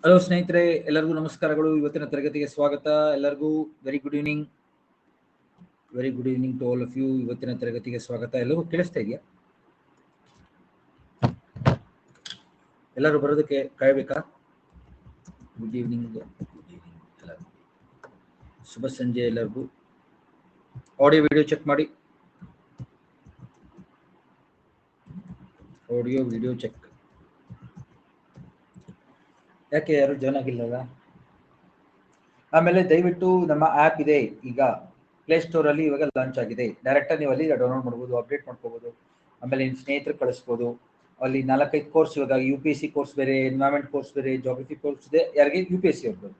Hello ಸ್ನೇಹಿತರೆ, ಎಲ್ಲರಿಗೂ ನಮಸ್ಕಾರಗಳು. ಇವತ್ತಿನ ತರಗತಿಗೆ ಸ್ವಾಗತ. ಎಲ್ಲರಿಗೂ very good evening to all of you. ಇವತ್ತಿನ ತರಗತಿಗೆ ಸ್ವಾಗತ. ಎಲ್ಲರಿಗೂ ಕೇಳಿಸ್ತಾ ಇದೆಯಾ? ಎಲ್ಲರೂ ಬರೋದಕ್ಕೆ ಕಾಯಬೇಕಾ? ಗುಡ್ ಈವ್ನಿಂಗ್ ಎಲ್ಲರಿಗೂ. ಶುಭ ಸಂಜೆ ಎಲ್ಲರಿಗೂ. ಆಡಿಯೋ ವಿಡಿಯೋ ಚೆಕ್ ಮಾಡಿ. Audio video check. ಯಾಕೆ ಯಾರು ಜಾಯ್ನ್ ಆಗಿಲ್ಲಲ್ಲ? ಆಮೇಲೆ ದಯವಿಟ್ಟು ನಮ್ಮ ಆ್ಯಪ್ ಇದೆ, ಈಗ ಪ್ಲೇಸ್ಟೋರ್ ಅಲ್ಲಿ ಇವಾಗ ಲಾಂಚ್ ಆಗಿದೆ. ಡೈರೆಕ್ಟ್ ನೀವು ಅಲ್ಲಿ ಡೌನ್ಲೋಡ್ ಮಾಡ್ಬೋದು, ಅಪ್ಡೇಟ್ ಮಾಡ್ಕೋಬಹುದು. ಆಮೇಲೆ ನಿಮ್ಮ ಸ್ನೇಹಿತರು ಕಳಿಸ್ಬೋದು. ಅಲ್ಲಿ 4-5 ಕೋರ್ಸ್, ಇವಾಗ UPSC ಕೋರ್ಸ್ ಬೇರೆ, ಎನ್ವೈರನ್ಮೆಂಟ್ ಕೋರ್ಸ್ ಬೇರೆ, ಜಾಗ್ರಫಿ ಕೋರ್ಸ್ ಇದೆ. ಯಾರಿಗೆ UPSC ಅವ್ರದ್ದು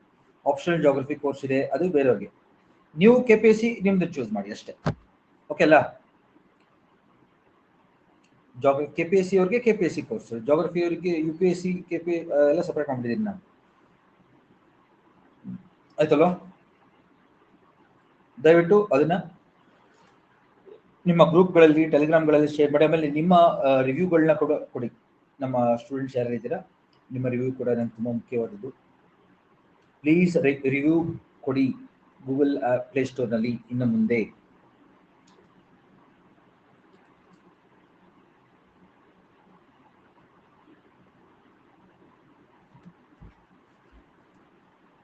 ಆಪ್ಷನಲ್ ಜಾಗ್ರಫಿ ಕೋರ್ಸ್ ಇದೆ, ಅದು ಬೇರೆಯವ್ರಿಗೆ. ನೀವು KPSC ನಿಮ್ದು ಚೂಸ್ ಮಾಡಿ ಅಷ್ಟೇ. ಓಕೆ ಅಲ್ಲ? KPSC ಅವ್ರಿಗೆ KPSC ಕೋರ್ಸ್, ಜಾಗ್ರಫಿ ಅವರಿಗೆ UPSC ಎಲ್ಲ ಸಪರೇಟ್ ಮಾಡ್ಬಿಟ್ಟಿದ್ದೀನಿ ನಾನು. ಆಯ್ತಲ್ವ? ದಯವಿಟ್ಟು ಅದನ್ನ ನಿಮ್ಮ ಗ್ರೂಪ್ಗಳಲ್ಲಿ, ಟೆಲಿಗ್ರಾಮ್ಗಳಲ್ಲಿ ಶೇರ್ ಮಾಡಿ. ಆಮೇಲೆ ನಿಮ್ಮ ರಿವ್ಯೂಗಳನ್ನ ಕೂಡ ಕೊಡಿ. ನಮ್ಮ ಸ್ಟೂಡೆಂಟ್ಸ್ ಯಾರು ಇದ್ದೀರಾ, ನಿಮ್ಮ ರಿವ್ಯೂ ಕೂಡ ನನಗೆ ತುಂಬ ಮುಖ್ಯವಾದದ್ದು. ಪ್ಲೀಸ್ ರಿವ್ಯೂ ಕೊಡಿ ಗೂಗಲ್ ಪ್ಲೇಸ್ಟೋರ್ನಲ್ಲಿ ಇನ್ನು ಮುಂದೆ.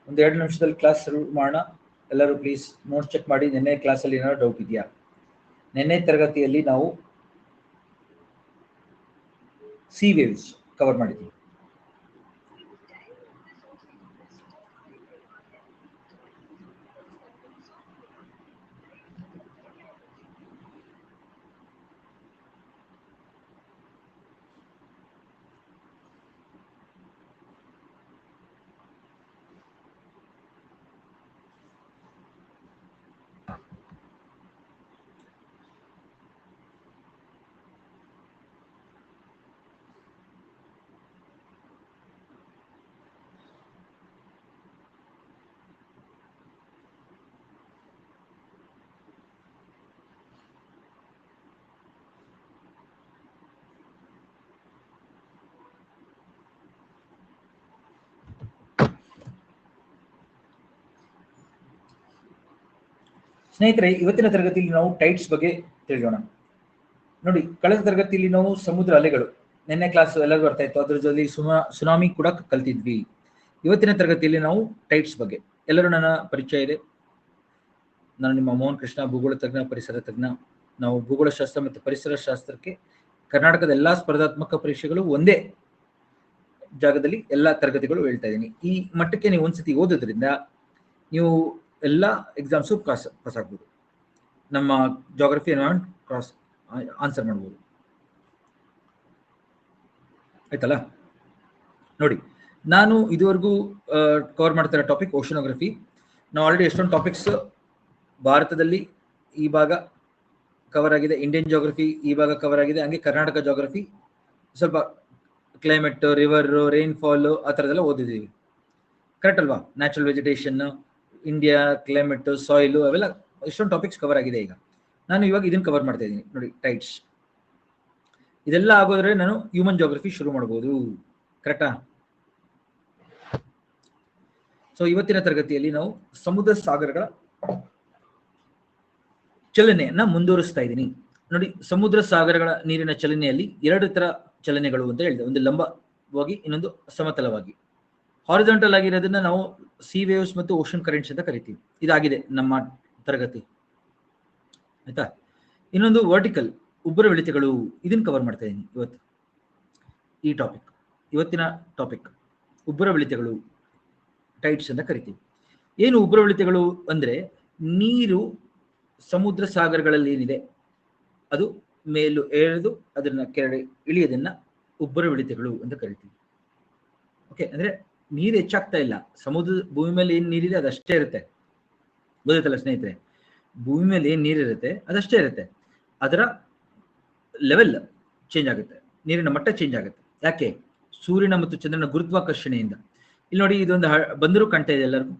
ಒಂದು 2 ನಿಮಿಷದಲ್ಲಿ ಕ್ಲಾಸ್ ಶುರು ಮಾಡೋಣ. ಎಲ್ಲರೂ ಪ್ಲೀಸ್ ನೋಟ್ಸ್ ಚೆಕ್ ಮಾಡಿ. ನಿನ್ನೆ ಕ್ಲಾಸಲ್ಲಿ ಏನಾದ್ರು ಡೌಟ್ ಇದೆಯಾ? ನಿನ್ನೆ ತರಗತಿಯಲ್ಲಿ ನಾವು ಸಿ ವೇವ್ಸ್ ಕವರ್ ಮಾಡಿದ್ದೀವಿ. ಸ್ನೇಹಿತರೆ, ಇವತ್ತಿನ ತರಗತಿಯಲ್ಲಿ ನಾವು ಟೈಡ್ಸ್ ಬಗ್ಗೆ ತಿಳಿಯೋಣ. ನೋಡಿ, ಕಳೆದ ತರಗತಿಯಲ್ಲಿ ನಾವು ಸಮುದ್ರ ಅಲೆಗಳು, ನಿನ್ನೆ ಕ್ಲಾಸ್ ಎಲ್ಲರಿಗೂ ಅರ್ಥ ಆಯ್ತು. ಅದ್ರ ಜೊತೆ ಸುನಾಮಿ ಕೂಡ ಕಲ್ತಿದ್ವಿ. ಇವತ್ತಿನ ತರಗತಿಯಲ್ಲಿ ನಾವು ಟೈಡ್ಸ್ ಬಗ್ಗೆ. ಎಲ್ಲರೂ ನನ್ನ ಪರಿಚಯ ಇದೆ. ನಾನು ನಿಮ್ಮ ಮೋಹನ್ ಕೃಷ್ಣ, ಭೂಗೋಳ ತಜ್ಞ, ಪರಿಸರ ತಜ್ಞ. ನಾವು ಭೂಗೋಳಶಾಸ್ತ್ರ ಮತ್ತು ಪರಿಸರ ಶಾಸ್ತ್ರಕ್ಕೆ ಕರ್ನಾಟಕದ ಎಲ್ಲಾ ಸ್ಪರ್ಧಾತ್ಮಕ ಪರೀಕ್ಷೆಗಳು ಒಂದೇ ಜಾಗದಲ್ಲಿ ಎಲ್ಲಾ ತರಗತಿಗಳು ಹೇಳ್ತಾ ಇದ್ದೀನಿ. ಈ ಮಟ್ಟಕ್ಕೆ ನೀವು ಒಂದ್ಸತಿ ಓದೋದ್ರಿಂದ ನೀವು ಎಲ್ಲ ಎಕ್ಸಾಮ್ಸು ಪಾಸ್ ಆಗ್ಬೋದು. ನಮ್ಮ ಜಾಗ್ರಫಿ ಎನ್ವೈರನ್ಮೆಂಟ್ ಕ್ರಾಸ್ ಆನ್ಸರ್ ಮಾಡ್ಬೋದು. ಆಯ್ತಲ್ಲ? ನೋಡಿ, ನಾನು ಇದುವರೆಗೂ ಕವರ್ ಮಾಡ್ತಾ ಇರೋ ಟಾಪಿಕ್ ಓಷನೋಗ್ರಫಿ. ನಾವು ಆಲ್ರೆಡಿ ಎಷ್ಟೊಂದು ಟಾಪಿಕ್ಸ್ ಭಾರತದಲ್ಲಿ ಈ ಭಾಗ ಕವರ್ ಆಗಿದೆ, ಇಂಡಿಯನ್ ಜಾಗ್ರಫಿ ಈ ಭಾಗ ಕವರ್ ಆಗಿದೆ, ಹಂಗೆ ಕರ್ನಾಟಕ ಜಾಗ್ರಫಿ ಸ್ವಲ್ಪ ಕ್ಲೈಮೇಟ್, ರಿವರ್, ರೈನ್ಫಾಲ್ ಆ ಥರದೆಲ್ಲ ಓದಿದ್ದೀವಿ. ಕರೆಕ್ಟ್ ಅಲ್ವಾ? Natural vegetation, India, climate, soil, ಅವೆಲ್ಲ ಎಷ್ಟೊಂದು ಟಾಪಿಕ್ಸ್ ಕವರ್ ಆಗಿದೆ. ಈಗ ನಾನು ಇವಾಗ ಇದನ್ನು ಕವರ್ ಮಾಡ್ತಾ ಇದ್ದೀನಿ. ನೋಡಿ, ಟೈಡ್ಸ್ ಇದೆಲ್ಲ ಆಗೋದ್ರೆ ನಾನು ಹ್ಯೂಮನ್ ಜಾಗ್ರಫಿ ಶುರು ಮಾಡ್ಬೋದು. ಕರೆಕ್ಟಾ? ಸೊ ಇವತ್ತಿನ ತರಗತಿಯಲ್ಲಿ ನಾವು ಸಮುದ್ರ ಸಾಗರಗಳ ಚಲನೆಯನ್ನ ಮುಂದುವರಿಸ್ತಾ ಇದ್ದೀನಿ. ನೋಡಿ, ಸಮುದ್ರ ಸಾಗರಗಳ ನೀರಿನ ಚಲನೆಯಲ್ಲಿ 2 ತರ ಚಲನೆಗಳು ಅಂತ ಹೇಳಿದೆ. ಒಂದು ಲಂಬವಾಗಿ, ಇನ್ನೊಂದು ಸಮತಲವಾಗಿ. ಹಾರಿಜಾಂಟಲ್ ಆಗಿರೋದನ್ನ ನಾವು ಸಿ ವೇವ್ಸ್ ಮತ್ತು ಓಷನ್ ಕರೆಂಟ್ಸ್ ಅಂತ ಕರಿತೀವಿ. ಇದಾಗಿದೆ ನಮ್ಮ ತರಗತಿ. ಆಯ್ತಾ? ಇನ್ನೊಂದು ವರ್ಟಿಕಲ್, ಉಬ್ಬರ ಇಳಿತಗಳು. ಇದನ್ನ ಕವರ್ ಮಾಡ್ತಾ ಇದ್ದೀನಿ ಇವತ್ತು. ಈ ಟಾಪಿಕ್, ಇವತ್ತಿನ ಟಾಪಿಕ್ ಉಬ್ಬರ ಇಳಿತಗಳು, ಟೈಡ್ಸ್ ಅಂತ ಕರಿತೀವಿ. ಏನು ಉಬ್ಬರ ಇಳಿತಗಳು ಅಂದ್ರೆ, ನೀರು ಸಮುದ್ರ ಸಾಗರಗಳಲ್ಲಿ ಏನಿದೆ ಅದು ಮೇಲು ಏಳದು ಅದನ್ನ ಕೆಳಗೆ ಇಳಿಯೋದನ್ನ ಉಬ್ಬರ ಇಳಿತಗಳು ಅಂತ ಕರಿತೀವಿ. ಓಕೆ, ಅಂದ್ರೆ ನೀರು ಹೆಚ್ಚಾಗ್ತಾ ಇಲ್ಲ. ಭೂಮಿ ಮೇಲೆ ಏನ್ ನೀರಿದೆ ಅದಷ್ಟೇ ಇರುತ್ತೆ. ಗೊತ್ತಾಯ್ತಲ್ಲ ಸ್ನೇಹಿತರೆ? ಭೂಮಿ ಮೇಲೆ ಏನ್ ನೀರಿರುತ್ತೆ ಅದಷ್ಟೇ ಇರುತ್ತೆ. ಅದರ ಲೆವೆಲ್ ಚೇಂಜ್ ಆಗುತ್ತೆ, ನೀರಿನ ಮಟ್ಟ ಚೇಂಜ್ ಆಗುತ್ತೆ. ಯಾಕೆ? ಸೂರ್ಯನ ಮತ್ತು ಚಂದ್ರನ ಗುರುತ್ವಾಕರ್ಷಣೆಯಿಂದ. ಇಲ್ಲಿ ನೋಡಿ, ಇದೊಂದು ಬಂದರು ಕಾಣ್ತಾ ಇದೆ ಎಲ್ಲರಿಗೂ.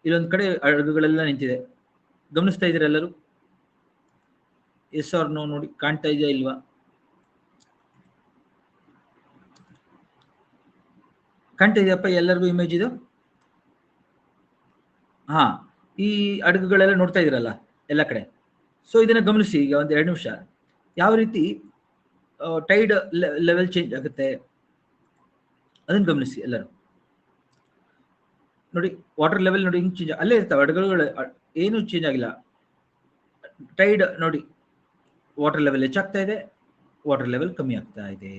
ಇಲ್ಲೊಂದು ಕಡೆ ಹಡಗುಗಳೆಲ್ಲ ನಿಂತಿದೆ. ಗಮನಿಸ್ತಾ ಇದ್ದೀರಾ ಎಲ್ಲರೂ? ಎಸ್ ಆರ್ ನೋ ನೋಡಿ, ಕಾಣ್ತಾ ಇದೆಯಾ ಇಲ್ವಾ? ಕಾಣ್ತಾ ಇದೆಯಪ್ಪ ಎಲ್ಲರಿಗೂ ಇಮೇಜ್ ಇದು? ಹಾ, ಈ ಅಡುಗೆಗಳೆಲ್ಲ ನೋಡ್ತಾ ಇದ್ದೀರಲ್ಲ ಎಲ್ಲ ಕಡೆ. ಸೊ ಇದನ್ನ ಗಮನಿಸಿ ಈಗ ಒಂದ್ 2 ನಿಮಿಷ. ಯಾವ ರೀತಿ ಟೈಡ್ ಲೆವೆಲ್ ಚೇಂಜ್ ಆಗುತ್ತೆ ಅದನ್ನ ಗಮನಿಸಿ ಎಲ್ಲರೂ. ನೋಡಿ ವಾಟರ್ ಲೆವೆಲ್ ನೋಡಿ ಹಿಂಗ್ ಚೇಂಜ್, ಅಲ್ಲೇ ಇರ್ತಾವೆ ಅಡುಗೆಗಳು, ಏನು ಚೇಂಜ್ ಆಗಿಲ್ಲ. ಟೈಡ್ ನೋಡಿ ವಾಟರ್ ಲೆವೆಲ್ ಹೆಚ್ಚಾಗ್ತಾ ಇದೆ, ವಾಟರ್ ಲೆವೆಲ್ ಕಮ್ಮಿ ಆಗ್ತಾ ಇದೆ.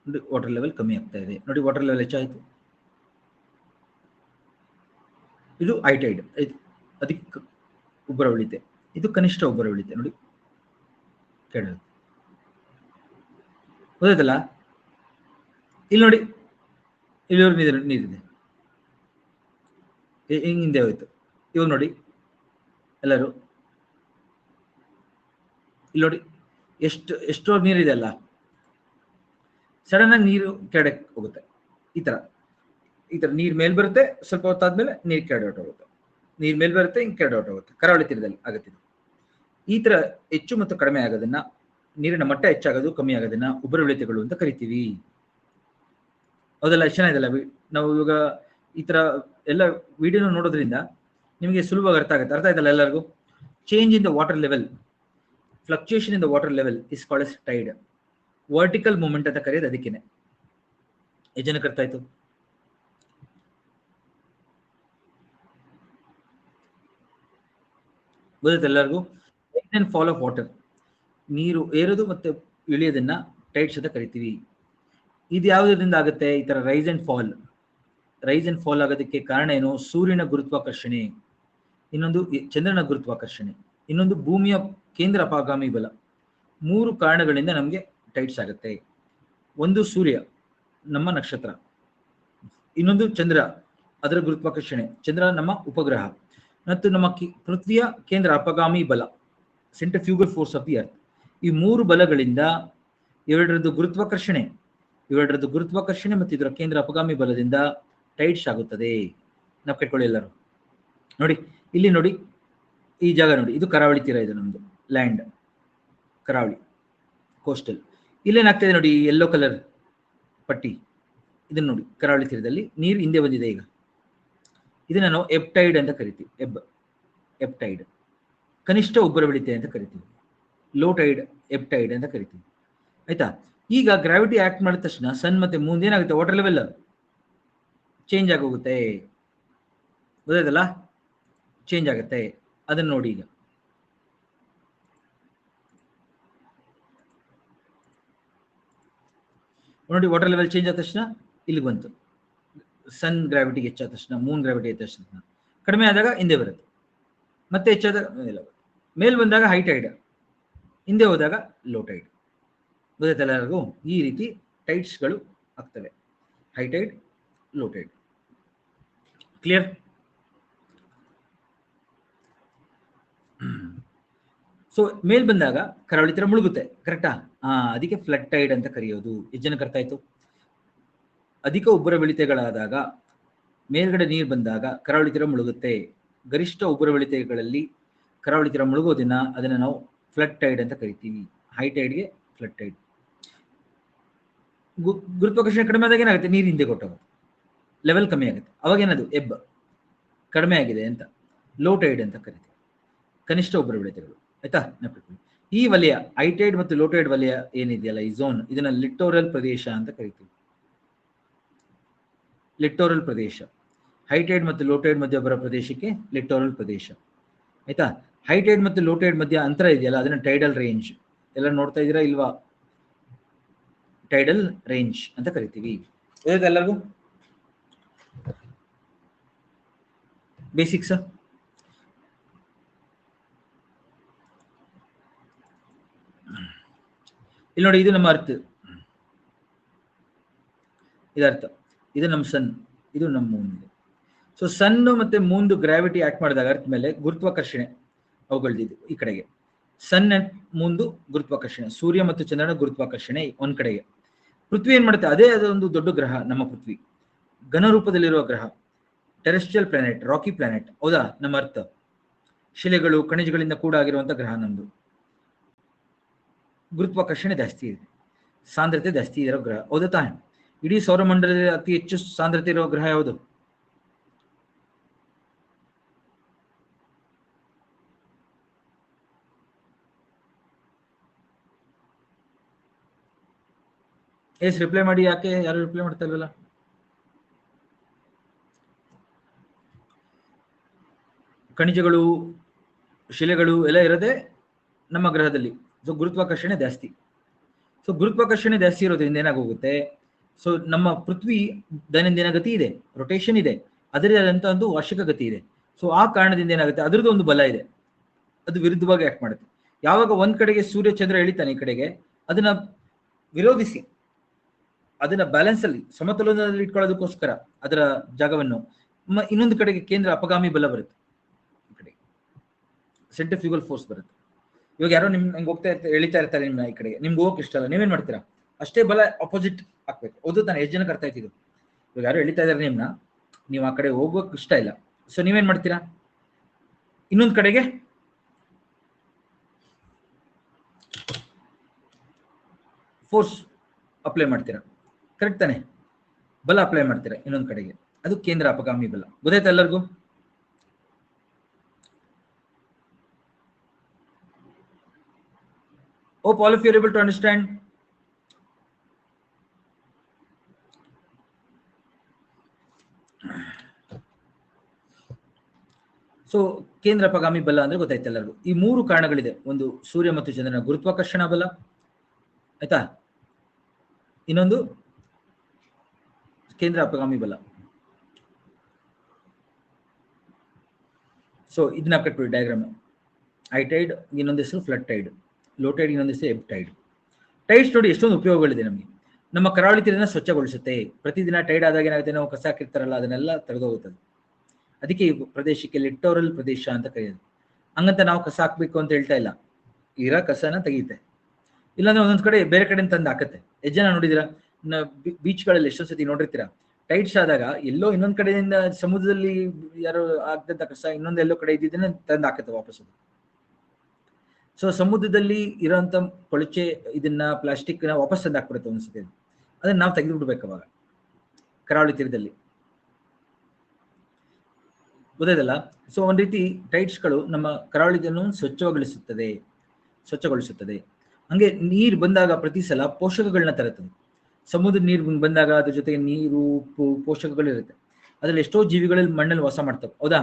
ನೋಡಿ ವಾಟರ್ ಲೆವೆಲ್ ಕಮ್ಮಿ ಆಗ್ತಾ ಇದೆ. ನೋಡಿ ವಾಟರ್ ಲೆವೆಲ್ ಹೆಚ್ಚಾಯಿತು. ಇದು ಹೈ ಟೈಡ್, ಅಧಿಕ ಉಬ್ಬರವಿಳಿತೆ. ಇದು ಕನಿಷ್ಠ ಉಬ್ಬರವಿಳಿತೆ. ನೋಡಿ ಕೆಳಗೆ ಗೊತ್ತಾಯ್ತಲ್ಲ? ಇಲ್ಲಿ ನೋಡಿ, ಇಲ್ಲಿವರೆಗೂ ನೀರಿದೆ, ಹಿಂದೆ ಹೋಯ್ತು. ಇವಾಗ ನೋಡಿ ಎಲ್ಲರೂ, ಇಲ್ಲಿ ನೋಡಿ ಎಷ್ಟೋ ನೀರಿದೆ ಅಲ್ಲ, ಸಡನ್ ಆಗಿ ನೀರು ಕೆಳಗೆ ಹೋಗುತ್ತೆ. ಈ ತರ ನೀರ್ ಮೇಲ್ ಬರುತ್ತೆ, ಸ್ವಲ್ಪ ಹೊತ್ತಾದ್ಮೇಲೆ ನೀರ್ ಕೆಳಗೆ ಹೊರಟೋಗುತ್ತೆ, ನೀರ್ ಮೇಲ್ ಬರುತ್ತೆ, ಹಿಂಗ್ ಕೆಳಗೆ ಹೊರಟೋಗುತ್ತೆ. ಕರಾವಳಿ ತೀರದಲ್ಲಿ ಆಗುತ್ತೆ. ಈ ತರ ಹೆಚ್ಚು ಮತ್ತು ಕಡಿಮೆ ಆಗೋದನ್ನ, ನೀರಿನ ಮಟ್ಟ ಹೆಚ್ಚಾಗೋದು ಕಮ್ಮಿ ಆಗೋದನ್ನ ಉಬ್ಬರವಿಳಿತೆಗಳು ಅಂತ ಕರಿತೀವಿ. ಹೌದಲ್ಲ? ಚೆನ್ನಾಗಿದೆಲ್ಲ. ನಾವು ಇವಾಗ ಈ ತರ ಎಲ್ಲ ವಿಡಿಯೋನ ನೋಡೋದ್ರಿಂದ ನಿಮಗೆ ಸುಲಭವಾಗಿ ಅರ್ಥ ಆಗುತ್ತೆ. ಅರ್ಥ ಆಯ್ತಲ್ಲ ಎಲ್ಲರಿಗೂ? Change in the water level, fluctuation in the water level is called as tide. Vertical movement ಅಂತ ಕರೆಯೋದು ಅದಕ್ಕೇನೆ. ಎಷ್ಟು ಜನಕ್ಕೆ ಅರ್ಥ ಆಯ್ತು? ಗೊತ್ತಾಯ್ತು ಎಲ್ಲರಿಗೂ? Rise and fall of water, ನೀರು ಏರೋದು ಮತ್ತೆ ಇಳಿಯೋದನ್ನ ಟೈಡ್ಸ್ ಅಂತ ಕರಿತೀವಿ. ಇದು ಯಾವುದರಿಂದ ಆಗುತ್ತೆ ಈ ತರ rise and fall? Rise and fall ಆಗೋದಕ್ಕೆ ಕಾರಣ ಏನು? ಸೂರ್ಯನ ಗುರುತ್ವಾಕರ್ಷಣೆ, ಇನ್ನೊಂದು ಚಂದ್ರನ ಗುರುತ್ವಾಕರ್ಷಣೆ, ಇನ್ನೊಂದು ಭೂಮಿಯ ಕೇಂದ್ರ ಅಪಗಾಮಿ ಬಲ. 3 ಕಾರಣಗಳಿಂದ ನಮಗೆ ಟೈಡ್ಸ್ ಆಗುತ್ತೆ. ಒಂದು ಸೂರ್ಯ, ನಮ್ಮ ನಕ್ಷತ್ರ. ಇನ್ನೊಂದು ಚಂದ್ರ, ಅದರ ಗುರುತ್ವಾಕರ್ಷಣೆ. ಚಂದ್ರ ನಮ್ಮ ಉಪಗ್ರಹ. ಮತ್ತು ನಮ್ಮ ಪೃಥ್ವಿಯ ಕೇಂದ್ರ ಅಪಗಾಮಿ ಬಲ, centrifugal force of the earth. ಈ 3 ಬಲಗಳಿಂದ ಇವೆರಡರದ್ದು ಗುರುತ್ವಾಕರ್ಷಣೆ ಮತ್ತು ಇದರ ಕೇಂದ್ರ ಅಪಗಾಮಿ ಬಲದಿಂದ ಟೈಡ್ಸ್ ಆಗುತ್ತದೆ. ನಾವು ಕೆಟ್ಕೊಳ್ಳಿ ಎಲ್ಲರೂ. ನೋಡಿ ಇಲ್ಲಿ ನೋಡಿ, ಈ ಜಾಗ ನೋಡಿ, ಇದು ಕರಾವಳಿ ತೀರ, ಇದು ನಮ್ದು ಲ್ಯಾಂಡ್, ಕರಾವಳಿ ಕೋಸ್ಟಲ್. ಇಲ್ಲೇನಾಗ್ತಾ ಇದೆ ನೋಡಿ, ಯೆಲ್ಲೋ ಕಲರ್ ಪಟ್ಟಿ, ಇದನ್ನ ನೋಡಿ. ಕರಾವಳಿ ತೀರದಲ್ಲಿ ನೀರು ಹಿಂದೆ ಬಂದಿದೆ. ಈಗ ಇದನ್ನ ನಾವು ಎಬ್ ಟೈಡ್ ಅಂತ ಕರಿತೀವಿ. ಎಬ್ ಟೈಡ್ ಕನಿಷ್ಠ ಉಬ್ಬರವಿಳಿತೆ ಅಂತ ಕರಿತೀವಿ. ಲೋ ಟೈಡ್, ಎಬ್ ಟೈಡ್ ಅಂತ ಕರಿತೀವಿ. ಆಯ್ತಾ? ಈಗ ಗ್ರಾವಿಟಿ ಆಕ್ಟ್ ಮಾಡಿದ ತಕ್ಷಣ ಸನ್ ಮತ್ತೆ ಮೂನ್ ಏನಾಗುತ್ತೆ? ವಾಟರ್ ಲೆವೆಲ್ ಚೇಂಜ್ ಆಗೋಗುತ್ತೆ. ಗೊತ್ತಾಯ್ತಲ್ಲ? ಚೇಂಜ್ ಆಗುತ್ತೆ. ಅದನ್ನ ನೋಡಿ. ಈಗ ನೋಡಿ, ವಾಟರ್ ಲೆವೆಲ್ ಚೇಂಜ್ ಆದ ತಕ್ಷಣ ಇಲ್ಲಿ ಬಂತು. ಸನ್ ಗ್ರಾವಿಟಿ ಹೆಚ್ಚಾದ ತಕ್ಷಣ, ಮೂನ್ ಗ್ರಾವಿಟಿ ಹೆಚ್ಚಾದ ತಕ್ಷಣ ಕಡಿಮೆ ಆದಾಗ ಹಿಂದೆ ಬರುತ್ತೆ, ಮತ್ತೆ ಹೆಚ್ಚಾದಾಗ ಮೇಲ್ ಬಂದಾಗ ಹೈ ಟೈಡ್, ಹಿಂದೆ ಹೋದಾಗ ಲೋ ಟೈಡ್. ಗೊತ್ತಾಯ್ತಲ್ಲ ಎಲ್ಲರಿಗೂ? ಈ ರೀತಿ ಟೈಡ್ಸ್ಗಳು ಆಗ್ತವೆ. High tide, low tide. Clear? So ಮೇಲ್ ಬಂದಾಗ ಕರಾವಳಿ ತೀರ ಮುಳುಗುತ್ತೆ. ಕರೆಕ್ಟಾ? ಅದಕ್ಕೆ ಫ್ಲಡ್ ಟೈಡ್ ಅಂತ ಕರೆಯೋದು. ಎಷ್ಟು ಜನಕ್ಕೆ ಅರ್ಥ ಆಯ್ತು? ಅಧಿಕ ಉಬ್ಬರವಿಳಿತೆಗಳಾದಾಗ, ಮೇಲ್ಗಡೆ ನೀರು ಬಂದಾಗ ಕರಾವಳಿ ತೀರ ಮುಳುಗುತ್ತೆ. ಗರಿಷ್ಠ ಉಬ್ಬರವಿಳಿತೆಗಳಲ್ಲಿ ಕರಾವಳಿ ತೀರ ಮುಳುಗೋದನ್ನ ಅದನ್ನ ನಾವು ಫ್ಲಡ್ ಟೈಡ್ ಅಂತ ಕರಿತೀವಿ. ಹೈ ಟೈಡ್ಗೆ ಫ್ಲಡ್ ಟೈಡ್. ಗುರುತ್ವಾಕರ್ಷಣೆ ಕಡಿಮೆ ಆದಾಗ ಏನಾಗುತ್ತೆ? ನೀರು ಹಿಂದೆ ಕೊಟ್ಟೋಗುತ್ತೆ, ಲೆವೆಲ್ ಕಮ್ಮಿ ಆಗುತ್ತೆ. ಅವಾಗ ಏನದು? ಎಬ್, ಕಡಿಮೆ ಆಗಿದೆ ಅಂತ. ಲೋ ಟೈಡ್ ಅಂತ ಕರಿತೀವಿ, ಕನಿಷ್ಠ ಉಬ್ಬರವಿಳಿತೆಗಳು. ಆಯ್ತಾ? ಈ ವಲಯ, ಹೈ ಟೈಡ್ ಮತ್ತು ಲೋ ಟೈಡ್ ವಲಯ ಏನಿದೆಯಲ್ಲ, ಈ ಝೋನ್, ಇದನ್ನ ಲಿಟ್ಟೋರಲ್ ಪ್ರದೇಶ ಅಂತ ಕರಿತೀವಿ. ಲಿಟ್ಟೋರಲ್ ಪ್ರದೇಶ, ಹೈ ಟೈಡ್ ಮತ್ತು ಲೋ ಟೈಡ್ ಮಧ್ಯ ಬರೋ ಪ್ರದೇಶಕ್ಕೆ ಲಿಟ್ಟೋರಲ್ ಪ್ರದೇಶ. ಆಯ್ತಾ? ಹೈ ಟೈಡ್ ಮತ್ತು ಲೋ ಟೈಡ್ ಮಧ್ಯ ಅಂತರ ಇದೆಯಲ್ಲ, ಅದನ್ನ ಟೈಡಲ್ ರೇಂಜ್. ಎಲ್ಲ ನೋಡ್ತಾ ಇದ್ದೀರಾ ಇಲ್ವಾ? ಟೈಡಲ್ ರೇಂಜ್ ಅಂತ ಕರಿತೀವಿ. ಎಲ್ಲರಿಗೂ ಬೇಸಿಕ್ಸ್? ಇಲ್ಲಿ ನೋಡಿ, ಇದು ನಮ್ಮ ಅರ್ಥ, ಇದರ್ಥ. ಇದು ನಮ್ಮ ಸನ್, ಇದು ನಮ್ಮ ಮೂನ್. ಸೊ ಸನ್ ಮತ್ತೆ ಮೂನ್ದು ಗ್ರಾವಿಟಿ ಆಕ್ಟ್ ಮಾಡಿದಾಗ ಅರ್ಥ ಮೇಲೆ ಗುರುತ್ವಾಕರ್ಷಣೆ ಅವುಗಳದ್ದು ಈ ಕಡೆಗೆ. ಸನ್ ಅಂಡ್ ಮೂನ್ದು ಗುರುತ್ವಾಕರ್ಷಣೆ, ಸೂರ್ಯ ಮತ್ತು ಚಂದ್ರನ ಗುರುತ್ವಾಕರ್ಷಣೆ ಒಂದ್ ಕಡೆಗೆ. ಪೃಥ್ವಿ ಏನ್ ಮಾಡುತ್ತೆ? ಅದೇ ಅದೊಂದು ದೊಡ್ಡ ಗ್ರಹ, ನಮ್ಮ ಪೃಥ್ವಿ ಘನರೂಪದಲ್ಲಿರುವ ಗ್ರಹ, ಟೆರೆಸ್ಟ್ರಿಯಲ್ ಪ್ಲಾನೆಟ್, ರಾಕಿ ಪ್ಲಾನೆಟ್. ಹೌದಾ? ನಮ್ಮ ಅರ್ಥ ಶಿಲೆಗಳು, ಖನಿಜಗಳಿಂದ ಕೂಡ ಆಗಿರುವಂತ ಗ್ರಹ ನಮ್ದು. ಗುರುತ್ವಾಕರ್ಷಣೆ ಜಾಸ್ತಿ ಇದೆ, ಸಾಂದ್ರತೆ ಜಾಸ್ತಿ ಇರೋ ಗ್ರಹ. ಹೌದಾ ತಾನೆ? ಇಡೀ ಸೌರಮಂಡಲದಲ್ಲಿ ಅತಿ ಹೆಚ್ಚು ಸಾಂದ್ರತೆ ಇರುವ ಗ್ರಹ ಯಾವುದು? ರಿಪ್ಲೈ ಮಾಡಿ. ಯಾಕೆ ಯಾರು ರಿಪ್ಲೈ ಮಾಡ್ತಾ ಇಲ್ವಲ್ಲ? ಖನಿಜಗಳು, ಶಿಲೆಗಳು ಎಲ್ಲ ಇರೋದೇ ನಮ್ಮ ಗ್ರಹದಲ್ಲಿ. ಸೊ ಗುರುತ್ವಾಕರ್ಷಣೆ ಜಾಸ್ತಿ. ಸೊ ಗುರುತ್ವಾಕರ್ಷಣೆ ಜಾಸ್ತಿ ಇರೋದ್ರಿಂದ ಏನಾಗೋಗುತ್ತೆ, ಸೊ ನಮ್ಮ ಪೃಥ್ವಿ ದೈನಂದಿನ ಗತಿ ಇದೆ, ರೊಟೇಷನ್ ಇದೆ, ಅದರದೇ ಆದಂತ ಒಂದು ವಾರ್ಷಿಕ ಗತಿ ಇದೆ. ಸೊ ಆ ಕಾರಣದಿಂದ ಏನಾಗುತ್ತೆ, ಅದರದ್ದು ಒಂದು ಬಲ ಇದೆ, ಅದು ವಿರುದ್ಧವಾಗಿ ಆಕ್ಟ್ ಮಾಡುತ್ತೆ. ಯಾವಾಗ ಒಂದ್ ಕಡೆಗೆ ಸೂರ್ಯ ಚಂದ್ರ ಎಳಿತಾನೆ ಈ ಕಡೆಗೆ, ಅದನ್ನ ವಿರೋಧಿಸಿ ಅದನ್ನ ಬ್ಯಾಲೆನ್ಸ್ ಅಲ್ಲಿ ಸಮತೋಲನದಲ್ಲಿ ಇಟ್ಕೊಳ್ಳೋದಕ್ಕೋಸ್ಕರ ಅದರ ಜಾಗವನ್ನು ಇನ್ನೊಂದು ಕಡೆಗೆ ಕೇಂದ್ರ ಅಪಗಾಮಿ ಬಲ ಬರುತ್ತೆ, ಈ ಕಡೆ ಸೆಂಟ್ರಿಫ್ಯೂಗಲ್ ಫೋರ್ಸ್ ಬರುತ್ತೆ. ಇವಾಗ ಯಾರೋ ನಂಗೆ ಹೋಗ್ತಾ ಎಳಿತಾ ಇರ್ತಾರೆ ನಿಮ್ಮ ಈ ಕಡೆಗೆ, ನಿಮ್ಗೆ ಹೋಗಕ್ಕೆ ಇಷ್ಟ ಅಲ್ಲ, ನೀವೇನ್ ಮಾಡ್ತೀರಾ? ಅಷ್ಟೇ ಬಲ ಅಪೋಸಿಟ್ ಹಾಕ್ಬೇಕು. ಓದು ತಾನೆ, ಎಷ್ಟು ಜನಕ್ಕೆ ಅರ್ಥ ಆಯ್ತಿದ್ದು? ಇವಾಗ ಯಾರೋ ಎಳಿತಾ ಇದಾರೆ ನಿಮ್ನ, ನೀವು ಆ ಕಡೆ ಹೋಗೋಕೆ ಇಷ್ಟ ಇಲ್ಲ, ಸೊ ನೀವೇನ್ ಮಾಡ್ತೀರಾ? ಇನ್ನೊಂದು ಕಡೆಗೆ ಫೋರ್ಸ್ ಅಪ್ಲೈ ಮಾಡ್ತೀರಾ, ಕರೆಕ್ಟ್ ತಾನೆ? ಬಲ ಅಪ್ಲೈ ಮಾಡ್ತೀರಾ ಇನ್ನೊಂದು ಕಡೆಗೆ, ಅದು ಕೇಂದ್ರ ಅಪಗಾಮಿ ಬಲ. ಗೊತ್ತಾಯ್ತಾ ಎಲ್ಲರಿಗೂ? Hope all of you are able to understand. So ಕೇಂದ್ರ ಅಪಗಾಮಿ ಬಲ ಅಂದ್ರೆ ಗೊತ್ತಾಯ್ತು ಎಲ್ಲರಿಗೂ. ಈ ಮೂರು ಕಾರಣಗಳಿದೆ. ಒಂದು ಸೂರ್ಯ ಮತ್ತು ಚಂದ್ರನ ಗುರುತ್ವಾಕರ್ಷಣಾ ಬಲ, ಆಯ್ತಾ? ಇನ್ನೊಂದು ಕೇಂದ್ರ ಅಪಗಾಮಿ ಬಲ. ಸೊ ಇದನ್ನ ಕಟ್ಬಿಡಿ ಡಯಾಗ್ರಾಮ್. ಹೈ ಟೈಡ್ ಇನ್ನೊಂದು ಹೆಸರು ಫ್ಲಡ್ ಟೈಡ್, ಲೋ ಟೈಡ್ ಇನ್ನೊಂದು ಹೆಸರು ಎಬ್ ಟೈಡ್. ಟೈಡ್ಸ್ ನೋಡಿ ಎಷ್ಟೊಂದು ಉಪಯೋಗಗಳಿದೆ ನಮಗೆ. ನಮ್ಮ ಕರಾವಳಿ ತೀರನ ಸ್ವಚ್ಛಗೊಳಿಸುತ್ತೆ. ಪ್ರತಿದಿನ ಟೈಡ್ ಆದಾಗ ಏನಾಗುತ್ತೆ, ನಾವು ಕಸ ಹಾಕಿರ್ತಾರಲ್ಲ ಅದನ್ನೆಲ್ಲ ತೆಗೆದೋಗುತ್ತದೆ. ಅದಕ್ಕೆ ಈ ಪ್ರದೇಶಕ್ಕೆ ಲಿಟ್ಟೋರಲ್ ಪ್ರದೇಶ ಅಂತ ಕರೆಯೋದು. ಹಂಗಂತ ನಾವು ಕಸ ಹಾಕ್ಬೇಕು ಅಂತ ಹೇಳ್ತಾ ಇಲ್ಲ, ಇರೋ ಕಸನ ತೆಗೀತೆ. ಇಲ್ಲಾಂದ್ರೆ ಒಂದೊಂದ್ ಕಡೆ ಬೇರೆ ಕಡೆ ತಂದು ಹಾಕತ್ತೆ. ಎಷ್ಟು ಜನ ನೋಡಿದಿರಾ ಬೀಚ್ಗಳಲ್ಲಿ? ಎಷ್ಟೊಂದ್ ಸತಿ ನೋಡಿರ್ತೀರಾ, ಟೈಡ್ಸ್ ಆದಾಗ ಎಲ್ಲೋ ಇನ್ನೊಂದ್ ಕಡೆಯಿಂದ ಸಮುದ್ರದಲ್ಲಿ ಯಾರೋ ಆಗ್ತಂತ ಕಸ ಇನ್ನೊಂದು ಎಲ್ಲೋ ಕಡೆ ಇದ್ದಿದ್ದನ್ನ ತಂದು ಹಾಕತ್ತೆ ವಾಪಸ್. ಸೊ ಸಮುದ್ರದಲ್ಲಿ ಇರೋಂಥ ಕೊಳಚೆ ಇದನ್ನ ಪ್ಲಾಸ್ಟಿಕ್ ನ ವಾಪಸ್ ತಂದು ಹಾಕ್ಬಿಡುತ್ತೆ ಒಂದ್ಸತಿ. ಅದನ್ನ ನಾವು ತೆಗೆದು ಬಿಡ್ಬೇಕು ಅವಾಗ ಕರಾವಳಿ ತೀರದಲ್ಲಿ. ಗೊತ್ತಾಯ್ತಲ್ಲ? ಸೊ ಒಂದ್ ರೀತಿ ಟೈಡ್ಸ್ಗಳು ನಮ್ಮ ಕರಾವಳಿಯನ್ನು ಸ್ವಚ್ಛಗೊಳಿಸುತ್ತದೆ. ಹಂಗೆ ನೀರು ಬಂದಾಗ ಪ್ರತಿ ಸಲ ಪೋಷಕಗಳನ್ನ ತರುತ್ತದೆ. ಸಮುದ್ರ ನೀರು ಬಂದಾಗ ಅದ್ರ ಜೊತೆಗೆ ನೀರು, ಉಪ್ಪು, ಪೋಷಕಗಳು ಇರುತ್ತೆ. ಅದ್ರಲ್ಲಿ ಎಷ್ಟೋ ಜೀವಿಗಳಲ್ಲಿ ಮಣ್ಣಲ್ಲಿ ವಾಸ ಮಾಡ್ತವೆ, ಹೌದಾ?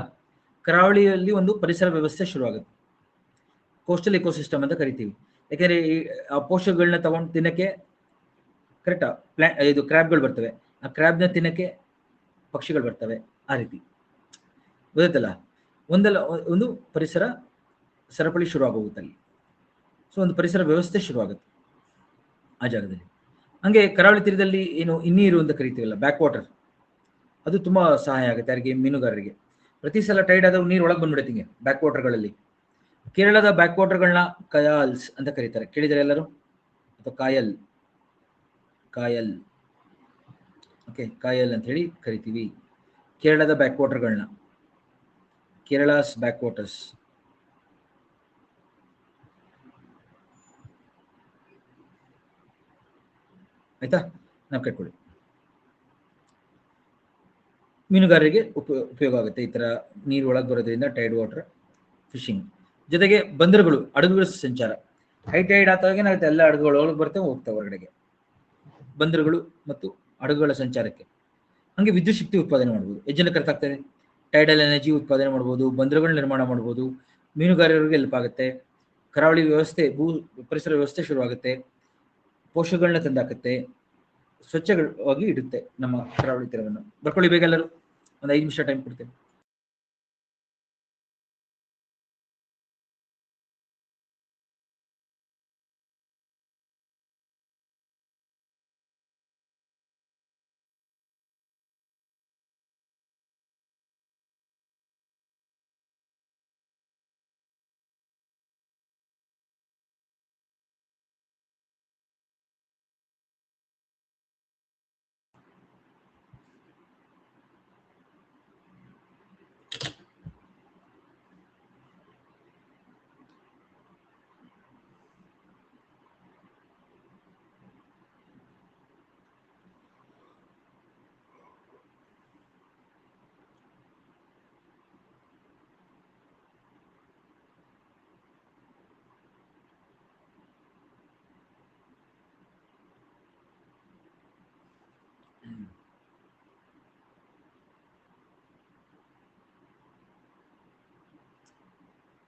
ಕರಾವಳಿಯಲ್ಲಿ ಒಂದು ಪರಿಸರ ವ್ಯವಸ್ಥೆ ಶುರುವಾಗುತ್ತೆ, ಕೋಸ್ಟಲ್ ಇಕೋಸಿಸ್ಟಮ್ ಅಂತ ಕರಿತೀವಿ. ಯಾಕಂದ್ರೆ ಆ ಪೋಷಕಗಳನ್ನ ತಗೊಂಡು ತಿನ್ನಕ್ಕೆ ಕರೆಕ್ಟಾ ಇದು ಕ್ರ್ಯಾಬ್ಗಳು ಬರ್ತವೆ, ಆ ಕ್ರ್ಯಾಬ್ನ ತಿನ್ನಕ್ಕೆ ಪಕ್ಷಿಗಳು ಬರ್ತವೆ. ಆ ರೀತಿ ಗೊತ್ತಾಯ್ತಲ್ಲ? ಒಂದು ಪರಿಸರ ಸರಪಳಿ ಶುರುವಾಗೋಗುತ್ತೆ ಅಲ್ಲಿ. ಸೊ ಒಂದು ಪರಿಸರ ವ್ಯವಸ್ಥೆ ಶುರುವಾಗುತ್ತೆ ಆ ಜಾಗದಲ್ಲಿ. ಹಂಗೆ ಕರಾವಳಿ ತೀರದಲ್ಲಿ ಏನು ಹಿನ್ನೀರು ಅಂತ ಕರಿತೀವಲ್ಲ, ಬ್ಯಾಕ್ ವಾಟರ್, ಅದು ತುಂಬಾ ಸಹಾಯ ಆಗುತ್ತೆ ಯಾರಿಗೆ? ಮೀನುಗಾರರಿಗೆ. ಪ್ರತಿ ಸಲ ಟೈಡ್ ಆದಾಗ ನೀರು ಒಳಗೆ ಬಂದ್ಬಿಡುತ್ತೆ ಹಿಂಗೆ ಬ್ಯಾಕ್ ವಾಟರ್ಗಳಲ್ಲಿ. ಕೇರಳದ ಬ್ಯಾಕ್ ವಾಟರ್ಗಳನ್ನ ಕಯಾಲ್ಸ್ ಅಂತ ಕರೀತಾರೆ, ಕೇಳಿದರೆ ಎಲ್ಲರೂ? ಅಥವಾ ಕಾಯಲ್ ಓಕೆ, ಕಾಯಲ್ ಅಂತ ಹೇಳಿ ಕರಿತೀವಿ ಕೇರಳದ ಬ್ಯಾಕ್ ವಾಟರ್ಗಳನ್ನ, ಕೇರಳಾಸ್ ಬ್ಯಾಕ್ ವಾಟರ್ಸ್. ಆಯ್ತಾ? ನಾವು ಕಟ್ಕೊಳ್ಳಿ. ಮೀನುಗಾರರಿಗೆ ಉಪಯೋಗ ಆಗುತ್ತೆ ಈ ತರ ನೀರು ಒಳಗೆ ಬರೋದ್ರಿಂದ, ಟೈಡ್ ವಾಟರ್ ಫಿಶಿಂಗ್. ಜೊತೆಗೆ ಬಂದರುಗಳು, ಹಡಗುಗಳ ಸಂಚಾರ. ಹೈ ಟೈಡ್ ಆದಾಗ ಏನಾಗುತ್ತೆ, ಎಲ್ಲ ಹಡಗುಗಳು ಒಳಗೆ ಬರ್ತವೆ, ಹೋಗ್ತವೆ ಹೊರಗಡೆಗೆ. ಬಂದರುಗಳು ಮತ್ತು ಹಡಗುಗಳ ಸಂಚಾರಕ್ಕೆ. ಹಂಗೆ ವಿದ್ಯುತ್ ಶಕ್ತಿ ಉತ್ಪಾದನೆ ಮಾಡ್ಬೋದು. ಎಷ್ಟು ಜನಕ್ಕೆ ಅರ್ಥ ಆಗ್ತದೆ? ಟೈಡಲ್ ಎನರ್ಜಿ ಉತ್ಪಾದನೆ ಮಾಡ್ಬೋದು, ಬಂದರುಗಳ ನಿರ್ಮಾಣ ಮಾಡ್ಬೋದು, ಮೀನುಗಾರರಿಗೆ ಹೆಲ್ಪ್ ಆಗುತ್ತೆ, ಕರಾವಳಿ ವ್ಯವಸ್ಥೆ, ಪರಿಸರ ವ್ಯವಸ್ಥೆ ಶುರುವಾಗುತ್ತೆ, ಪೋಷಕಗಳನ್ನ ತಂದಾಕತ್ತೆ, ಸ್ವಚ್ಛವಾಗಿ ಇಡುತ್ತೆ ನಮ್ಮ ಕರಾವಳಿ ತೀರವನ್ನು. ಬರ್ಕೊಳ್ಳಿ ಬೇಗ ಎಲ್ಲರೂ, ಒಂದು 5 ನಿಮಿಷ ಟೈಮ್ ಕೊಡ್ತೇನೆ.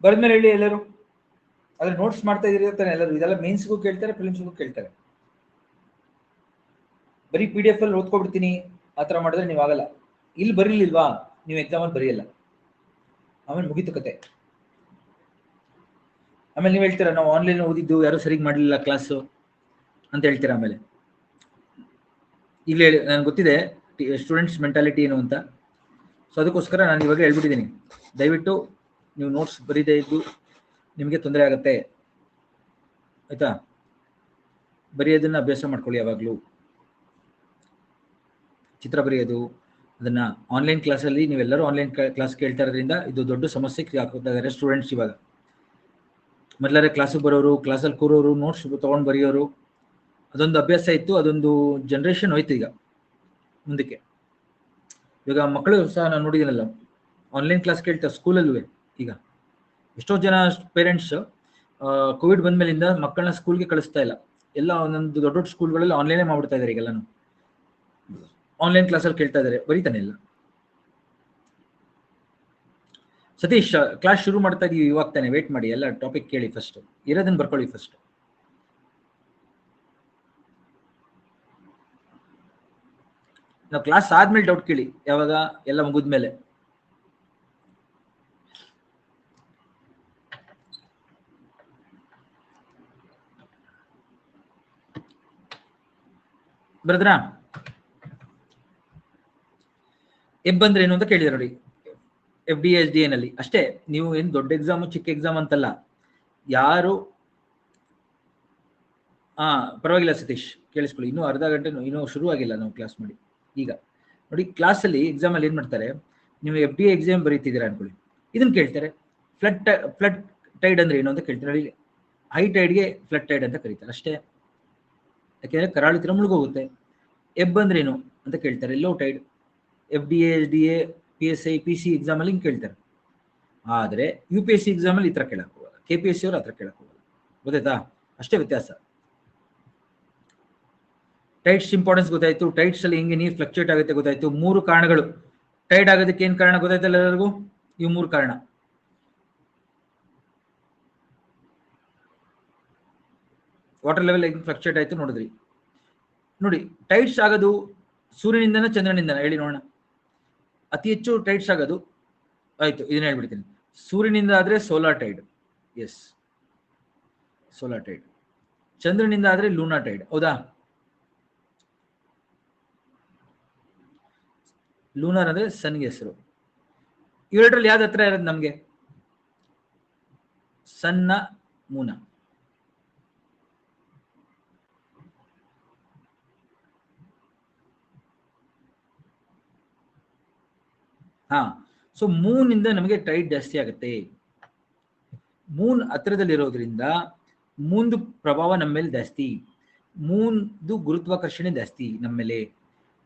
ಬರೆದ್ಮೇಲೆ ಹೇಳಿ ಎಲ್ಲರೂ. ಅದ್ರ ನೋಟ್ಸ್ ಮಾಡ್ತಾ ಇದೀರಿ ತಾನೆ ಎಲ್ಲರೂ? ಇದೆಲ್ಲ ಮೇನ್ಸ್ಗೂ ಕೇಳ್ತಾರೆ, ಪ್ರಿಲಿಮ್ಸ್ಗೂ ಕೇಳ್ತಾರೆ. ಬರೀ PDF ಅಲ್ಲಿ ಓದ್ಕೊಬಿಡ್ತೀನಿ ಆ ಥರ ಮಾಡಿದ್ರೆ ನೀವು ಆಗಲ್ಲ. ಇಲ್ಲಿ ಬರೀಲಿಲ್ವಾ ನೀವು ಎಕ್ಸಾಮಲ್ಲಿ ಬರೆಯಲ್ಲ, ಆಮೇಲೆ ಮುಗೀತು ಕತೆ. ಆಮೇಲೆ ನೀವು ಹೇಳ್ತೀರಾ ನಾವು ಆನ್ಲೈನ್ ಓದಿದ್ದು ಯಾರು ಸರಿಗ್ ಮಾಡಲಿಲ್ಲ ಕ್ಲಾಸು ಅಂತ ಹೇಳ್ತೀರಾ. ಆಮೇಲೆ ಈಗಲೇ ಹೇಳಿ, ನನಗೆ ಗೊತ್ತಿದೆ ಸ್ಟೂಡೆಂಟ್ಸ್ ಮೆಂಟಾಲಿಟಿ ಏನು ಅಂತ. ಸೊ ಅದಕ್ಕೋಸ್ಕರ ನಾನು ಇವಾಗ ಹೇಳ್ಬಿಟ್ಟಿದ್ದೀನಿ, ದಯವಿಟ್ಟು ನೀವು ನೋಟ್ಸ್ ಬರೀದೇ ಇದ್ದು ನಿಮಗೆ ತೊಂದರೆ ಆಗುತ್ತೆ, ಆಯ್ತಾ? ಬರೆಯೋದನ್ನ ಅಭ್ಯಾಸ ಮಾಡ್ಕೊಳ್ಳಿ ಯಾವಾಗಲೂ. ಚಿತ್ರ ಬರೆಯೋದು ಅದನ್ನ ಆನ್ಲೈನ್ ಕ್ಲಾಸಲ್ಲಿ ನೀವೆಲ್ಲರೂ ಆನ್ಲೈನ್ ಕ್ಲಾಸ್ ಕೇಳ್ತಾ ಇರೋದ್ರಿಂದ ಇದು ದೊಡ್ಡ ಸಮಸ್ಯೆಗೆ ಹಾಕೋತಾ ಇದ್ದಾರೆ ಸ್ಟೂಡೆಂಟ್ಸ್. ಇವಾಗ ಮೊದಲಾರೆ ಕ್ಲಾಸಿಗೆ ಬರೋರು, ಕ್ಲಾಸಲ್ಲಿ ಕೂರೋರು, ನೋಟ್ಸ್ ತೊಗೊಂಡು ಬರೆಯೋರು, ಅದೊಂದು ಅಭ್ಯಾಸ ಇತ್ತು. ಅದೊಂದು ಜನ್ರೇಷನ್ ಹೋಯ್ತು ಈಗ ಮುಂದಕ್ಕೆ. ಇವಾಗ ಮಕ್ಕಳು ಸಹ ನಾನು ನೋಡಿದ್ದೀನಲ್ಲ ಆನ್ಲೈನ್ ಕ್ಲಾಸ್ ಕೇಳ್ತಾರೆ ಸ್ಕೂಲಲ್ಲೂ. ಈಗ ಎಷ್ಟೋ ಜನ ಪೇರೆಂಟ್ಸ್ ಕೋವಿಡ್ ಬಂದ್ಮೇಲಿಂದ ಮಕ್ಕಳನ್ನ ಸ್ಕೂಲ್ಗೆ ಕಳಿಸ್ತಾ ಇಲ್ಲ, ಎಲ್ಲ ಒಂದೊಂದು ದೊಡ್ಡ ದೊಡ್ಡ ಸ್ಕೂಲ್ಗಳಲ್ಲಿ ಆನ್ಲೈನೇ ಮಾಡ್ಬಿಡ್ತಾ ಇದ್ದಾರೆ. ಈಗೆಲ್ಲಾನು ಆನ್ಲೈನ್ ಕ್ಲಾಸಲ್ಲಿ ಕೇಳ್ತಾ ಇದ್ದಾರೆ, ಬರೀತಾನೆ ಇಲ್ಲ. ಸತೀಶ್, ಕ್ಲಾಸ್ ಶುರು ಮಾಡ್ತಾ ಇದೀವಿ ಇವಾಗ ತಾನೆ, ವೇಟ್ ಮಾಡಿ, ಎಲ್ಲ ಟಾಪಿಕ್ ಕೇಳಿ ಫಸ್ಟ್, ಇರೋದನ್ನ ಬರ್ಕೊಳ್ಳಿ ಫಸ್ಟ್. ನಾವು ಕ್ಲಾಸ್ ಆದ್ಮೇಲೆ ಡೌಟ್ ಕೇಳಿ, ಯಾವಾಗ ಎಲ್ಲ ಮುಗಿದ್ಮೇಲೆ. ಬರದ್ರಾ? ಎಬ್ ಅಂದ್ರೆ ಏನು ಅಂತ ಕೇಳಿದ್ರೆ ನೋಡಿ, FDA SDA ನಲ್ಲಿ ಅಷ್ಟೇ. ನೀವು ಏನು ದೊಡ್ಡ ಎಕ್ಸಾಮ್ ಚಿಕ್ಕ ಎಕ್ಸಾಮ್ ಅಂತಲ್ಲ. ಯಾರು ಪರವಾಗಿಲ್ಲ ಸತೀಶ್, ಕೇಳಿಸ್ಕೊಳ್ಳಿ. ಇನ್ನೂ ಅರ್ಧ ಗಂಟೆ ಇನ್ನೂ ಶುರು ಆಗಿಲ್ಲ ನಾವು ಕ್ಲಾಸ್ ಮಾಡಿ. ಈಗ ನೋಡಿ, ಕ್ಲಾಸಲ್ಲಿ ಎಕ್ಸಾಮ್ ಅಲ್ಲಿ ಏನ್ ಮಾಡ್ತಾರೆ, ನೀವು FDA ಎಕ್ಸಾಮ್ ಬರೀತಿದ್ದೀರಾ ಅನ್ಕೊಳ್ಳಿ, ಇದನ್ನ ಕೇಳ್ತಾರೆ. ಫ್ಲಡ್ ಟೈಡ್ ಅಂದ್ರೆ ಏನು ಅಂತ ಕೇಳ್ತಾರೆ. ನೋಡಿ, ಹೈ ಟೈಡ್ಗೆ ಫ್ಲಡ್ ಟೈಡ್ ಅಂತ ಕರೀತಾರೆ ಅಷ್ಟೇ, ಯಾಕೆಂದ್ರೆ ಕರಾಳಿ ತೀರ ಮುಳುಗೋಗುತ್ತೆ. ಎಬ್ ಅಂದ್ರೆ ಏನು ಅಂತ ಕೇಳ್ತಾರೆ, low tide. FDA SDA PSI PC exam ಅಲ್ಲಿ ಹಿಂಗೆ ಕೇಳ್ತಾರೆ. ಆದ್ರೆ UPSC ಎಕ್ಸಾಮ್ ಅಲ್ಲಿ ಈ ತರ ಕೇಳಕ್ ಹೋಗಲ್ಲ, KPSC ಅವರು ಆ ತರ ಕೇಳಕ್ ಹೋಗಲ್ಲ. ಗೊತ್ತಾಯ್ತಾ? ಅಷ್ಟೇ ವ್ಯತ್ಯಾಸ. ಟೈಟ್ಸ್ ಇಂಪಾರ್ಟೆನ್ಸ್ ಗೊತ್ತಾಯ್ತು. ಟೈಟ್ಸ್ ಅಲ್ಲಿ ಹೆಂಗೆ ನೀರು ಫ್ಲಕ್ಚುಯೇಟ್ ಆಗುತ್ತೆ ಗೊತ್ತಾಯ್ತು. 3 ಕಾರಣಗಳು ಟೈಡ್ ಆಗೋದಕ್ಕೆ. ಏನ್ ಕಾರಣ ಗೊತ್ತಾಯ್ತಲ್ಲ ಎಲ್ಲರಿಗೂ? ಇವು 3 ಕಾರಣ. ವಾಟರ್ ಲೆವೆಲ್ ಹೆಂಗೆ ಫ್ಲಕ್ಚುಯೇಟ್ ಆಯ್ತು ನೋಡಿದ್ರಿ. ನೋಡಿ, ಟೈಟ್ಸ್ ಆಗೋದು ಸೂರ್ಯನಿಂದನ ಚಂದ್ರನಿಂದನ ಹೇಳಿ ನೋಡೋಣ. ಅತಿ ಹೆಚ್ಚು ಟೈಟ್ಸ್ ಆಗೋದು ಆಯ್ತು, ಇದನ್ನ ಹೇಳ್ಬಿಡ್ತೀನಿ. ಸೂರ್ಯನಿಂದ ಆದ್ರೆ solar tide, yes solar tide. ಚಂದ್ರನಿಂದ ಆದ್ರೆ ಲೂನಾ ಟೈಡ್, ಹೌದಾ? ಲೂನರ್ ಅಂದ್ರೆ ಸನ್ಗೆ ಹೆಸರು. ಇವೆರಡರಲ್ಲಿ ಯಾವ್ದು ಹತ್ರ ಇರೋದು ನಮ್ಗೆ? ಸನ್ನ ಮೂನ. ಸೊ ಮೂನ್ ಇಂದ ನಮಗೆ ಟೈಡ್ ಜಾಸ್ತಿ ಆಗುತ್ತೆ. ಮೂನ್ ಹತ್ರದಲ್ಲಿರೋದ್ರಿಂದ ಮೂನ್ದು ಪ್ರಭಾವ ನಮ್ಮ ಮೇಲೆ ಜಾಸ್ತಿ, ಮೂನ್ದು ಗುರುತ್ವಾಕರ್ಷಣೆ ಜಾಸ್ತಿ ನಮ್ಮ ಮೇಲೆ.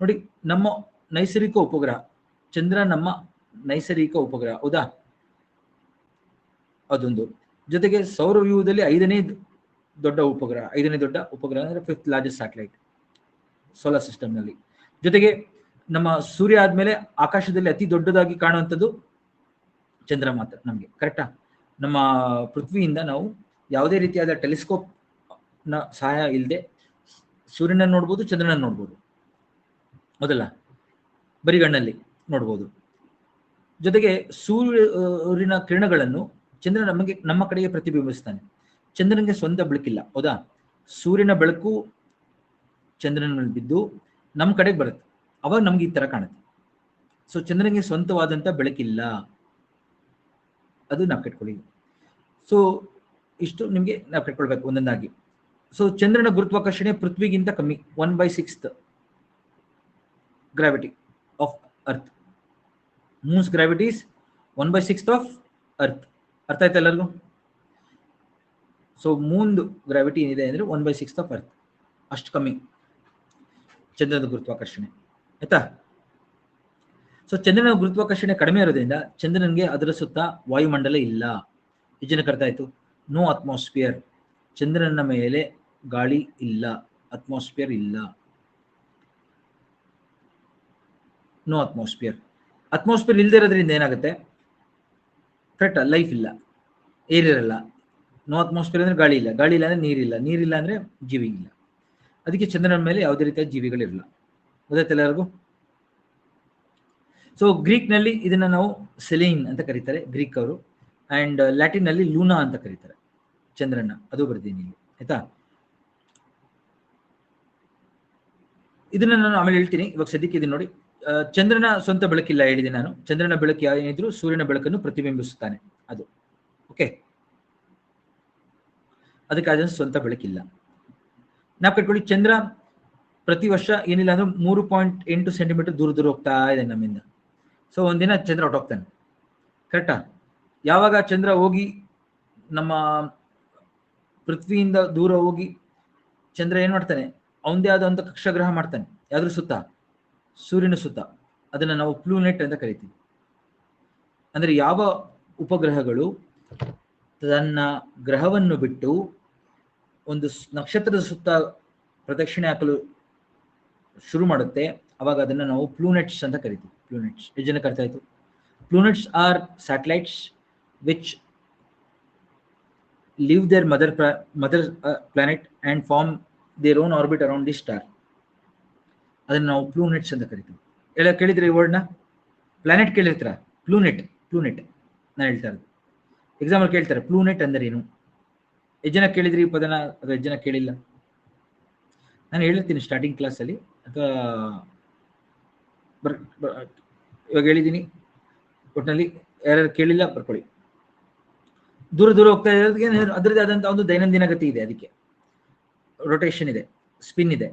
ನೋಡಿ, ನಮ್ಮ ನೈಸರ್ಗಿಕ ಉಪಗ್ರಹ ಚಂದ್ರ ನಮ್ಮ ನೈಸರ್ಗಿಕ ಉಪಗ್ರಹ, ಹೌದಾ? ಅದೊಂದು. ಜೊತೆಗೆ ಸೌರವ್ಯೂಹದಲ್ಲಿ 5ನೇ ದೊಡ್ಡ ಉಪಗ್ರಹ, 5ನೇ ದೊಡ್ಡ ಉಪಗ್ರಹ ಅಂದ್ರೆ 5th largest satellite solar system ನಲ್ಲಿ. ಜೊತೆಗೆ ನಮ್ಮ ಸೂರ್ಯ ಆದ್ಮೇಲೆ ಆಕಾಶದಲ್ಲಿ ಅತಿ ದೊಡ್ಡದಾಗಿ ಕಾಣುವಂಥದ್ದು ಚಂದ್ರ ಮಾತ್ರ ನಮ್ಗೆ, ಕರೆಕ್ಟಾ? ನಮ್ಮ ಪೃಥ್ವಿಯಿಂದ ನಾವು ಯಾವುದೇ ರೀತಿಯಾದ ಟೆಲಿಸ್ಕೋಪ್ ನ ಸಹಾಯ ಇಲ್ಲದೆ ಸೂರ್ಯನ ನೋಡ್ಬೋದು, ಚಂದ್ರನ ನೋಡ್ಬೋದು, ಹೌದಲ್ಲ? ಬರಿಗಣ್ಣಲ್ಲಿ ನೋಡ್ಬೋದು. ಜೊತೆಗೆ ಸೂರ್ಯನ ಕಿರಣಗಳನ್ನು ಚಂದ್ರ ನಮ್ಮ ಕಡೆಗೆ ಪ್ರತಿಬಿಂಬಿಸ್ತಾನೆ. ಚಂದ್ರನಿಗೆ ಸ್ವಂತ ಬೆಳಕಿಲ್ಲ, ಹೌದಾ? ಸೂರ್ಯನ ಬೆಳಕು ಚಂದ್ರನ ಮೇಲೆ ಬಿದ್ದು ನಮ್ಮ ಕಡೆಗೆ ಬರುತ್ತೆ, ಅವಾಗ ನಮ್ಗೆ ಈ ತರ ಕಾಣುತ್ತೆ. ಸೊ ಚಂದ್ರನಿಗೆ ಸ್ವಂತವಾದಂತ ಬೆಳಕಿಲ್ಲ, ಅದು ನಾವು ಕೆಟ್ಕೊಳ್ಳಿ. ಸೊ ಇಷ್ಟು ನಿಮ್ಗೆ ನಾವು ಕೆಟ್ಕೊಳ್ಬೇಕು ಒಂದೊಂದಾಗಿ. ಸೊ ಚಂದ್ರನ ಗುರುತ್ವಾಕರ್ಷಣೆ ಪೃಥ್ವಿಗಿಂತ ಕಮ್ಮಿ, 1/6 gravity of earth. Moons gravity is 1/6 of earth. ಅರ್ಥ ಆಯ್ತಾ ಎಲ್ಲರಿಗೂ? ಸೊ ಮೂನ್ ಗ್ರಾವಿಟಿ ಏನಿದೆ ಅಂದ್ರೆ 1/6 ಆಫ್ ಅರ್ತ್, ಅಷ್ಟು ಕಮ್ಮಿ ಚಂದ್ರನ ಗುರುತ್ವಾಕರ್ಷಣೆ, ಆಯ್ತಾ? ಸೊ ಚಂದ್ರನ ಗುರುತ್ವಾಕರ್ಷಣೆ ಕಡಿಮೆ ಇರೋದ್ರಿಂದ ಚಂದ್ರನಿಗೆ ಅದರ ಸುತ್ತ ವಾಯುಮಂಡಲ ಇಲ್ಲ. ಈ ಜನಕ್ಕೆ ಅರ್ಥ ಆಯ್ತು? No atmosphere. ಚಂದ್ರನ ಮೇಲೆ ಗಾಳಿ ಇಲ್ಲ, ಅಟ್ಮಾಸ್ಫಿಯರ್ ಇಲ್ಲ, ನೋ ಅಟ್ಮಾಸ್ಫಿಯರ್. ಅಟ್ಮಾಸ್ಫಿಯರ್ ಇಲ್ಲದೆ ಇರೋದ್ರಿಂದ ಏನಾಗುತ್ತೆ? ಕರೆಕ್ಟ್, ಲೈಫ್ ಇಲ್ಲ. ಏರ್ ಇರಲ್ಲ. ನೋ ಅಟ್ಮಾಸ್ಫಿಯರ್ ಅಂದ್ರೆ ಗಾಳಿ ಇಲ್ಲ, ಗಾಳಿ ಇಲ್ಲ ಅಂದ್ರೆ ನೀರಿಲ್ಲ, ನೀರಿಲ್ಲ ಅಂದ್ರೆ ಜೀವಿ ಇಲ್ಲ. ಅದಕ್ಕೆ ಚಂದ್ರನ ಮೇಲೆ ಯಾವುದೇ ರೀತಿಯ ಜೀವಿಗಳಿರಲ್ಲ. ಗೊತ್ತಾಯ್ತು ಎಲ್ಲರಿಗೂ? ಸೊ ಗ್ರೀಕ್ ನಲ್ಲಿ ಇದನ್ನ ನಾವು ಸೆಲೈನ್ ಅಂತ ಕರೀತಾರೆ ಗ್ರೀಕ್ ಅವರು, ಅಂಡ್ ಲ್ಯಾಟಿನ್ ನಲ್ಲಿ ಲೂನಾ ಅಂತ ಕರೀತಾರೆ ಚಂದ್ರನ. ಅದು ಬರ್ತೀನಿ ಆಯ್ತಾ. ಇದನ್ನ ನಾನು ಆಮೇಲೆ ಹೇಳ್ತೀನಿ, ಇವಾಗ ಸದ್ಯಕ್ಕೆ ಇದನ್ನ ನೋಡಿ. ಚಂದ್ರನ ಸ್ವಂತ ಬೆಳಕಿಲ್ಲ ಹೇಳಿದೆ ನಾನು. ಚಂದ್ರನ ಬೆಳಕು ಏನಿದ್ರು ಸೂರ್ಯನ ಬೆಳಕನ್ನು ಪ್ರತಿಬಿಂಬಿಸುತ್ತಾನೆ ಅದು. ಓಕೆ, ಅದಕ್ಕಾದ ಸ್ವಂತ ಬೆಳಕಿಲ್ಲ. ನಾವು ಕಟ್ಕೊಳ್ಳಿ, ಚಂದ್ರ ಪ್ರತಿ ವರ್ಷ ಏನಿಲ್ಲ ಅಂದ್ರೆ 3.8 ಸೆಂಟಿಮೀಟರ್ ದೂರ ದೂರ ಹೋಗ್ತಾ ಇದೆ ನಮ್ಮಿಂದ. ಸೊ ಒಂದಿನ ಚಂದ್ರ ಹೊಟ್ಟೋಗ್ತಾನೆ, ಕರೆಕ್ಟಾ? ಯಾವಾಗ ಚಂದ್ರ ಹೋಗಿ ನಮ್ಮ ಪೃಥ್ವಿಯಿಂದ ದೂರ ಹೋಗಿ ಚಂದ್ರ ಏನ್ ಮಾಡ್ತಾನೆ, ಅವನದೇ ಆದಂತ ಕಕ್ಷಾಗ್ರಹ ಮಾಡ್ತಾನೆ. ಯಾವ್ದ್ರ ಸುತ್ತ? ಸೂರ್ಯನ ಸುತ್ತ. ಅದನ್ನ ನಾವು ಪ್ಲೂನೆಟ್ ಅಂತ ಕರಿತೀವಿ. ಅಂದ್ರೆ ಯಾವ ಉಪಗ್ರಹಗಳು ತನ್ನ ಗ್ರಹವನ್ನು ಬಿಟ್ಟು ಒಂದು ನಕ್ಷತ್ರದ ಸುತ್ತ ಪ್ರದಕ್ಷಿಣೆ ಹಾಕಲು ಶುರು ಮಾಡುತ್ತೆ, ಅವಾಗ ಅದನ್ನ ನಾವು ಪ್ಲೂನೆಟ್ಸ್ ಅಂತ ಕರಿತೀವಿ. ಪ್ಲೂನೆಟ್ಸ್ ಎಷ್ಟು ಜನಕ್ಕೆ ಅರ್ಥ ಆಯ್ತು? Planets or satellites which leave their mother planet and form their own orbit around the star. ಅದನ್ನ ನಾವು ಪ್ಲೂನೆಟ್ಸ್ ಅಂತ ಕರಿತೀವಿ. ಎಲ್ಲ ಕೇಳಿದ್ರೆ ಈ ವರ್ಡ್ನ? ಪ್ಲಾನೆಟ್ ಕೇಳಿರ್ತೀರ? ಪ್ಲೂನೆಟ್ ನಾನು ಹೇಳ್ತಾ ಇರೋದು. ಎಕ್ಸಾಂಪಲ್ ಕೇಳ್ತಾರೆ ಪ್ಲೂನೆಟ್ ಅಂದ್ರೆ ಏನು? ಎಷ್ಟು ಜನ ಕೇಳಿದ್ರಿ ಈ ಪದನ, ಅಥವಾ ಎಷ್ಟು ಜನ ಕೇಳಿಲ್ಲ? ನಾನು ಹೇಳಿರ್ತೀನಿ ಸ್ಟಾರ್ಟಿಂಗ್ ಕ್ಲಾಸಲ್ಲಿ, ಅಥವಾ ಇವಾಗ ಹೇಳಿದ್ದೀನಿ. ಒಟ್ಟಿನಲ್ಲಿ ಯಾರ್ಯಾರು ಕೇಳಿಲ್ಲ ಬರ್ಕೊಳ್ಳಿ. ದೂರ ದೂರ ಹೋಗ್ತಾ ಇರೋದಕ್ಕೆ ಅದರದೇ ಆದಂತಹ ಒಂದು ದೈನಂದಿನ ಗತಿ ಇದೆ. ಅದಕ್ಕೆ ರೊಟೇಷನ್ ಇದೆ, ಸ್ಪಿನ್ ಇದೆ.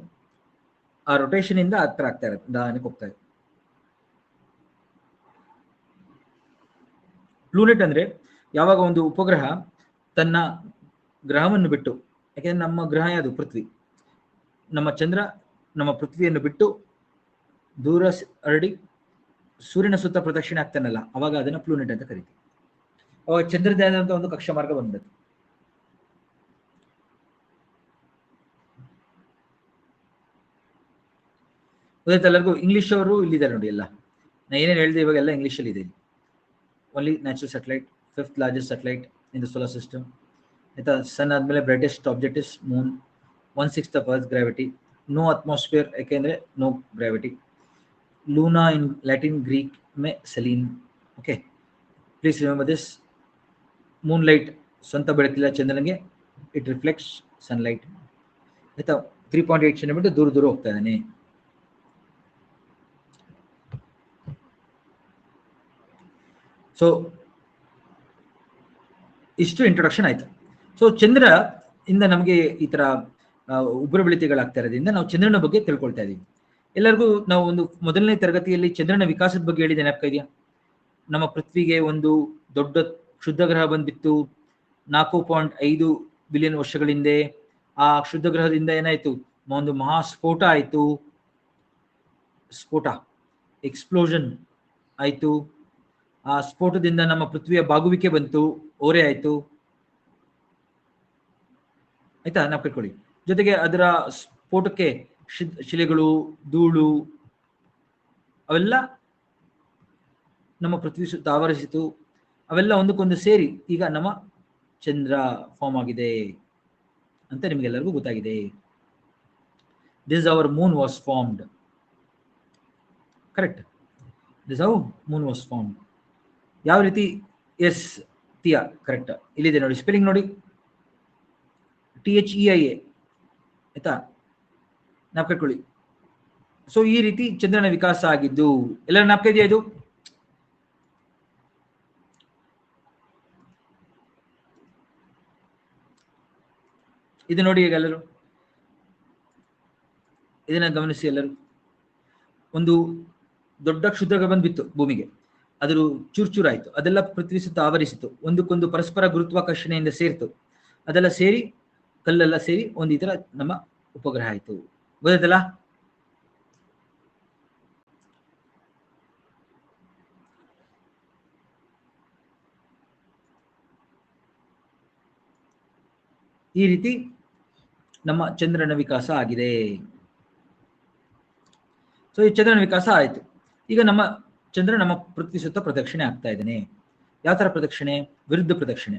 ಆ ರೊಟೇಷನ್ ಇಂದ ಹತ್ರ ಆಗ್ತಾ ಇರುತ್ತೆ, ದಾನಕ್ಕೆ ಹೋಗ್ತಾ ಇದೆ. ಪ್ಲೂನೆಟ್ ಅಂದ್ರೆ ಯಾವಾಗ ಒಂದು ಉಪಗ್ರಹ ತನ್ನ ಗ್ರಹವನ್ನು ಬಿಟ್ಟು, ಯಾಕೆಂದ್ರೆ ನಮ್ಮ ಗ್ರಹ ಯಾವುದು? ಪೃಥ್ವಿ. ನಮ್ಮ ಚಂದ್ರ ನಮ್ಮ ಪೃಥ್ವಿಯನ್ನು ಬಿಟ್ಟು ದೂರ ಹರಡಿ ಸೂರ್ಯನ ಸುತ್ತ ಪ್ರದಕ್ಷಿಣೆ ಆಗ್ತಾನಲ್ಲ, ಅವಾಗ ಅದನ್ನ ಪ್ಲೂನೆಟ್ ಅಂತ ಕರಿತೀವಿ. ಅವಾಗ ಚಂದ್ರದೇ ಆದಂತಹ ಒಂದು ಕಕ್ಷಾ ಮಾರ್ಗ ಬಂದದ್ದು. ಎಲ್ಲರಿಗೂ ಇಂಗ್ಲಿಷ್ ಅವರು ಇಲ್ಲಿದ್ದಾರೆ ನೋಡಿ. ಎಲ್ಲ ನಾ ಏನೇನು ಹೇಳಿದೆ ಇವಾಗೆಲ್ಲ ಇಂಗ್ಲಿಷ್ ಅಲ್ಲಿ ಇದೆ. Only natural satellite, 5th largest satellite in the solar system. ಆಯ್ತಾ? ಸನ್ ಆದ್ಮೇಲೆ brightest object is moon, 1/6 of Earth's gravity, no atmosphere, ಯಾಕೆಂದ್ರೆ no gravity. Luna in Latin, Greek ಮೇ Selene. Okay, please remember this. Moon light ಸ್ವಂತ ಬೆಳಕಿಲ್ಲ ಚಂದ್ರನಿಗೆ, it reflects sunlight. ಆಯ್ತಾ? 3.8 centimetre ದೂರ ದೂರ ಹೋಗ್ತಾ ಇದ್ದಾನೆ. ಸೊ ಇಷ್ಟು ಇಂಟ್ರೊಡಕ್ಷನ್ ಆಯ್ತು. ಸೊ ಚಂದ್ರ ಇಂದ ನಮಗೆ ಈ ತರ ಉಗ್ರಬಳಿತೆಗಳಾಗ್ತಾ ಇರೋದ್ರಿಂದ ನಾವು ಚಂದ್ರನ ಬಗ್ಗೆ ತಿಳ್ಕೊಳ್ತಾ ಇದೀವಿ. ಎಲ್ಲರಿಗೂ ನಾವು ಒಂದು ಮೊದಲನೇ ತರಗತಿಯಲ್ಲಿ ಚಂದ್ರನ ವಿಕಾಸದ ಬಗ್ಗೆ ಹೇಳಿದೆ, ನೆನಪ ಇದೆಯಾ? ನಮ್ಮ ಪೃಥ್ವಿಗೆ ಒಂದು ದೊಡ್ಡ ಕ್ಷುದ್ರ ಗ್ರಹ ಬಂದ್ಬಿತ್ತು 4.5 ಬಿಲಿಯನ್ ವರ್ಷಗಳ ಹಿಂದೆ. ಆ ಕ್ಷುದ್ರ ಗ್ರಹದಿಂದ ಏನಾಯ್ತು? ಒಂದು ಮಹಾಸ್ಫೋಟ ಆಯ್ತು. ಸ್ಫೋಟ, ಎಕ್ಸ್ಪ್ಲೋಷನ್ ಆಯ್ತು. ಆ ಸ್ಫೋಟದಿಂದ ನಮ್ಮ ಪೃಥ್ವಿಯ ಬಾಗುವಿಕೆ ಬಂತು, ಓರೆ ಆಯ್ತು. ಆಯ್ತಾ? ನಾವು ಕಟ್ಕೊಳ್ಳಿ. ಜೊತೆಗೆ ಅದರ ಸ್ಫೋಟಕ್ಕೆ ಶಿಲೆಗಳು, ಧೂಳು ಅವೆಲ್ಲ ನಮ್ಮ ಪೃಥ್ವಿ ಸುತ್ತ ಆವರಿಸಿತು. ಅವೆಲ್ಲ ಒಂದಕ್ಕೊಂದು ಸೇರಿ ಈಗ ನಮ್ಮ ಚಂದ್ರ ಫಾರ್ಮ್ ಆಗಿದೆ ಅಂತ ನಿಮಗೆಲ್ಲರಿಗೂ ಗೊತ್ತಾಗಿದೆ. This our moon was formed. Correct? This how moon was formed. ಯಾವ ರೀತಿ? Yes Theia, correct. ಇಲ್ಲಿದೆ ನೋಡಿ, ಸ್ಪೆಲ್ಲಿಂಗ್ ನೋಡಿ, THEIA. ಆಯ್ತಾ? ನಾವು ಕಟ್ಕೊಳ್ಳಿ. ಸೊ ಈ ರೀತಿ ಚಂದ್ರನ ವಿಕಾಸ ಆಗಿದ್ದು ಎಲ್ಲರ ನಾಪ್ಕ ಇದೆಯಾ? ಇದು ಇದು ನೋಡಿ ಈಗ ಎಲ್ಲರೂ ಇದನ್ನ ಗಮನಿಸಿ. ಎಲ್ಲರೂ ಒಂದು ದೊಡ್ಡ ಕ್ಷುದ್ರ ಬಂದ್ಬಿತ್ತು ಭೂಮಿಗೆ, ಅದ್ರ ಚೂರ್ಚೂರಾಯ್ತು, ಅದೆಲ್ಲ ಪೃಥ್ವಿ ಸುತ್ತ ಆವರಿಸಿತು, ಒಂದಕ್ಕೊಂದು ಪರಸ್ಪರ ಗುರುತ್ವಾಕರ್ಷಣೆಯಿಂದ ಸೇರಿತು. ಅದೆಲ್ಲ ಸೇರಿ ಕಲ್ಲೆಲ್ಲ ಸೇರಿ ಒಂದು ಈ ತರ ನಮ್ಮ ಉಪಗ್ರಹ ಆಯ್ತು. ಗೊತ್ತಾಯ್ತಲ್ಲ? ಈ ರೀತಿ ನಮ್ಮ ಚಂದ್ರನ ವಿಕಾಸ ಆಗಿದೆ. ಸೊ ಈ ಚಂದ್ರನ ವಿಕಾಸ ಆಯ್ತು. ಈಗ ನಮ್ಮ ಚಂದ್ರ ನಮ್ಮ ಪೃಥ್ವಿ ಸುತ್ತ ಪ್ರದಕ್ಷಿಣೆ ಆಗ್ತಾ ಇದ್ದಾನೆ. ಯಾವ ತರ ಪ್ರದಕ್ಷಿಣೆ? ವಿರುದ್ಧ ಪ್ರದಕ್ಷಿಣೆ.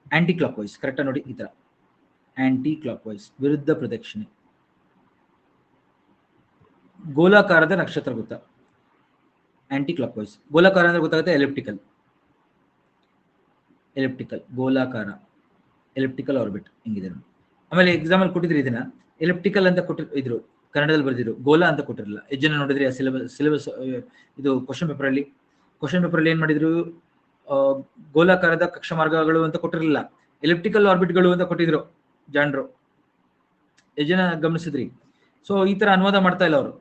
ಆಂಟಿ ಕ್ಲಾಕ್ ವೈಸ್, ಕರೆಕ್ಟಾ ನೋಡಿ, ಈ ತರ ಆಂಟಿ ಕ್ಲಾಕ್ ವೈಸ್, ವಿರುದ್ಧ ಪ್ರದಕ್ಷಿಣೆ. ಗೋಲಾಕಾರದ ನಕ್ಷತ್ರ ಗೊತ್ತಾ? Aunty clock wise. ಗೋಲಾಕಾರ ಅಂದ್ರೆ ಗೊತ್ತಾಗುತ್ತೆ, ಎಲಿಪ್ಟಿಕಲ್, ಎಲಿಪ್ಟಿಕಲ್ ಗೋಲಾಕಾರ, ಎಲಿಪ್ಟಿಕಲ್ ಆರ್ಬಿಟ್ ಹಿಂಗಿದೆ. ಆಮೇಲೆ ಎಕ್ಸಾಮ್ ಅಲ್ಲಿ ಕೊಟ್ಟಿದ್ರು ಇದನ್ನ, ಎಲಿಪ್ಟಿಕಲ್ ಅಂತ ಕೊಟ್ಟಿದ್ರು, ಕನ್ನಡದಲ್ಲಿ ಬರೆದಿದ್ರು, ಗೋಲಾ ಅಂತ ಕೊಟ್ಟಿರಲಿಲ್ಲ. ಜನ ನೋಡಿದ್ರೆ ಸಿಲೆಬಸ್ ಇದು ಕ್ವಶನ್ ಪೇಪರ್ ಅಲ್ಲಿ ಏನ್ ಮಾಡಿದ್ರು, ಗೋಲಾಕಾರದ ಕಕ್ಷಾ ಮಾರ್ಗಗಳು ಅಂತ ಕೊಟ್ಟಿರಲಿಲ್ಲ, ಎಲಿಪ್ಟಿಕಲ್ ಆರ್ಬಿಟ್ಗಳು ಅಂತ ಕೊಟ್ಟಿದ್ರು ಜಾಣರು. ಜನ ಗಮನಿಸಿದ್ರಿ? ಸೊ ಈ ತರ ಅನುವಾದ ಮಾಡ್ತಾ ಇಲ್ಲ ಅವರು,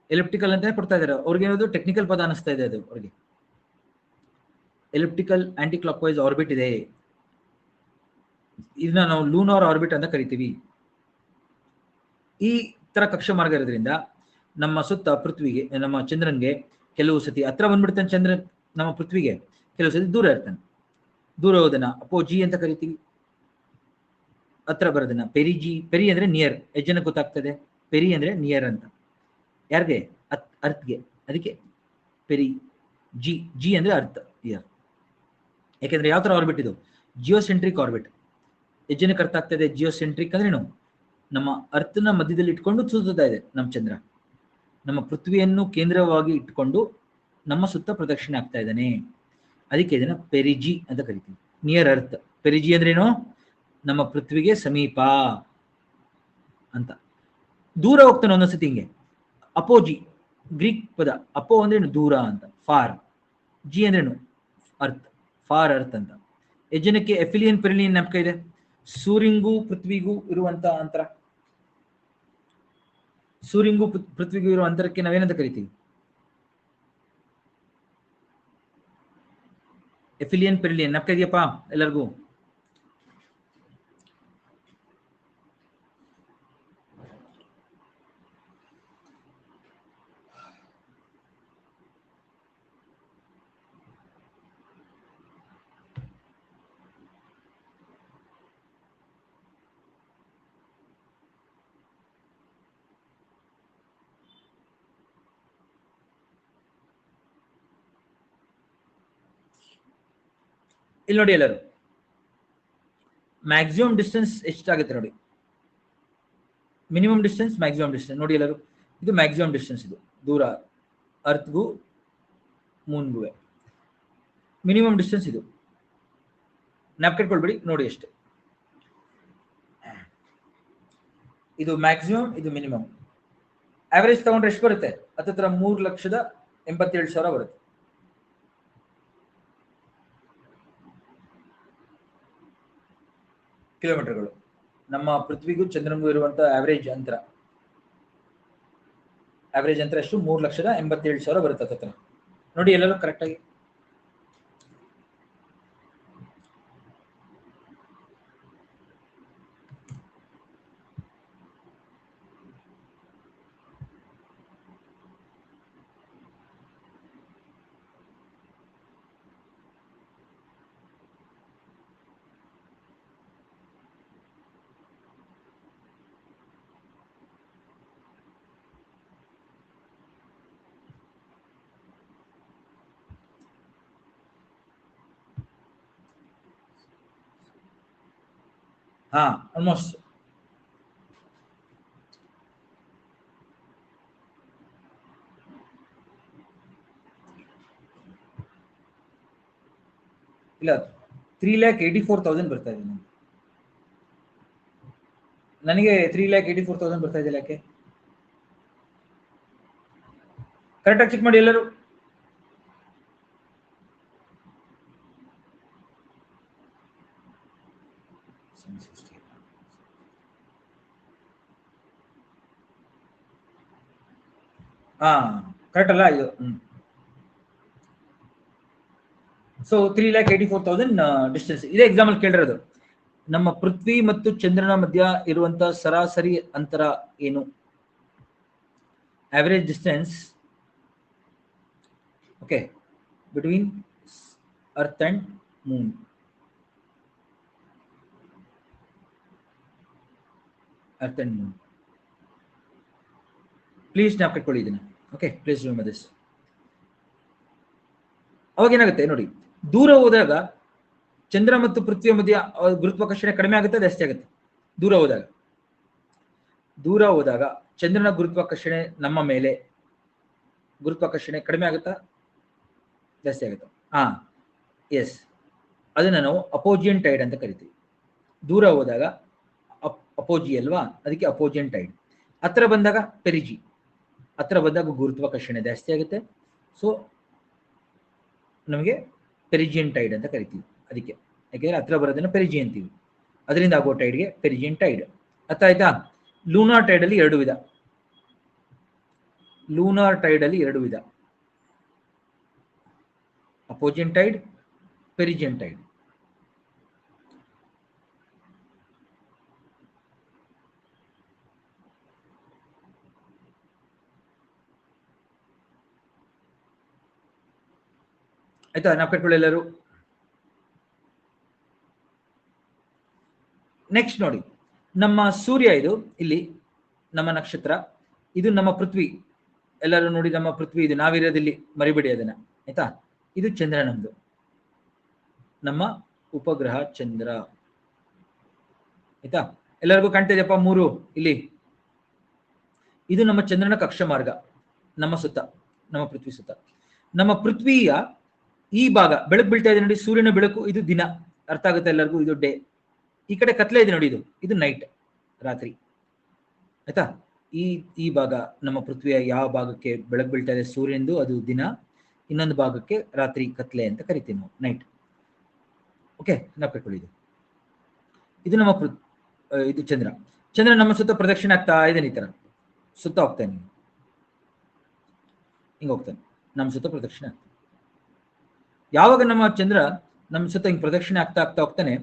ಎಲಿಪ್ಟಿಕಲ್ ಅಂತಾನೆ ಕೊಡ್ತಾ ಇದಾರೆ. ಅವ್ರಿಗೆ ಏನಾದ್ರು ಟೆಕ್ನಿಕಲ್ ಪದ ಅನಿಸ್ತಾ ಇದೆ ಅದು ಅವ್ರಿಗೆ. Elliptical anticlockwise orbit ಇದೆ, ಇದನ್ನ ನಾವು ಲೂನಾರ್ ಆರ್ಬಿಟ್ ಅಂತ ಕರಿತೀವಿ. ಈ ತರ ಕಕ್ಷಾ ಮಾರ್ಗ ಇರೋದ್ರಿಂದ ನಮ್ಮ ಸುತ್ತ ಪೃಥ್ವಿಗೆ, ನಮ್ಮ ಚಂದ್ರನ್ಗೆ ಕೆಲವು ಸತಿ ಹತ್ರ ಬಂದ್ಬಿಡ್ತಾನೆ ಚಂದ್ರ, ನಮ್ಮ ಪೃಥ್ವಿಗೆ ಕೆಲವು ಸತಿ ದೂರ ಇರ್ತಾನೆ. ದೂರ ಹೋದನ ಅಪೋಜಿ ಅಂತ ಕರಿತೀವಿ, ಹತ್ರ ಬರೋದನ್ನ ಪೆರಿಜಿ. ಪೆರಿ ಅಂದ್ರೆ ನಿಯರ್, ಜನ ಗೊತ್ತಾಗ್ತದೆ, ಪೆರಿ ಅಂದ್ರೆ ನಿಯರ್ ಅಂತ. ಯಾರಿಗೆ? ಅರ್ತ್ಗೆ, ಅದಕ್ಕೆ ಪೆರಿ. ಜಿ ಅಂದ್ರೆ ಅರ್ತ್, ಇಯರ್. ಯಾಕೆಂದ್ರೆ ಯಾವ ತರ ಆರ್ಬಿಟ್ ಇದು? Geocentric orbit. ಜನಕ್ಕೆ ಅರ್ಥ ಆಗ್ತದೆ ಜಿಯೋಸೆಂಟ್ರಿಕ್ ಅಂದ್ರೇನು? ನಮ್ಮ ಅರ್ಥನ ಮಧ್ಯದಲ್ಲಿ ಇಟ್ಕೊಂಡು ಸುತ್ತಾ ಇದೆ ನಮ್ಮ ಚಂದ್ರ, ನಮ್ಮ ಪೃಥ್ವಿಯನ್ನು ಕೇಂದ್ರವಾಗಿ ಇಟ್ಕೊಂಡು ನಮ್ಮ ಸುತ್ತ ಪ್ರದಕ್ಷಿಣೆ ಆಗ್ತಾ ಇದ್ದಾನೆ. ಅದಕ್ಕೆ ಇದನ್ನ ಪೆರಿಜಿ ಅಂತ ಕರಿತೀವಿ, ನಿಯರ್ ಅರ್ತ್. ಪೆರಿಜಿ ಅಂದ್ರೇನು? ನಮ್ಮ ಪೃಥ್ವಿಗೆ ಸಮೀಪ ಅಂತ. ದೂರ ಹೋಗ್ತಾನೆ ಒಂದೊಂದ್ಸತಿ ಹಿಂಗೆ. ಅಪೋಜಿ, ಗ್ರೀಕ್ ಪದ, ಅಪೋ ಅಂದ್ರೇನು? ದೂರ ಅಂತ. ಫಾರ್. ಜಿ ಅಂದ್ರೇನು? ಅರ್ತ್, ಫಾರ್ ಅರ್ತ್ ಅಂತ. ಜನಕ್ಕೆ ಎಫಿಲಿಯನ್ ಪೆರಿಲಿಯನ್ ಜ್ಞಾಪಕ ಇದೆ, ಸೂರ್ಯಂಗೂ ಪೃಥ್ವಿಗೂ ಇರುವಂತ ಅಂತರ. ಸೂರ್ಯಂಗೂ ಪೃಥ್ವಿಗೂ ಇರುವ ಅಂತರಕ್ಕೆ ನಾವೇನಂತ ಕರಿತೀವಿ? ಎಫಿಲಿಯನ್ ಪೆರಿಲಿಯನ್ ಜ್ಞಾಪಕ ಇದೆಯಪ್ಪ ಎಲ್ಲರಿಗೂ? ಇಲ್ಲಿ ನೋಡಿ ಎಲ್ಲರೂ, ಮ್ಯಾಕ್ಸಿಮಮ್ ಡಿಸ್ಟೆನ್ಸ್ ಎಷ್ಟಾಗುತ್ತೆ ನೋಡಿ, ಮಿನಿಮಮ್ ಡಿಸ್ಟೆನ್ಸ್, ಮ್ಯಾಕ್ಸಿಮಮ್ ಡಿಸ್ಟೆನ್ಸ್ ನೋಡಿ ಎಲ್ಲರೂ. ಇದು ಮ್ಯಾಕ್ಸಿಮಮ್ ಡಿಸ್ಟೆನ್ಸ್, ಇದು ದೂರ ಅರ್ತ್ಗೂ ಮೂನ್ಗೂ. ಮಿನಿಮಮ್ ಡಿಸ್ಟೆನ್ಸ್ ಇದು, ಜ್ಞಾಪಕಿಟ್ಕೊಳ್ಬೇಡಿ ನೋಡಿ ಅಷ್ಟೇ. ಇದು ಮ್ಯಾಕ್ಸಿಮಮ್, ಇದು ಮಿನಿಮಮ್. ಆವರೇಜ್ ತಗೊಂಡ್ರೆ ಎಷ್ಟು ಬರುತ್ತೆ? ಹತ್ತತ್ರ 3,87,000 ಬರುತ್ತೆ. ಕಿಲೋಮೀಟರ್ಗಳು. ನಮ್ಮ ಪೃಥ್ವಿಗೂ ಚಂದ್ರನಿಗೂ ಇರುವಂತ ಆವರೇಜ್ ಅಂತರ, ಎಷ್ಟು? 3,87,000 ಬರುತ್ತೆ ಹತ್ತತ್ರ. ನೋಡಿ ಎಲ್ಲರೂ ಕರೆಕ್ಟ್ ಆಗಿ. ಹಾ, ಆಲ್ಮೋಸ್ಟ್. ಇಲ್ಲ, 3,84,000 ಬರ್ತಾ ಇದೆ ನನಗೆ. 3,84,000 ಬರ್ತಾ ಇದೆ. ಯಾಕೆ? ಕರೆಕ್ಟಾಗಿ ಚೆಕ್ ಮಾಡಿ ಎಲ್ಲರೂ. ಹಾ, ಕರೆಕ್ಟ್ ಅಲ್ಲ ಇದು? So 3,84,000 distance. ಇದೇ ಎಕ್ಸಾಮ್ ಅಲ್ಲಿ ಕೇಳಿರೋದು. ನಮ್ಮ ಪೃಥ್ವಿ ಮತ್ತು ಚಂದ್ರನ ಮಧ್ಯ ಇರುವಂತ ಸರಾಸರಿ ಅಂತರ ಏನು? Average distance, okay, between earth and moon. Earth and moon. Please ಜ್ಞಾಪಕಿಟ್ಕೊಳ್ಳಿ ಇದನ್ನ. Okay, please remember this. ಅವಾಗ ಏನಾಗುತ್ತೆ ನೋಡಿ, ದೂರ ಹೋದಾಗ ಚಂದ್ರ ಮತ್ತು ಪೃಥ್ವಿಯ ಮಧ್ಯ ಗುರುತ್ವಾಕರ್ಷಣೆ ಕಡಿಮೆ ಆಗುತ್ತೆ, ಜಾಸ್ತಿ ಆಗುತ್ತೆ? ದೂರ ಹೋದಾಗ ಚಂದ್ರನ ಗುರುತ್ವಾಕರ್ಷಣೆ ನಮ್ಮ ಮೇಲೆ ಗುರುತ್ವಾಕರ್ಷಣೆ ಕಡಿಮೆ ಆಗುತ್ತಾ, ಜಾಸ್ತಿ ಆಗುತ್ತಾ? ಎಸ್, ಅದನ್ನ ನಾವು ಅಪೋಜಿಯನ್ ಟೈಡ್ ಅಂತ ಕರಿತೀವಿ. ದೂರ ಹೋದಾಗ ಅಪೋಜಿ ಅಲ್ವಾ, ಅದಕ್ಕೆ ಅಪೋಜಿಯನ್ ಟೈಡ್. ಹತ್ರ ಬಂದಾಗ ಪೆರಿಜಿ, ಹತ್ರ ಬಂದಾಗ ಗುರುತ್ವಾಕರ್ಷಣೆ ಜಾಸ್ತಿ ಆಗುತ್ತೆ. ಸೊ ನಮಗೆ ಪೆರಿಜಿಯನ್ ಟೈಡ್ ಅಂತ ಕರಿತೀವಿ. ಅದಕ್ಕೆ ಯಾಕೆಂದ್ರೆ ಹತ್ರ ಬರೋದನ್ನ ಪೆರಿಜಿ ಅಂತೀವಿ, ಅದರಿಂದ ಆಗೋ ಟೈಡ್ಗೆ ಪೆರಿಜಿಯನ್ ಟೈಡ್. ಅರ್ಥ ಆಯ್ತಾ? ಲೂನಾರ್ ಟೈಡ್ ಅಲ್ಲಿ ಎರಡು ವಿಧ. ಲೂನಾರ್ ಟೈಡ್ ಅಲ್ಲಿ ಎರಡು ವಿಧ, ಅಪೋಜಿಯನ್ ಟೈಡ್, ಪೆರಿಜಿಯನ್ ಟೈಡ್. ಆಯ್ತಾ? ನಾಲ್ಕು ಎಲ್ಲರೂ. ನೆಕ್ಸ್ಟ್ ನೋಡಿ, ನಮ್ಮ ಸೂರ್ಯ ಇದು, ಇಲ್ಲಿ ನಮ್ಮ ನಕ್ಷತ್ರ, ಇದು ನಮ್ಮ ಪೃಥ್ವಿ. ಎಲ್ಲರೂ ನೋಡಿ, ನಮ್ಮ ಪೃಥ್ವಿ ಇದು, ನಾವಿರೋದಿಲ್ಲಿ, ಮರಿಬೇಡಿ ಅದನ್ನ. ಆಯ್ತಾ? ಇದು ಚಂದ್ರ, ನಮ್ದು ನಮ್ಮ ಉಪಗ್ರಹ ಚಂದ್ರ. ಆಯ್ತಾ? ಎಲ್ಲರಿಗೂ ಕಾಣ್ತಿದೆಯಪ್ಪ? 3 ಇಲ್ಲಿ. ಇದು ನಮ್ಮ ಚಂದ್ರನ ಕಕ್ಷ ಮಾರ್ಗ, ನಮ್ಮ ಸುತ್ತ, ನಮ್ಮ ಪೃಥ್ವಿ ಸುತ್ತ. ನಮ್ಮ ಪೃಥ್ವಿಯ ಈ ಭಾಗ ಬೆಳಕು ಬೀಳ್ತಾ ಇದೆ ನೋಡಿ, ಸೂರ್ಯನ ಬೆಳಕು, ಇದು ದಿನ. ಅರ್ಥ ಆಗುತ್ತೆ ಎಲ್ಲರಿಗೂ? ಇದು ಡೇ. ಈ ಕಡೆ ಕತ್ಲೆ ಇದೆ ನೋಡಿ, ಇದು ನೈಟ್, ರಾತ್ರಿ. ಆಯ್ತಾ? ಈ ಭಾಗ ನಮ್ಮ ಪೃಥ್ವಿಯ ಯಾವ ಭಾಗಕ್ಕೆ ಬೆಳಕು ಬೀಳ್ತಾ ಇದೆ ಸೂರ್ಯನದು, ಅದು ದಿನ. ಇನ್ನೊಂದು ಭಾಗಕ್ಕೆ ರಾತ್ರಿ, ಕತ್ಲೆ ಅಂತ ಕರಿತೀವಿ ನಾವು, ನೈಟ್. ಓಕೆ, ನಾಲ್ಕು. ಇದು ನಮ್ಮ ಇದು ಚಂದ್ರ. ಚಂದ್ರ ನಮ್ಮ ಸುತ್ತ ಪ್ರದಕ್ಷಿಣೆ ಆಗ್ತಾ ಇದ್ದಾನೆ, ಈ ತರ ಸುತ್ತ ಹೋಗ್ತಾನೆ, ಹಿಂಗ ಹೋಗ್ತಾನೆ, ನಮ್ಮ ಸುತ್ತ ಪ್ರದಕ್ಷಿಣೆ ಆಗ್ತಾನೆ. ಯಾವಾಗ ನಮ್ಮ ಚಂದ್ರ ನಮ್ಮ ಸುತ್ತ ಹಿಂಗ್ ಪ್ರದಕ್ಷಿಣೆ ಆಗ್ತಾ ಹೋಗ್ತಾನೆ,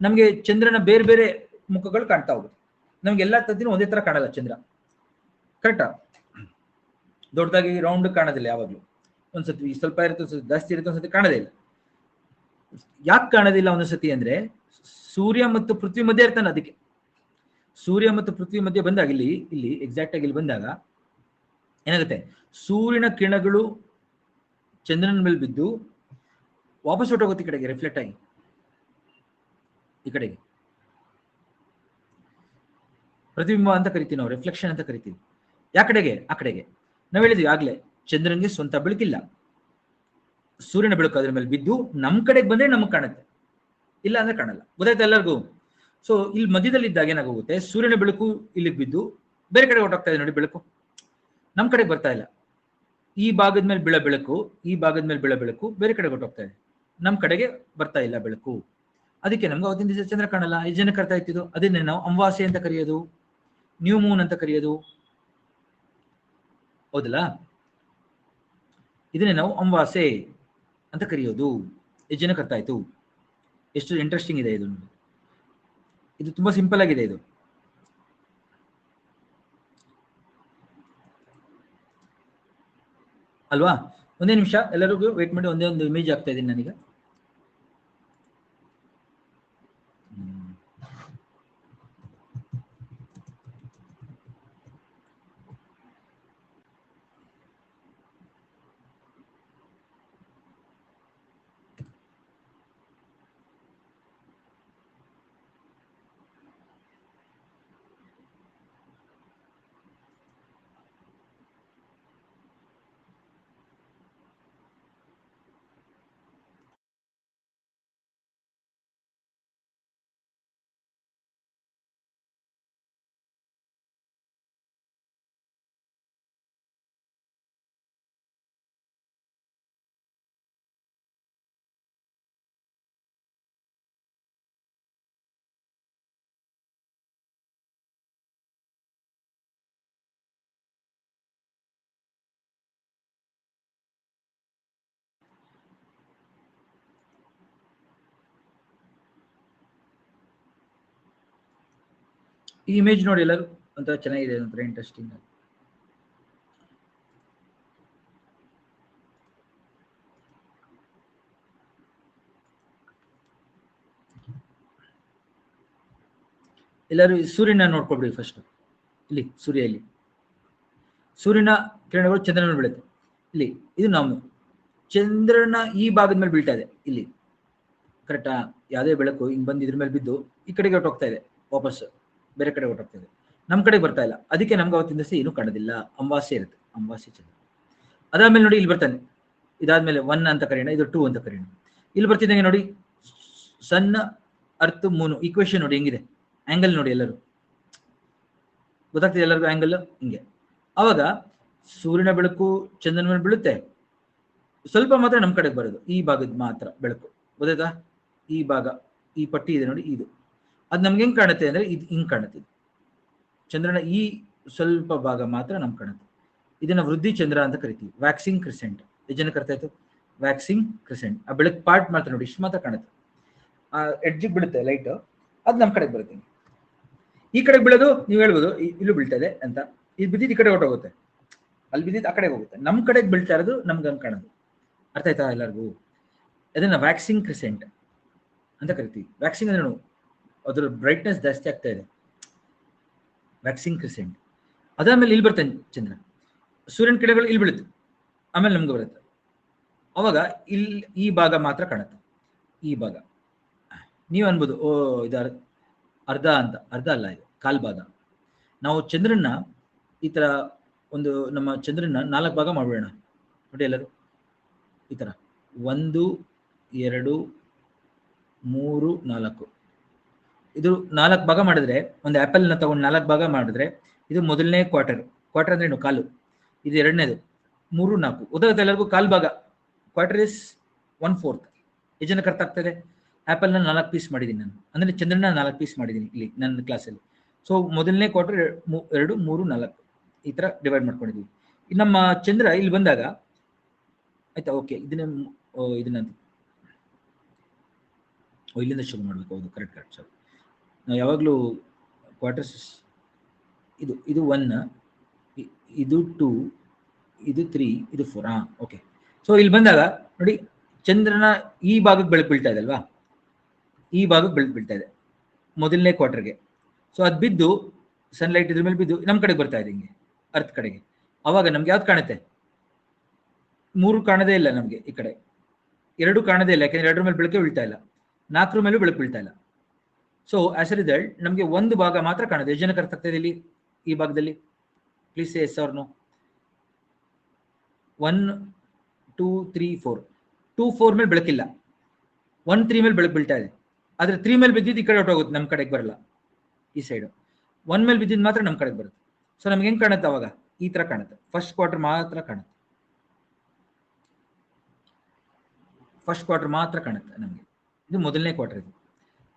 ನಮ್ಗೆ ಚಂದ್ರನ ಬೇರೆ ಬೇರೆ ಮುಖಗಳು ಕಾಣ್ತಾ ಹೋಗುತ್ತೆ. ನಮ್ಗೆ ಎಲ್ಲಾ ತದ್ದಿನ ಒಂದೇ ತರ ಕಾಣಲ್ಲ ಚಂದ್ರ, ಕರೆಕ್ಟಾ? ದೊಡ್ಡದಾಗಿ ರೌಂಡ್ ಕಾಣೋದಿಲ್ಲ ಯಾವಾಗ್ಲೂ. ಒಂದ್ಸತಿ ಸ್ವಲ್ಪ ಇರುತ್ತೆ, ಒಂದ್ಸತಿ ಜಾಸ್ತಿ ಇರುತ್ತೆ, ಒಂದ್ಸತಿ ಕಾಣೋದೇ ಇಲ್ಲ. ಯಾಕೆ ಕಾಣೋದಿಲ್ಲ ಒಂದೊಂದ್ಸತಿ ಅಂದ್ರೆ, ಸೂರ್ಯ ಮತ್ತು ಪೃಥ್ವಿ ಮಧ್ಯೆ ಇರ್ತಾನೆ. ಅದಕ್ಕೆ ಸೂರ್ಯ ಮತ್ತು ಪೃಥ್ವಿ ಮಧ್ಯೆ ಬಂದಾಗ, ಇಲ್ಲಿ ಎಕ್ಸಾಕ್ಟ್ ಆಗಿ ಇಲ್ಲಿ ಬಂದಾಗ ಏನಾಗುತ್ತೆ, ಸೂರ್ಯನ ಕಿರಣಗಳು ಚಂದ್ರನ ಮೇಲೆ ಬಿದ್ದು ವಾಪಸ್ ಹೊಟ್ಟೋಗುತ್ತೆ ಈ ಕಡೆಗೆ, ರಿಫ್ಲೆಕ್ಟ್ ಆಗಿ ಈ ಕಡೆಗೆ. ಪ್ರತಿಬಿಂಬ ಅಂತ ಕರಿತೀವಿ ನಾವು, ರಿಫ್ಲೆಕ್ಷನ್ ಅಂತ ಕರಿತೀವಿ. ಯಾ ಕಡೆಗೆ? ಆ ಕಡೆಗೆ. ನಾವ್ ಹೇಳಿದ್ವಿ ಆಗ್ಲೇ, ಚಂದ್ರನ್ಗೆ ಸ್ವಂತ ಬೆಳಕಿಲ್ಲ, ಸೂರ್ಯನ ಬೆಳಕು ಅದ್ರ ಮೇಲೆ ಬಿದ್ದು ನಮ್ ಕಡೆಗೆ ಬಂದ್ರೆ ನಮಗ್ ಕಾಣುತ್ತೆ, ಇಲ್ಲ ಅಂದ್ರೆ ಕಾಣಲ್ಲ. ಗೊತ್ತಾಯ್ತಾ ಎಲ್ಲರಿಗೂ? ಸೊ ಇಲ್ಲಿ ಮಧ್ಯದಲ್ಲಿ ಇದ್ದಾಗ ಏನಾಗೋಗುತ್ತೆ, ಸೂರ್ಯನ ಬೆಳಕು ಇಲ್ಲಿಗೆ ಬಿದ್ದು ಬೇರೆ ಕಡೆ ಹೊಟ್ಟೋಗ್ತಾ ಇದೆ ನೋಡಿ, ಬೆಳಕು ನಮ್ ಕಡೆಗೆ ಬರ್ತಾ ಇಲ್ಲ. ಈ ಭಾಗದ ಮೇಲೆ ಬೀಳೋ ಬೆಳಕು, ಈ ಭಾಗದ ಮೇಲೆ ಬೀಳೋ ಬೆಳಕು ಬೇರೆ ಕಡೆ ಹೊಟ್ಟೋಗ್ತಾ ಇದೆ, ನಮ್ ಕಡೆಗೆ ಬರ್ತಾ ಇಲ್ಲ ಬೆಳಕು. ಅದಕ್ಕೆ ನಮ್ಗೆ ಅವತ್ತಿನ ದಿವಸ ಚಂದ್ರ ಕಾಣಲ್ಲ. ಈ ಜನಕ್ಕೆ ಅರ್ಥ ಆಯ್ತಿದ್ದು. ಅದನ್ನೇ ನಾವು ಅಮಾವಾಸ್ಯೆ ಅಂತ ಕರೆಯೋದು, ನ್ಯೂ ಮೂನ್ ಅಂತ ಕರೆಯೋದು, ಹೌದಲ್ಲ? ಇದನ್ನೇ ನಾವು ಅಮಾವಾಸ್ಯೆ ಅಂತ ಕರೆಯೋದು. ಈ ಜನಕ್ಕೆ ಅರ್ಥ ಆಯ್ತು? ಎಷ್ಟು ಇಂಟ್ರೆಸ್ಟಿಂಗ್ ಇದೆ ಇದು. ಇದು ತುಂಬಾ ಸಿಂಪಲ್ ಆಗಿದೆ ಇದು. ಅಲ್ವಾ? ಒಂದೇ ನಿಮಿಷ ಎಲ್ಲರಿಗೂ ವೇಟ್ ಮಾಡಿ, ಒಂದೇ ಒಂದು ಇಮೇಜ್ ಆಗ್ತಾ ಇದೀನಿ ನಾನೀಗ. ಈ ಇಮೇಜ್ ನೋಡಿ ಎಲ್ಲರೂ, ಒಂಥರ ಚೆನ್ನಾಗಿದೆ, ಒಂಥರ ಇಂಟ್ರೆಸ್ಟಿಂಗ್. ಎಲ್ಲರೂ ಸೂರ್ಯನ ನೋಡ್ಕೊಬಿಡಿ ಫಸ್ಟ್. ಇಲ್ಲಿ ಸೂರ್ಯ, ಇಲ್ಲಿ ಸೂರ್ಯನ ಕಿರಣಗಳು ಚಂದ್ರನ ಮೇಲೆ ಬೀಳುತ್ತೆ. ಇಲ್ಲಿ ಇದು ನಾವು ಚಂದ್ರನ ಈ ಭಾಗದ ಮೇಲೆ ಬೀಳ್ತಾ ಇದೆ ಇಲ್ಲಿ, ಕರೆಕ್ಟಾ? ಯಾವುದೇ ಬೆಳಕು ಹಿಂಗ್ ಬಂದು ಇದ್ರ ಮೇಲೆ ಬಿದ್ದು ಈ ಕಡೆಗೆ ಹೊಟ್ಟೋಗ್ತಾ ಇದೆ, ವಾಪಸ್ ಬೇರೆ ಕಡೆ ಹೊಟ್ಟೋಗ್ತಾ ಇದೆ, ನಮ್ಮ ಕಡೆಗೆ ಬರ್ತಾ ಇಲ್ಲ. ಅದಕ್ಕೆ ನಮ್ಗೆ ಅವತ್ತಿನ ದಿವಸ ಏನು ಕಾಣೋದಿಲ್ಲ, ಅಮಾವಾಸ್ಯೆ ಇರುತ್ತೆ, ಅಮಾವಾಸ್ಯೆ ಚಂದ್ರ. ಅದಾದ್ಮೇಲೆ ನೋಡಿ ಇಲ್ಲಿ ಬರ್ತಾನೆ, ಇದಾದ್ಮೇಲೆ 1 ಅಂತ ಕರೆಯೋಣ, ಇದು 2 ಅಂತ ಕರೆಯೋಣ. ಇಲ್ಲಿ ಬರ್ತಿದ್ದಂಗೆ ನೋಡಿ ಸನ್ ಅರ್ತ್ ಮೂನು ಈಕ್ವೇಶನ್ ನೋಡಿ ಹೆಂಗಿದೆ, ಆಂಗಲ್ ನೋಡಿ ಎಲ್ಲರೂ ಗೊತ್ತಾಗ್ತಿದೆ ಎಲ್ಲರಿಗೂ ಆಂಗಲ್ ಹಿಂಗೆ. ಅವಾಗ ಸೂರ್ಯನ ಬೆಳಕು ಚಂದ್ರನ ಮೇಲೆ ಬೀಳುತ್ತೆ, ಸ್ವಲ್ಪ ಮಾತ್ರ ನಮ್ಮ ಕಡೆಗೆ ಬರೋದು, ಈ ಭಾಗದ ಮಾತ್ರ ಬೆಳಕು, ಗೊತ್ತಾಯ್ತಾ? ಈ ಭಾಗ, ಈ ಪಟ್ಟಿ ಇದೆ ನೋಡಿ, ಇದು ಅದು ನಮ್ಗೆ ಹೆಂಗ್ ಕಾಣುತ್ತೆ ಅಂದ್ರೆ ಇದು ಹಿಂಗ್ ಕಾಣುತ್ತೆ. ಚಂದ್ರನ ಈ ಸ್ವಲ್ಪ ಭಾಗ ಮಾತ್ರ ನಮ್ಗೆ ಕಾಣುತ್ತೆ. ಇದನ್ನ ವೃದ್ಧಿ ಚಂದ್ರ ಅಂತ ಕರಿತೀವಿ, ವ್ಯಾಕ್ಸಿಂಗ್ ಕ್ರಿಸೆಂಟ್. ಜನ ಕರ್ತಾ ಇತ್ತು ವ್ಯಾಕ್ಸಿಂಗ್ ಕ್ರಿಸೆಂಟ್. ಆ ಬೆಳಕು ಪಾರ್ಟ್ ಮಾತ್ರ ನೋಡಿ ಇಷ್ಟು ಮಾತ್ರ ಕಾಣುತ್ತೆ, ಆ ಎಡ್ಜಿಗೆ ಬೀಳುತ್ತೆ ಲೈಟ್, ಅದು ನಮ್ಮ ಕಡೆಗೆ ಬರುತ್ತೆ. ಈ ಕಡೆಗೆ ಬೀಳೋದು ನೀವು ಹೇಳ್ಬೋದು ಇಲ್ಲೂ ಬೀಳ್ತಾ ಇದೆ ಅಂತ, ಇದು ಬಿದ್ದಿದ್ದು ಈ ಕಡೆ ಹೊರಟೋಗುತ್ತೆ, ಅಲ್ಲಿ ಬಿದ್ದಿದ್ದು ಆ ಕಡೆಗೆ ಹೋಗುತ್ತೆ, ನಮ್ಮ ಕಡೆಗೆ ಬೀಳ್ತಾ ಇರೋದು ನಮ್ಗೆ ಹಂಗೆ ಕಾಣೋದು. ಅರ್ಥ ಆಯ್ತಾ ಎಲ್ಲರಿಗೂ? ಅದನ್ನ ವ್ಯಾಕ್ಸಿಂಗ್ ಕ್ರಿಸೆಂಟ್ ಅಂತ ಕರಿತೀವಿ. ವ್ಯಾಕ್ಸಿಂಗ್ ಅಂದ್ರೆ ಅದ್ರ ಬ್ರೈಟ್ನೆಸ್ ಜಾಸ್ತಿ ಆಗ್ತಾ ಇದೆ, ವ್ಯಾಕ್ಸಿಂಗ್ ಕ್ರಿಸೆಂಟ್. ಅದಾದ್ಮೇಲೆ ಇಲ್ಲಿ ಬರ್ತಾನೆ ಚಂದ್ರ, ಸೂರ್ಯನ ಕಿರಣಗಳು ಇಲ್ಲಿ ಬೀಳುತ್ತೆ, ಆಮೇಲೆ ನಮ್ಗೆ ಬರುತ್ತೆ. ಅವಾಗ ಇಲ್ಲಿ ಈ ಭಾಗ ಮಾತ್ರ ಕಾಣುತ್ತೆ, ಈ ಭಾಗ. ನೀವು ಅನ್ಬೋದು ಓ ಇದು ಅರ್ಧ ಅಂತ, ಅರ್ಧ ಅಲ್ಲ, ಇದು ಕಾಲ್ ಭಾಗ. ನಾವು ಚಂದ್ರನ ಈ ತರ ಒಂದು ನಮ್ಮ ಚಂದ್ರನ 4 ಭಾಗ ಮಾಡ್ಬಿಡೋಣ ನೋಡಿ ಎಲ್ಲರೂ, ಈ ತರ 1 2 3 4. ಇದು 4 ಭಾಗ ಮಾಡಿದ್ರೆ, ಒಂದು ಆಪಲ್ ನ ತಗೊಂಡು 4 ಭಾಗ ಮಾಡಿದ್ರೆ ಇದು ಮೊದಲನೇ ಕ್ವಾರ್ಟರ್ ಅಂದ್ರೆ ಏನು ಕಾಲು, ಇದು ಎರಡನೇದು, 3 4 ಉದಾಹರಣೆ ಎಲ್ಲರಿಗೂ ಕಾಲ್ ಭಾಗ. Quarter is 1/4. ಎಷ್ಟು ಜನಕ್ಕೆ ಅರ್ಥ ಆಗ್ತದೆ? ಆಪಲ್ ನ 4 ಪೀಸ್ ಮಾಡಿದ್ದೀನಿ ನಾನು, ಅಂದ್ರೆ ಚಂದ್ರನ 4 ಪೀಸ್ ಮಾಡಿದ್ದೀನಿ ಇಲ್ಲಿ ನನ್ನ ಕ್ಲಾಸಲ್ಲಿ. ಸೊ ಮೊದಲನೇ ಕ್ವಾರ್ಟರ್ 2 3 4 ಈ ತರ ಡಿವೈಡ್ ಮಾಡ್ಕೊಂಡಿದ್ದೀವಿ. ನಮ್ಮ ಚಂದ್ರ ಇಲ್ಲಿ ಬಂದಾಗ ಆಯ್ತಾ, ಓಕೆ ಇದನ್ನ ಇಲ್ಲಿಂದ ಶುರು ಮಾಡ್ಬೇಕು. ಹೌದು, ಕರೆಕ್ಟ್. ಸರ್ ನಾವು ಯಾವಾಗಲೂ ಕ್ವಾರ್ಟರ್ಸ್ ಇದು 1, ಇದು 2, ಇದು 3, ಇದು 4. ಓಕೆ. ಸೊ ಇಲ್ಲಿ ಬಂದಾಗ ನೋಡಿ ಚಂದ್ರನ ಈ ಭಾಗಕ್ಕೆ ಬೆಳಕು ಬೀಳ್ತಾ ಇದೆ ಅಲ್ವಾ, ಈ ಭಾಗಕ್ಕೆ ಬೆಳಕು ಬೀಳ್ತಾ ಇದೆ ಮೊದಲನೇ ಕ್ವಾರ್ಟರ್ಗೆ. ಸೊ ಅದು ಬಿದ್ದು ಸನ್ಲೈಟ್ ಇದ್ರ ಮೇಲೆ ಬಿದ್ದು ನಮ್ಮ ಕಡೆಗೆ ಬರ್ತಾ ಇದೆ ಹಿಂಗೆ ಅರ್ತ್ ಕಡೆಗೆ. ಅವಾಗ ನಮ್ಗೆ ಯಾವ್ದು ಕಾಣುತ್ತೆ? 3 ಕಾಣದೇ ಇಲ್ಲ ನಮ್ಗೆ, ಈ ಕಡೆ 2 ಕಾಣದೇ ಇಲ್ಲ, ಯಾಕಂದ್ರೆ 2 ಮೇಲೆ ಬೆಳಕೆ ಬೀಳ್ತಾ ಇಲ್ಲ, 4 ಮೇಲೂ ಬೆಳಕು ಬೀಳ್ತಾ ಇಲ್ಲ. ಸೊ ಆಸ್ ಎ ರಿಸಲ್ಟ್ ನಮ್ಗೆ ಒಂದು ಭಾಗ ಮಾತ್ರ ಕಾಣುತ್ತೆ. ಎಷ್ಟು ಜನಕ್ಕೆ ಅರ್ಥ ಆಗ್ತಾ ಇದೆ ಇಲ್ಲಿ ಈ ಭಾಗದಲ್ಲಿ? Please S R no. 1 2 3 4. 2 4 ಮೇಲೆ ಬೆಳಕಿಲ್ಲ, 1 3 ಮೇಲೆ ಬೆಳಕು ಬೀಳ್ತಾ ಇದೆ. ಆದ್ರೆ 3 ಮೇಲೆ ಬಿದ್ದಿದ್ದು ಈ ಕಡೆ ಹೊರಟೋಗುತ್ತೆ, ನಮ್ಮ ಕಡೆಗೆ ಬರಲ್ಲ, ಈ ಸೈಡ್. 1 ಮೇಲೆ ಬಿದ್ದಿದ್ದು ಮಾತ್ರ ನಮ್ಮ ಕಡೆಗೆ ಬರುತ್ತೆ. ಸೊ ನಮ್ಗೆ ಹೆಂಗ್ ಕಾಣುತ್ತೆ ಅವಾಗ? ಈ ತರ ಕಾಣುತ್ತೆ, ಫಸ್ಟ್ ಕ್ವಾರ್ಟರ್ ಮಾತ್ರ ಕಾಣುತ್ತೆ, ಫಸ್ಟ್ ಕ್ವಾರ್ಟರ್ ಮಾತ್ರ ಕಾಣುತ್ತೆ ನಮ್ಗೆ. ಇದು ಮೊದಲನೇ ಕ್ವಾರ್ಟರ್ ಇದು.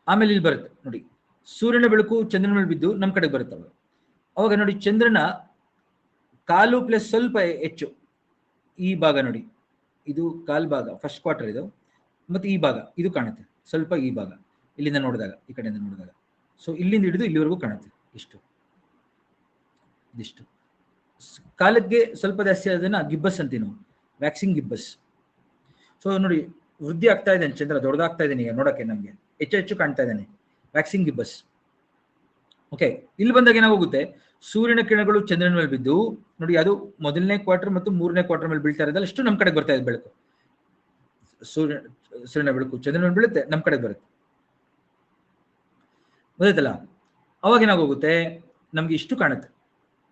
ಆಮೇಲೆ ಇಲ್ಲಿ ಬರುತ್ತೆ ನೋಡಿ, ಸೂರ್ಯನ ಬೆಳಕು ಚಂದ್ರನ ಮೇಲೆ ಬಿದ್ದು ನಮ್ಮ ಕಡೆಗೆ ಬರುತ್ತೆ ಅವಾಗ ನೋಡಿ ಚಂದ್ರನ ಕಾಲು ಪ್ಲಸ್ ಸ್ವಲ್ಪ ಹೆಚ್ಚು ಈ ಭಾಗ ನೋಡಿ, ಇದು ಕಾಲ್ ಭಾಗ ಫಸ್ಟ್ ಕ್ವಾರ್ಟರ್ ಇದು, ಮತ್ತೆ ಈ ಭಾಗ ಇದು ಕಾಣುತ್ತೆ ಸ್ವಲ್ಪ, ಈ ಭಾಗ ಇಲ್ಲಿಂದ ನೋಡಿದಾಗ, ಈ ಕಡೆಯಿಂದ ನೋಡಿದಾಗ. ಸೊ ಇಲ್ಲಿಂದ ಹಿಡಿದು ಇಲ್ಲಿವರೆಗೂ ಕಾಣುತ್ತೆ, ಇಷ್ಟು ಇದಿಷ್ಟು. ಕಾಲಕ್ಕೆ ಸ್ವಲ್ಪ ಜಾಸ್ತಿ ಅದನ್ನ ಗಿಬ್ಬಸ್ ಅಂತೀವಿ ನಾವು, ವ್ಯಾಕ್ಸಿಂಗ್ ಗಿಬ್ಬಸ್. ಸೊ ನೋಡಿ ವೃದ್ಧಿ ಆಗ್ತಾ ಇದ್ದಾನೆ ಚಂದ್ರ, ದೊಡ್ಡದಾಗ್ತಾ ಇದ್ದಾನೆ ಈಗ ನೋಡಕ್ಕೆ, ನಮ್ಗೆ ಹೆಚ್ಚು ಕಾಣ್ತಾ ಇದ್ದಾನೆ, ವ್ಯಾಕ್ಸಿಂಗ್ ಗಿಬ್ಬಸ್. ಓಕೆ. ಇಲ್ಲಿ ಬಂದಾಗ ಏನಾಗೋಗುತ್ತೆ, ಸೂರ್ಯನ ಕಿರಣಗಳು ಚಂದ್ರನ ಮೇಲೆ ಬಿದ್ದು ನೋಡಿ, ಅದು ಮೊದಲನೇ ಕ್ವಾರ್ಟರ್ ಮತ್ತು 3ನೇ ಕ್ವಾರ್ಟರ್ ಮೇಲೆ ಬೀಳ್ತಾ ಇರೋದಲ್ಲ, ಅಷ್ಟು ನಮ್ಮ ಕಡೆಗೆ ಬರ್ತಾ ಇದೆ ಬೆಳಕು. ಸೂರ್ಯನ ಬೆಳಕು ಚಂದ್ರನ ಮೇಲೆ ಬೀಳುತ್ತೆ, ನಮ್ಮ ಕಡೆಗೆ ಬರುತ್ತೆ, ಗೊತ್ತಾಯ್ತಲ್ಲ? ಅವಾಗ ಏನಾಗೋಗುತ್ತೆ, ನಮ್ಗೆ ಇಷ್ಟು ಕಾಣುತ್ತೆ.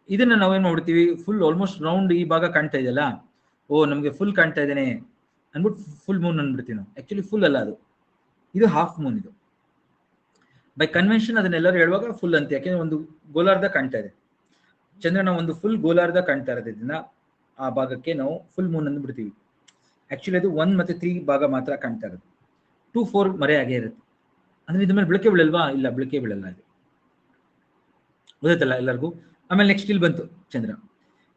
ಇದನ್ನ ನಾವೇನ್ ಮಾಡ್ಬಿಡ್ತೀವಿ, ಫುಲ್ ಆಲ್ಮೋಸ್ಟ್ ರೌಂಡ್ ಈ ಭಾಗ ಕಾಣ್ತಾ ಇದೆಯಲ್ಲ, ಓ ನಮ್ಗೆ ಫುಲ್ ಕಾಣ್ತಾ ಇದ್ದೇನೆ ಅನ್ಬಿಟ್ಟು ಫುಲ್ ಮೂನ್ ಅಂದ್ಬಿಡ್ತೀವಿ ನಾವು. ಆಕ್ಚುಲಿ ಫುಲ್ ಅಲ್ಲ, ಇದು ಹಾಫ್ ಮೂನ್. ಇದು ಬೈ ಕನ್ವೆನ್ಷನ್ ಅದನ್ನೆಲ್ಲರೂ ಹೇಳುವಾಗ ಫುಲ್ ಅಂತ, ಯಾಕೆಂದ್ರೆ ಒಂದು ಗೋಲಾರ್ಧ ಕಾಣ್ತಾ ಇದೆ ಚಂದ್ರನ, ಒಂದು ಫುಲ್ ಗೋಲಾರ್ಧ ಕಾಣ್ತಾ ಇರೋದ್ರಿಂದ ಆ ಭಾಗಕ್ಕೆ ನಾವು ಫುಲ್ ಮೂನ್ ಅಂದ್ಬಿಡ್ತೀವಿ. ಆಕ್ಚುಲಿ ಅದು 1 ಮತ್ತು 3 ಭಾಗ ಮಾತ್ರ ಕಾಣ್ತಾ ಇರೋದು, 2 4 ಮರೆ ಆಗೇ ಇರುತ್ತೆ. ಅಂದ್ರೆ ಇದ್ರ ಮೇಲೆ ಬೆಳಕೆ ಬೀಳಲ್ವಾ? ಇಲ್ಲ, ಬೆಳಕೆ ಬೀಳಲ್ಲ, ಇದು ಗೊತ್ತಾಯ್ತಲ್ಲ ಎಲ್ಲರಿಗೂ? ಆಮೇಲೆ ನೆಕ್ಸ್ಟ್ ಇಲ್ಲಿ ಬಂತು ಚಂದ್ರ.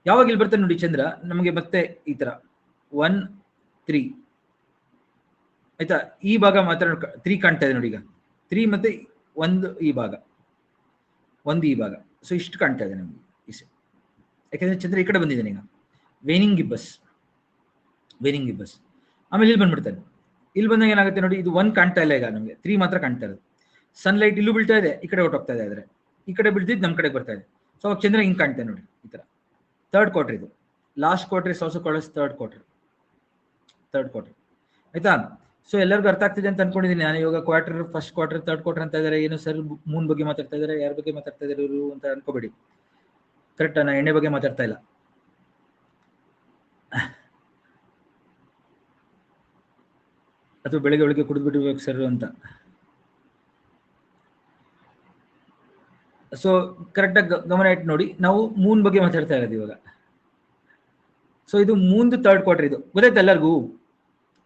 ಯಾವಾಗ ಇಲ್ಲಿ ಬರ್ತಾನೆ ನೋಡಿ ಚಂದ್ರ, ನಮಗೆ ಮತ್ತೆ ಈ ತರ 1 3 ಆಯ್ತಾ, ಈ ಭಾಗ ಮಾತ್ರ 3 ಕಾಣ್ತಾ ಇದೆ ನೋಡಿ. ಈಗ 3 ಮತ್ತೆ 1 ಈ ಭಾಗ, 1 ಈ ಭಾಗ, ಸೊ ಇಷ್ಟು ಕಾಣ್ತಾ ಇದೆ ನಮ್ಗೆ, ಯಾಕಂದ್ರೆ ಚಂದ್ರ ಈ ಕಡೆ ಬಂದಿದ್ದಾನೆ ಈಗ, ವೇನಿಂಗ್ ಗಿಬ್ಬಸ್. ಆಮೇಲೆ ಇಲ್ಲಿ ಬಂದ್ಬಿಡ್ತಾನೆ. ಇಲ್ಲಿ ಬಂದಾಗ ಏನಾಗುತ್ತೆ ನೋಡಿ, ಇದು 1 ಕಾಣ್ತಾ ಇಲ್ಲ ಈಗ ನಮ್ಗೆ, 3 ಮಾತ್ರ ಕಾಣ್ತಾ ಇರೋದು. ಸನ್ಲೈಟ್ ಇಲ್ಲೂ ಬೀಳ್ತಾ ಇದೆ, ಈ ಕಡೆ ಹೊರಟೋಗ್ತಾ ಇದೆ, ಆದ್ರೆ ಈ ಕಡೆ ಬೀಳ್ತಿದ್ದು ನಮ್ಮ ಕಡೆಗೆ ಬರ್ತಾ ಇದೆ. ಸೊ ಅವಾಗ ಚಂದ್ರ ಹಿಂಗ್ ಕಾಣ್ತಾ ನೋಡಿ, ಈ ತರ. 3rd ಕ್ವಾರ್ಟರ್ ಇದು, last quarter is also called as 3rd quarter, ಆಯ್ತಾ? ಸೊ ಎಲ್ಲರಿಗೂ ಅರ್ಥ ಆಗ್ತಿದೆ ಅಂತ ಅನ್ಕೊಂಡಿದ್ದೀನಿ. ನಾನು ಇವಾಗ quarter, first quarter, third quarter ಅಂತ ಇದ್ದಾರೆ. ಏನು ಸರ್ ಮೂನ್ ಬಗ್ಗೆ ಮಾತಾಡ್ತಾ ಇದ್ದಾರೆ, ಯಾರ ಬಗ್ಗೆ ಮಾತಾಡ್ತಾ ಇದ್ದಾರೆ ಇವರು ಅಂತ ಅನ್ಕೋಬೇಡಿ. ಕರೆಕ್ಟ್, ನಾನು ಎಣ್ಣೆ ಬಗ್ಗೆ ಮಾತಾಡ್ತಾ ಇಲ್ಲ. ಅಥವಾ ಬೆಳಿಗ್ಗೆ ಕುಡಿದ್ಬಿಟ್ಟಿರ್ಬೇಕು ಸರ್ ಅಂತ. ಸೊ ಕರೆಕ್ಟಾಗಿ ಗಮನ ಇಟ್ಟು ನೋಡಿ, ನಾವು ಮೂನ್ ಬಗ್ಗೆ ಮಾತಾಡ್ತಾ ಇರೋದು ಇವಾಗ. ಸೊ ಇದು ಮೂನ್ದು ಥರ್ಡ್ ಕ್ವಾರ್ಟರ್. ಇದು ಗೊತ್ತಾಯ್ತು ಎಲ್ಲರಿಗೂ?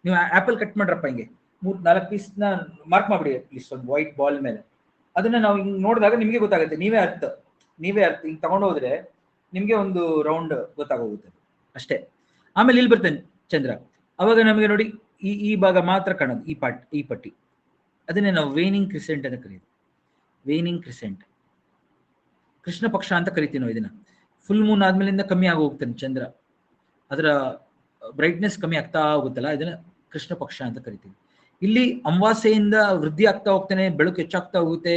ನೀವು ಆಪಲ್ ಕಟ್ ಮಾಡ್ರಪ್ಪ, ಹಿಂಗೆ 3-4 ಪೀಸ್ನ ಮಾರ್ಕ್ ಮಾಡ್ಬಿಡಿ ಅಟ್ಲೀಸ್ಟ್ ಒಂದು ವೈಟ್ ಬಾಲ್ ಮೇಲೆ. ಅದನ್ನ ನಾವು ಹಿಂಗೆ ನೋಡಿದಾಗ ನಿಮಗೆ ಗೊತ್ತಾಗುತ್ತೆ. ನೀವೇ ಅರ್ಥ ಹಿಂಗೆ ತಗೊಂಡು ಹೋದ್ರೆ ನಿಮಗೆ ಒಂದು ರೌಂಡ್ ಗೊತ್ತಾಗೋಗುತ್ತೆ ಅಷ್ಟೇ. ಆಮೇಲೆ ಇಲ್ಲಿ ಬರ್ತೇನೆ ಚಂದ್ರ. ಅವಾಗ ನಮಗೆ ನೋಡಿ ಈ ಭಾಗ ಮಾತ್ರ ಕಾಣೋದು, ಈ ಪಟ್ಟಿ. ಅದನ್ನೇ ನಾವು ವೇನಿಂಗ್ ಕ್ರಿಸೆಂಟ್ ಅಂತ ಕರೀತೀವಿ. ವೇನಿಂಗ್ ಕ್ರಿಸೆಂಟ್, ಕೃಷ್ಣ ಪಕ್ಷ ಅಂತ ಕರಿತೀವಿ ನಾವು ಇದನ್ನ. ಫುಲ್ ಮೂನ್ ಆದ್ಮೇಲಿಂದ ಕಮ್ಮಿ ಆಗಿ ಹೋಗ್ತಾನೆ ಚಂದ್ರ, ಅದರ ಬ್ರೈಟ್ನೆಸ್ ಕಮ್ಮಿ ಆಗ್ತಾ ಹೋಗುತ್ತಲ್ಲ, ಇದನ್ನ ಕೃಷ್ಣ ಪಕ್ಷ ಅಂತ ಕರಿತೀವಿ. ಇಲ್ಲಿ ಅಮಾವಾಸ್ಯೆಯಿಂದ ವೃದ್ಧಿ ಆಗ್ತಾ ಹೋಗ್ತಾನೆ, ಬೆಳಕು ಹೆಚ್ಚಾಗ್ತಾ ಹೋಗುತ್ತೆ,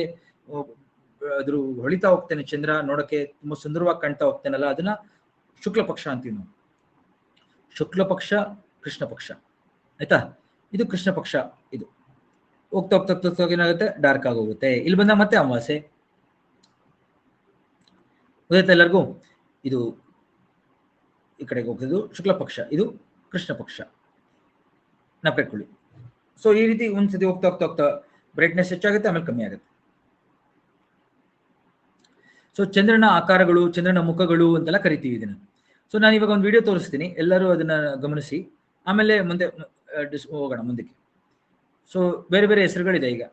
ಅದ್ರ ಹೊಳಿತಾ ಹೋಗ್ತಾನೆ ಚಂದ್ರ, ನೋಡಕ್ಕೆ ತುಂಬಾ ಸುಂದರವಾಗಿ ಕಾಣ್ತಾ ಹೋಗ್ತಾನಲ್ಲ, ಅದನ್ನ ಶುಕ್ಲ ಪಕ್ಷ ಅಂತೀವಿ ನಾವು. ಶುಕ್ಲ ಪಕ್ಷ, ಕೃಷ್ಣ ಪಕ್ಷ, ಆಯ್ತಾ? ಇದು ಕೃಷ್ಣ ಪಕ್ಷ. ಇದು ಹೋಗ್ತಾ ಹೋಗ್ತಾ ಹೋಗ್ತಾ ಏನಾಗುತ್ತೆ, ಡಾರ್ಕ್ ಆಗೋಗುತ್ತೆ. ಇಲ್ಲಿ ಬಂದಾಗ ಮತ್ತೆ ಅಮಾವಾಸ್ಯೆ. ಗೊತ್ತಾಯ್ತಾ ಎಲ್ಲರಿಗೂ? ಇದು ಈ ಕಡೆಗೆ ಹೋಗ್ತದ್ದು ಶುಕ್ಲ ಪಕ್ಷ, ಇದು ಕೃಷ್ಣ ಪಕ್ಷ, ನಾಪಿಟ್ಕೊಳ್ಳಿ. ಸೊ ಈ ರೀತಿ ಒಂದ್ಸತಿ ಹೋಗ್ತಾ ಹೋಗ್ತಾ ಹೋಗ್ತಾ ಬ್ರೈಟ್ನೆಸ್ ಹೆಚ್ಚಾಗುತ್ತೆ, ಆಮೇಲೆ ಕಮ್ಮಿ ಆಗುತ್ತೆ. ಸೊ ಚಂದ್ರನ ಆಕಾರಗಳು, ಚಂದ್ರನ ಮುಖಗಳು ಅಂತೆಲ್ಲ ಕರಿತೀವಿ ಇದನ್ನ. ಸೊ ನಾನು ಇವಾಗ ಒಂದು ವಿಡಿಯೋ ತೋರಿಸ್ತೀನಿ, ಎಲ್ಲರೂ ಅದನ್ನ ಗಮನಿಸಿ, ಆಮೇಲೆ ಮುಂದೆ ಹೋಗೋಣ ಮುಂದಕ್ಕೆ. ಸೊ ಬೇರೆ ಬೇರೆ ಹೆಸರುಗಳಿದೆ ಈಗ.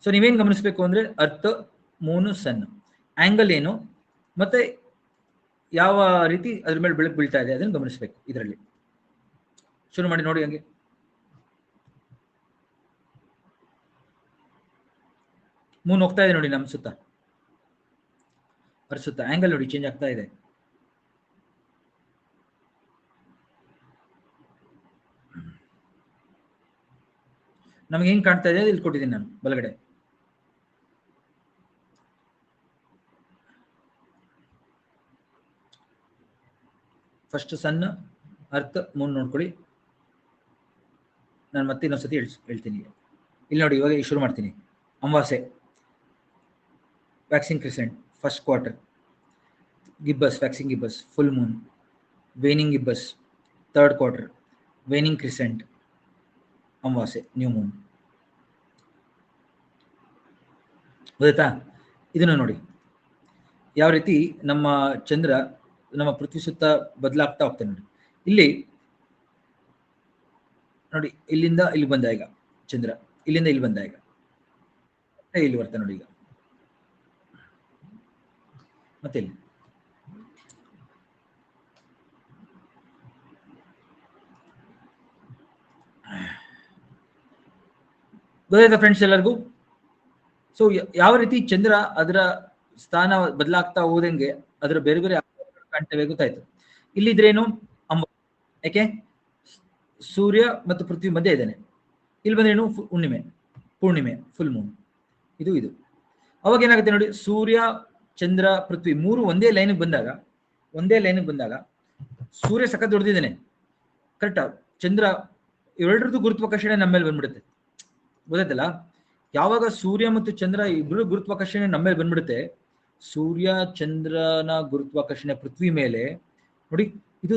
ಸೊ ನೀವೇನ್ ಗಮನಿಸ್ಬೇಕು ಅಂದ್ರೆ ಅರ್ತ್, ಮೂನ್, ಸನ್, ಆಂಗಲ್ ಏನು, ಮತ್ತೆ ಯಾವ ರೀತಿ ಅದ್ರ ಮೇಲೆ ಬೆಳಕು ಬೀಳ್ತಾ ಇದೆ ಅದನ್ನು ಗಮನಿಸ್ಬೇಕು. ಇದರಲ್ಲಿ ಶುರು ಮಾಡಿ ನೋಡಿ. ಹಂಗೆ ಮೂನ್ ಹೋಗ್ತಾ ಇದೆ ನೋಡಿ ನಮ್ಮ ಸುತ್ತ, ಅದ್ರ ಸುತ್ತ ಆಂಗಲ್ ನೋಡಿ ಚೇಂಜ್ ಆಗ್ತಾ ಇದೆ. ನಮ್ಗೆ ಹೆಂಗ್ ಕಾಣ್ತಾ ಇದೆ ಇಲ್ಲಿ ಕೊಟ್ಟಿದ್ದೀನಿ ನಾನು ಬಲಗಡೆ. ಫಸ್ಟ್ ಸನ್, ಅರ್ತ್, ಮೂನ್ ನೋಡ್ಕೊಳ್ಳಿ. ನಾನು ಮತ್ತೆ ಇನ್ನೊಂದ್ಸತಿ ಹೇಳ್ತೀನಿ. ಇಲ್ಲಿ ನೋಡಿ, ಇವಾಗ ಶುರು ಮಾಡ್ತೀನಿ. ಅಮಾವಾಸ್ಯೆ, waxing crescent, first quarter, gibbous, waxing gibbous, full moon, waning gibbous, third quarter, waning crescent, ಅಮಾವಾಸ್ಯೆ, ನ್ಯೂ ಮೂನ್. ಗೊತ್ತಾಯ್ತಾ? ಇದನ್ನು ನೋಡಿ ಯಾವ ರೀತಿ ನಮ್ಮ ಚಂದ್ರ ನಮ್ಮ ಪೃಥ್ವಿ ಸುತ್ತ ಬದಲಾಗ್ತಾ ಹೋಗ್ತಾನೆ ನೋಡಿ. ಇಲ್ಲಿ ನೋಡಿ, ಇಲ್ಲಿಂದ ಇಲ್ಲಿ ಬಂದ ಈಗ ಚಂದ್ರ, ಇಲ್ಲಿಂದ ಇಲ್ಲಿ ಬಂದ ಈಗ ಇಲ್ಲಿ ಬರ್ತಾನೆ ನೋಡಿ. ಈಗ ಮತ್ತೆ ಇಲ್ಲಿ ಗೊತ್ತಾಯ್ತಾ ಫ್ರೆಂಡ್ಸ್ ಎಲ್ಲರಿಗೂ? ಸೊ ಯಾವ ರೀತಿ ಚಂದ್ರ ಅದರ ಸ್ಥಾನ ಬದಲಾಗ್ತಾ ಹೋದಂಗೆ ಅದರ ಬೇರೆ ಬೇರೆ ಕಾಣ್ತೇವೆ, ಗೊತ್ತಾಯ್ತು? ಇಲ್ಲಿದ್ರೇನು ಯಾಕೆ ಸೂರ್ಯ ಮತ್ತು ಪೃಥ್ವಿ ಮಧ್ಯೆ ಇದ್ದಾನೆ. ಇಲ್ಲಿ ಬಂದ್ರೇನು ಪೂರ್ಣಿಮೆ, ಫುಲ್ ಮೂನ್. ಇದು ಅವಾಗ ಏನಾಗುತ್ತೆ ನೋಡಿ, ಸೂರ್ಯ, ಚಂದ್ರ, ಪೃಥ್ವಿ ಮೂರು ಒಂದೇ ಲೈನ್ಗೆ ಬಂದಾಗ ಸೂರ್ಯ ಸಖತ್ ದೊಡ್ಡದಿದ್ದಾನೆ, ಕರೆಕ್ಟಾ? ಚಂದ್ರ ಇವೆರಡರದ್ದು ಗುರುತ್ವಾಕರ್ಷಣೆ ನಮ್ಮ ಮೇಲೆ ಬಂದ್ಬಿಡುತ್ತೆ, ಗೊತ್ತಾಯ್ತಲ್ಲ? ಯಾವಾಗ ಸೂರ್ಯ ಮತ್ತು ಚಂದ್ರ ಇಬ್ರು ಗುರುತ್ವಾಕರ್ಷಣೆ ನಮ್ಮ ಮೇಲೆ ಬಂದ್ಬಿಡುತ್ತೆ, ಸೂರ್ಯ ಚಂದ್ರನ ಗುರುತ್ವಾಕರ್ಷಣೆ ಪೃಥ್ವಿ ಮೇಲೆ ನೋಡಿ, ಇದು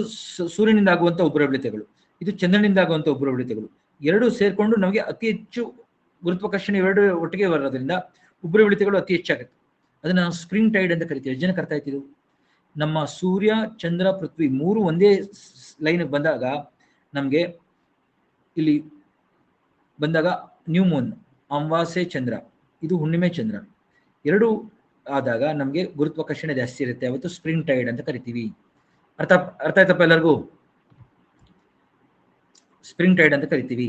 ಸೂರ್ಯನಿಂದ ಆಗುವಂತ ಉಗ್ರಬೀಳತೆಗಳು, ಇದು ಚಂದ್ರನಿಂದ ಆಗುವಂತ ಉಗ್ರಬೀಳತೆಗಳು ಎರಡು ಸೇರ್ಕೊಂಡು ನಮಗೆ ಅತಿ ಹೆಚ್ಚು ಗುರುತ್ವಾಕರ್ಷಣೆ ಇವೆರಡು ಒಟ್ಟಿಗೆ ಬರೋದ್ರಿಂದ ಉಗ್ರಬೀಳತೆಗಳು ಅತಿ ಹೆಚ್ಚಾಗುತ್ತೆ. ಅದನ್ನ ನಾವು ಸ್ಪ್ರಿಂಗ್ ಟೈಡ್ ಅಂತ ಕರಿತೀವಿ. ಜನಕ್ಕೆ ಅರ್ಥ ಆಯ್ತಿದ್ದು? ನಮ್ಮ ಸೂರ್ಯ, ಚಂದ್ರ, ಪೃಥ್ವಿ ಮೂರು ಒಂದೇ ಲೈನ್ ಬಂದಾಗ ನಮ್ಗೆ ಇಲ್ಲಿ ಬಂದಾಗ ನ್ಯೂ ಮೂನ್, ಅಮಾವಾಸ್ಯೆ ಚಂದ್ರ, ಇದು ಹುಣ್ಣಿಮೆ ಚಂದ್ರ, ಎರಡು ಆದಾಗ ನಮ್ಗೆ ಗುರುತ್ವಾಕರ್ಷಣೆ ಜಾಸ್ತಿ ಇರುತ್ತೆ. ಅವತ್ತು ಸ್ಪ್ರಿಂಗ್ ಟೈಡ್ ಅಂತ ಕರಿತೀವಿ. ಅರ್ಥ ಆಯ್ತಪ್ಪ ಎಲ್ಲರಿಗೂ? ಸ್ಪ್ರಿಂಗ್ ಟೈಡ್ ಅಂತ ಕರಿತೀವಿ.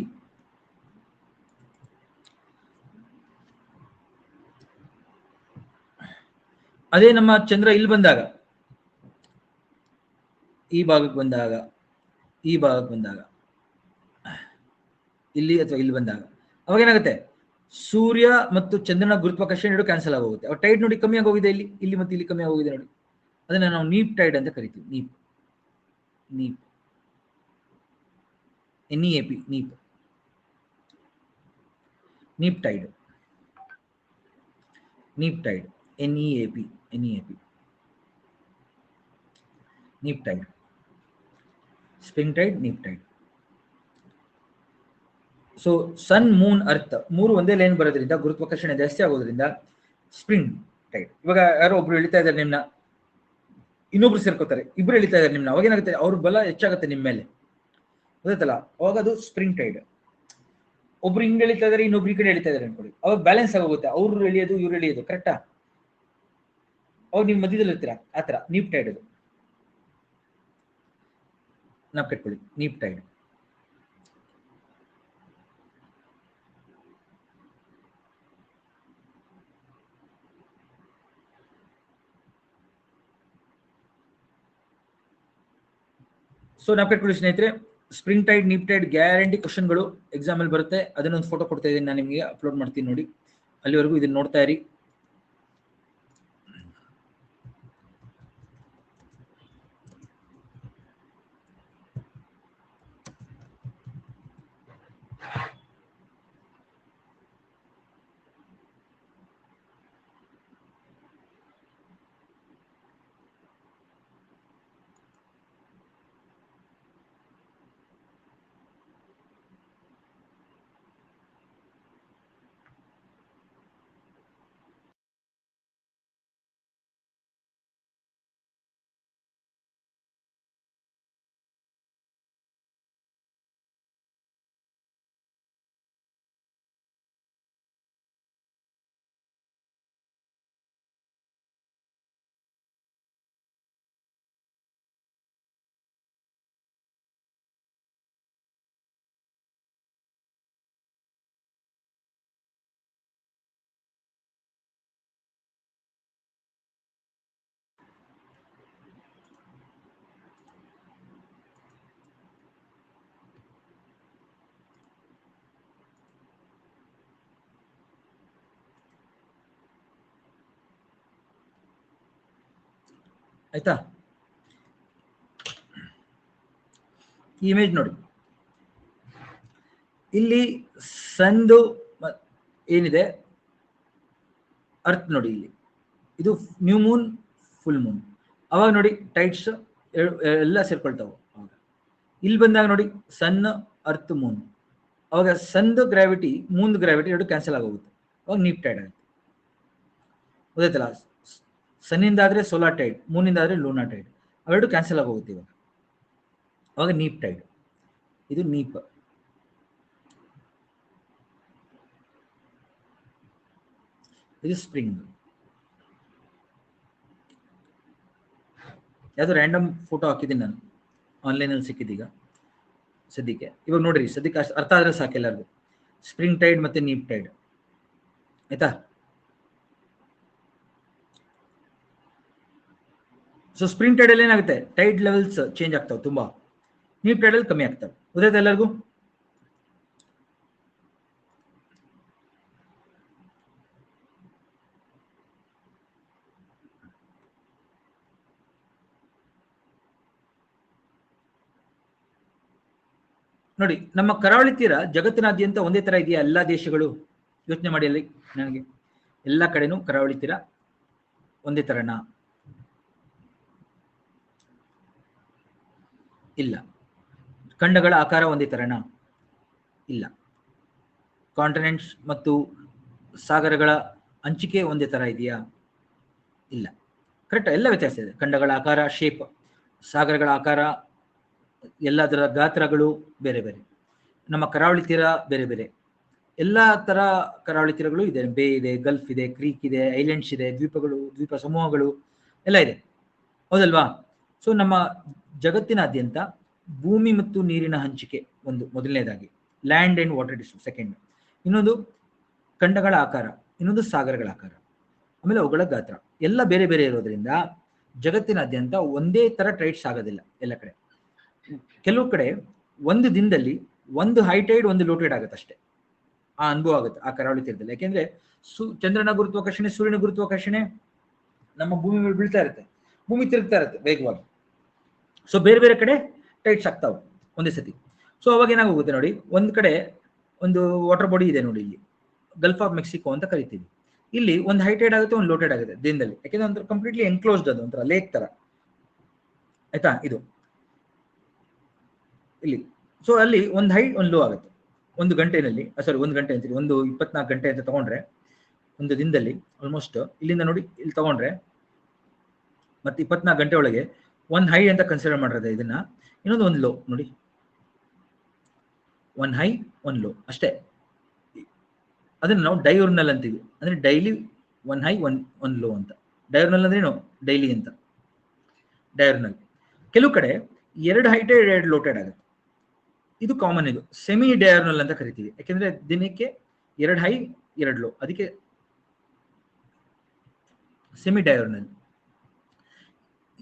ಅದೇ ನಮ್ಮ ಚಂದ್ರ ಇಲ್ಲಿ ಬಂದಾಗ, ಈ ಭಾಗಕ್ಕೆ ಬಂದಾಗ, ಇಲ್ಲಿ ಅಥವಾ ಇಲ್ಲಿ ಬಂದಾಗ ಅವಾಗ ಏನಾಗುತ್ತೆ, ಸೂರ್ಯ ಮತ್ತು ಚಂದ್ರನ ಗುರುತ್ವಾಕರ್ಷಣೆ ಎರಡು ಕ್ಯಾನ್ಸಲ್ ಆಗೋಗುತ್ತೆ. ಅವ್ರ ಟೈಡ್ ನೋಡಿ ಕಮ್ಮಿ ಆಗೋಗಿದೆ, ಇಲ್ಲಿ ಮತ್ತೆ ಇಲ್ಲಿ ಕಮ್ಮಿ ಆಗೋಗಿದೆ ನೋಡಿ. ಅದನ್ನ ನಾವು ನೀಪ್ ಟೈಡ್ ಅಂತ ಕರಿತೀವಿ. Neap NEAP, neap. Neap tide, neap tide, NEAP, NEAP, neap tide, spring tide, neap tide. So sun, moon, earth ಮೂರು ಒಂದೇ ಲೈನ್ ಬರೋದ್ರಿಂದ ಗುರುತ್ವಾಕರ್ಷಣೆ ಜಾಸ್ತಿ ಆಗೋದ್ರಿಂದ ಸ್ಪ್ರಿಂಗ್ ಟೈಡ್. ಇವಾಗ ಯಾರೋ ಒಬ್ರು ಎಳಿತಾ ಇದ್ದಾರೆ ನಿಮ್ನ, ಇನ್ನೊಬ್ರು ಸೇರ್ಕೋತಾರೆ, ಇಬ್ರು ಎಳಿತಾ ಇದ್ದಾರೆ ನಿಮ್ನ, ಅವಾಗ ಏನಾಗುತ್ತೆ, ಅವ್ರ ಬಲ ಹೆಚ್ಚಾಗುತ್ತೆ ನಿಮ್ಮ ಮೇಲೆ, ಗೊತ್ತಲ್ಲ, ಅವಾಗ ಅದು ಸ್ಪ್ರಿಂಗ್ ಟೈಡ್. ಒಬ್ರು ಹಿಂಗ್ ಎಳಿತಾ ಇದಾರೆ, ಇನ್ನೊಬ್ರು ಈ ಕಡೆ ಎಳಿತಾ ಇದಾರೆ ಅನ್ಕೊಳ್ಳಿ, ಅವಾಗ ಬ್ಯಾಲೆನ್ಸ್ ಆಗೋಗುತ್ತೆ, ಅವ್ರು ಎಳಿಯೋದು ಇವ್ರು ಎಳಿಯೋದು, ಕರೆಕ್ಟಾ? ಅವಾಗ ನೀವು ಮಧ್ಯದಲ್ಲಿ ಇರ್ತೀರಾ, ಆತರ ನೀಪ್ ಟೈಡ್ ಅದು. ನಾವ್ ಕಟ್ಕೊಳ್ಳಿ, ನೀಪ್ ಟೈಡ್. ಸೊ ನಾವ್ ಕಟ್ಕೊಳ್ಳಿ ಸ್ನೇಹಿತರೆ, spring tide, neap tide guarantee ಕ್ವಶನ್ಗಳು ಎಕ್ಸಾಮ್ ಅಲ್ಲಿ ಬರುತ್ತೆ. ಅದನ್ನೊಂದು ಫೋಟೋ ಕೊಡ್ತಾ ಇದ್ದೀನಿ, ನಾನು ನಿಮಗೆ ಅಪ್ಲೋಡ್ ಮಾಡ್ತೀನಿ ನೋಡಿ. ಅಲ್ಲಿವರೆಗೂ ಇದನ್ನ ನೋಡ್ತಾ ಇರಿ. ಆಯ್ತಾ? ಈ ಇಮೇಜ್ ನೋಡಿ, ಇಲ್ಲಿ ಸಂದು ಏನಿದೆ, ಅರ್ತ್ ನೋಡಿ, ಇಲ್ಲಿ ಇದು ನ್ಯೂ ಮೂನ್, ಫುಲ್ ಮೂನ್. ಅವಾಗ ನೋಡಿ ಟೈಡ್ಸ್ ಎಲ್ಲ ಸೇರ್ಕೊಳ್ತಾವ. ಅವಾಗ ಇಲ್ಲಿ ಬಂದಾಗ ನೋಡಿ ಸನ್, ಅರ್ತ್, ಮೂನ್. ಅವಾಗ ಸನ್ದು ಗ್ರಾವಿಟಿ, ಮೂನ್ ಗ್ರಾವಿಟಿ ಎರಡು ಕ್ಯಾನ್ಸಲ್ ಆಗೋಗುತ್ತೆ, ಅವಾಗ ನೀಪ್ ಟೈಡ್ ಆಗುತ್ತೆ. ಗೊತ್ತಾಯ್ತಲ್ಲ? ಸನ್ನಿಂದ ಆದ್ರೆ ಸೋಲಾರ್ ಟೈಡ್, ಮೂನಿಂದ ಆದ್ರೆ ಲೂನಾ ಟೈಡ್, ಅವೆರಡು ಕ್ಯಾನ್ಸಲ್ ಆಗೋಗುತ್ತೆ ಇವಾಗ, ಅವಾಗ ನೀಪ್ ಟೈಡ್. ಇದು ನೀಪ್. ಇದು ಸ್ಪ್ರಿಂಗ್. ಯಾವ್ದು ರ್ಯಾಂಡಮ್ ಫೋಟೋ ಹಾಕಿದ್ದೀನಿ ನಾನು, ಆನ್ಲೈನ್ ಅಲ್ಲಿ ಸಿಕ್ಕಿದೀಗ ಸದ್ಯಕ್ಕೆ. ಇವಾಗ ನೋಡ್ರಿ, ಸದ್ಯಕ್ಕೆ ಅರ್ಥ ಆದ್ರೆ ಸಾಕು ಎಲ್ಲರಿಗೂ, ಸ್ಪ್ರಿಂಗ್ ಟೈಡ್ ಮತ್ತೆ ನೀಪ್ ಟೈಡ್. ಆಯ್ತಾ? ಸೊ ಸ್ಪ್ರಿಂಗ್ ಟೈಡ್ ಅಲ್ಲಿ ಏನಾಗುತ್ತೆ, ಟೈಡ್ ಲೆವೆಲ್ಸ್ ಚೇಂಜ್ ಆಗ್ತಾವೆ ತುಂಬಾ, ನೀಪ್ ಟೈಡ್ ಅಲ್ಲಿ ಕಮ್ಮಿ ಆಗ್ತವೆ. ಗೊತ್ತಾಯ್ತಾ ಎಲ್ಲರಿಗೂ? ನೋಡಿ, ನಮ್ಮ ಕರಾವಳಿ ತೀರ ಜಗತ್ತಿನಾದ್ಯಂತ ಒಂದೇ ತರ ಇದೆಯಾ ಎಲ್ಲಾ ದೇಶಗಳು? ಯೋಚನೆ ಮಾಡಿ ಅಲ್ಲಿ ನನಗೆ, ಎಲ್ಲಾ ಕಡೆನೂ ಕರಾವಳಿ ತೀರ ಒಂದೇ ತರನಾ? ಇಲ್ಲ. ಖಂಡಗಳ ಆಕಾರ ಒಂದೇ ತರನಾ? ಇಲ್ಲ. ಕಾಂಟಿನೆಂಟ್ಸ್ ಮತ್ತು ಸಾಗರಗಳ ಹಂಚಿಕೆ ಒಂದೇ ತರ ಇದೆಯಾ? ಇಲ್ಲ. ಕರೆಕ್ಟ್, ಎಲ್ಲ ವ್ಯತ್ಯಾಸ ಇದೆ. ಖಂಡಗಳ ಆಕಾರ, ಶೇಪ್, ಸಾಗರಗಳ ಆಕಾರ, ಎಲ್ಲದರ ಗಾತ್ರಗಳು ಬೇರೆ ಬೇರೆ. ನಮ್ಮ ಕರಾವಳಿ ತೀರ ಬೇರೆ ಬೇರೆ, ಎಲ್ಲಾ ತರ ಕರಾವಳಿ ತೀರಗಳು ಇದೆ. ಬೇ ಇದೆ, ಗಲ್ಫ್ ಇದೆ, ಕ್ರೀಕ್ ಇದೆ, ಐಲ್ಯಾಂಡ್ಸ್ ಇದೆ, ದ್ವೀಪಗಳು, ದ್ವೀಪ ಸಮೂಹಗಳು ಎಲ್ಲ ಇದೆ, ಹೌದಲ್ವಾ? ಸೊ ನಮ್ಮ ಜಗತ್ತಿನಾದ್ಯಂತ ಭೂಮಿ ಮತ್ತು ನೀರಿನ ಹಂಚಿಕೆ ಒಂದು ಮೊದಲನೇದಾಗಿ, land and water distribution second. ಇನ್ನೊಂದು ಖಂಡಗಳ ಆಕಾರ, ಇನ್ನೊಂದು ಸಾಗರಗಳ ಆಕಾರ, ಆಮೇಲೆ ಅವುಗಳ ಗಾತ್ರ ಎಲ್ಲ ಬೇರೆ ಬೇರೆ ಇರೋದ್ರಿಂದ ಜಗತ್ತಿನಾದ್ಯಂತ ಒಂದೇ ತರ ಟೈಡ್ಸ್ ಆಗೋದಿಲ್ಲ ಎಲ್ಲ ಕಡೆ. ಕೆಲವು ಕಡೆ ಒಂದು ದಿನದಲ್ಲಿ ಒಂದು ಹೈ ಟೈಡ್, ಒಂದು ಲೋ ಟೈಡ್ ಆಗುತ್ತೆ ಅಷ್ಟೇ. ಆ ಅನುಭವ ಆಗುತ್ತೆ ಆ ಕರಾವಳಿ ತೀರದಲ್ಲಿ. ಯಾಕೆಂದ್ರೆ ಚಂದ್ರನ ಗುರುತ್ವಾಕರ್ಷಣೆ, ಸೂರ್ಯನ ಗುರುತ್ವಾಕರ್ಷಣೆ ನಮ್ಮ ಭೂಮಿ ಮೇಲೆ ಬೀಳ್ತಾ ಇರುತ್ತೆ, ಭೂಮಿ ತಿರುಗ್ತಾ ಇರುತ್ತೆ ವೇಗವಾಗಿ. ಸೊ ಬೇರೆ ಬೇರೆ ಕಡೆ ಟೈಡ್ಸ್ ಆಗ್ತಾವೆ ಒಂದೇ ಸತಿ. ಸೊ ಅವಾಗ ಏನಾಗೋಗುತ್ತೆ ನೋಡಿ, ಒಂದ್ ಕಡೆ ಒಂದು ವಾಟರ್ ಬಾಡಿ ಇದೆ ನೋಡಿ, ಇಲ್ಲಿ ಗಲ್ಫ್ ಆಫ್ ಮೆಕ್ಸಿಕೋ ಅಂತ ಕರಿತೀವಿ. ಇಲ್ಲಿ ಒಂದು ಹೈಟೈಡ್ ಆಗುತ್ತೆ, ಒಂದು ಲೋಟೆಡ್ ಆಗುತ್ತೆ ದಿನದಲ್ಲಿ, ಯಾಕೆಂದ್ರೆ ಒಂಥರ ಕಂಪ್ಲೀಟ್ಲಿ ಎನ್ಕ್ಲೋಸ್ಡ್, ಅದು ಒಂಥರ ಲೇಕ್ ತರ, ಆಯ್ತಾ. ಇದು ಇಲ್ಲಿ ಸೊ ಅಲ್ಲಿ ಒಂದು ಹೈ ಒಂದು ಲೋ ಆಗುತ್ತೆ ಒಂದು ಗಂಟೆನಲ್ಲಿ, ಸಾರಿ ಒಂದು ಗಂಟೆ ಅಂತೀವಿ, ಒಂದು 24 ಗಂಟೆ ಅಂತ ತಗೊಂಡ್ರೆ ಒಂದು ದಿನದಲ್ಲಿ ಆಲ್ಮೋಸ್ಟ್ ಇಲ್ಲಿಂದ ನೋಡಿ ಇಲ್ಲಿ ತಗೊಂಡ್ರೆ ಮತ್ತೆ 24 ಗಂಟೆ ಒಳಗೆ ಒಂದು ಹೈ ಅಂತ ಕನ್ಸಿಡರ್ ಮಾಡಿರೋದು ಇದನ್ನ. ಇನ್ನೊಂದು ಒಂದು ಲೋ ನೋಡಿ, ಒಂದು ಹೈ ಒಂದು ಲೋ ಅಷ್ಟೇ. ಅದನ್ನ ನಾವು ಡೈಯೂರ್ನಲ್ ಅಂತೀವಿ, ಅಂದ್ರೆ daily one high one low ಅಂತ. ಡೈಯೂರ್ನಲ್ ಅಂದ್ರೆ ಏನು, ಡೈಲಿ ಅಂತ ಡೈಯೂರ್ನಲ್. ಕೆಲವು ಕಡೆ 2 ಹೈಟೆಡ್ 2 ಲೋಟೆಡ್ ಆಗುತ್ತೆ, ಇದು ಕಾಮನ್. ಇದು ಸೆಮಿ ಡೈಯೂರ್ನಲ್ ಅಂತ ಕರಿತೀವಿ, ಯಾಕೆಂದ್ರೆ ದಿನಕ್ಕೆ 2 ಹೈ 2 ಲೋ, ಅದಕ್ಕೆ ಸೆಮಿ ಡೈಯೂರ್ನಲ್.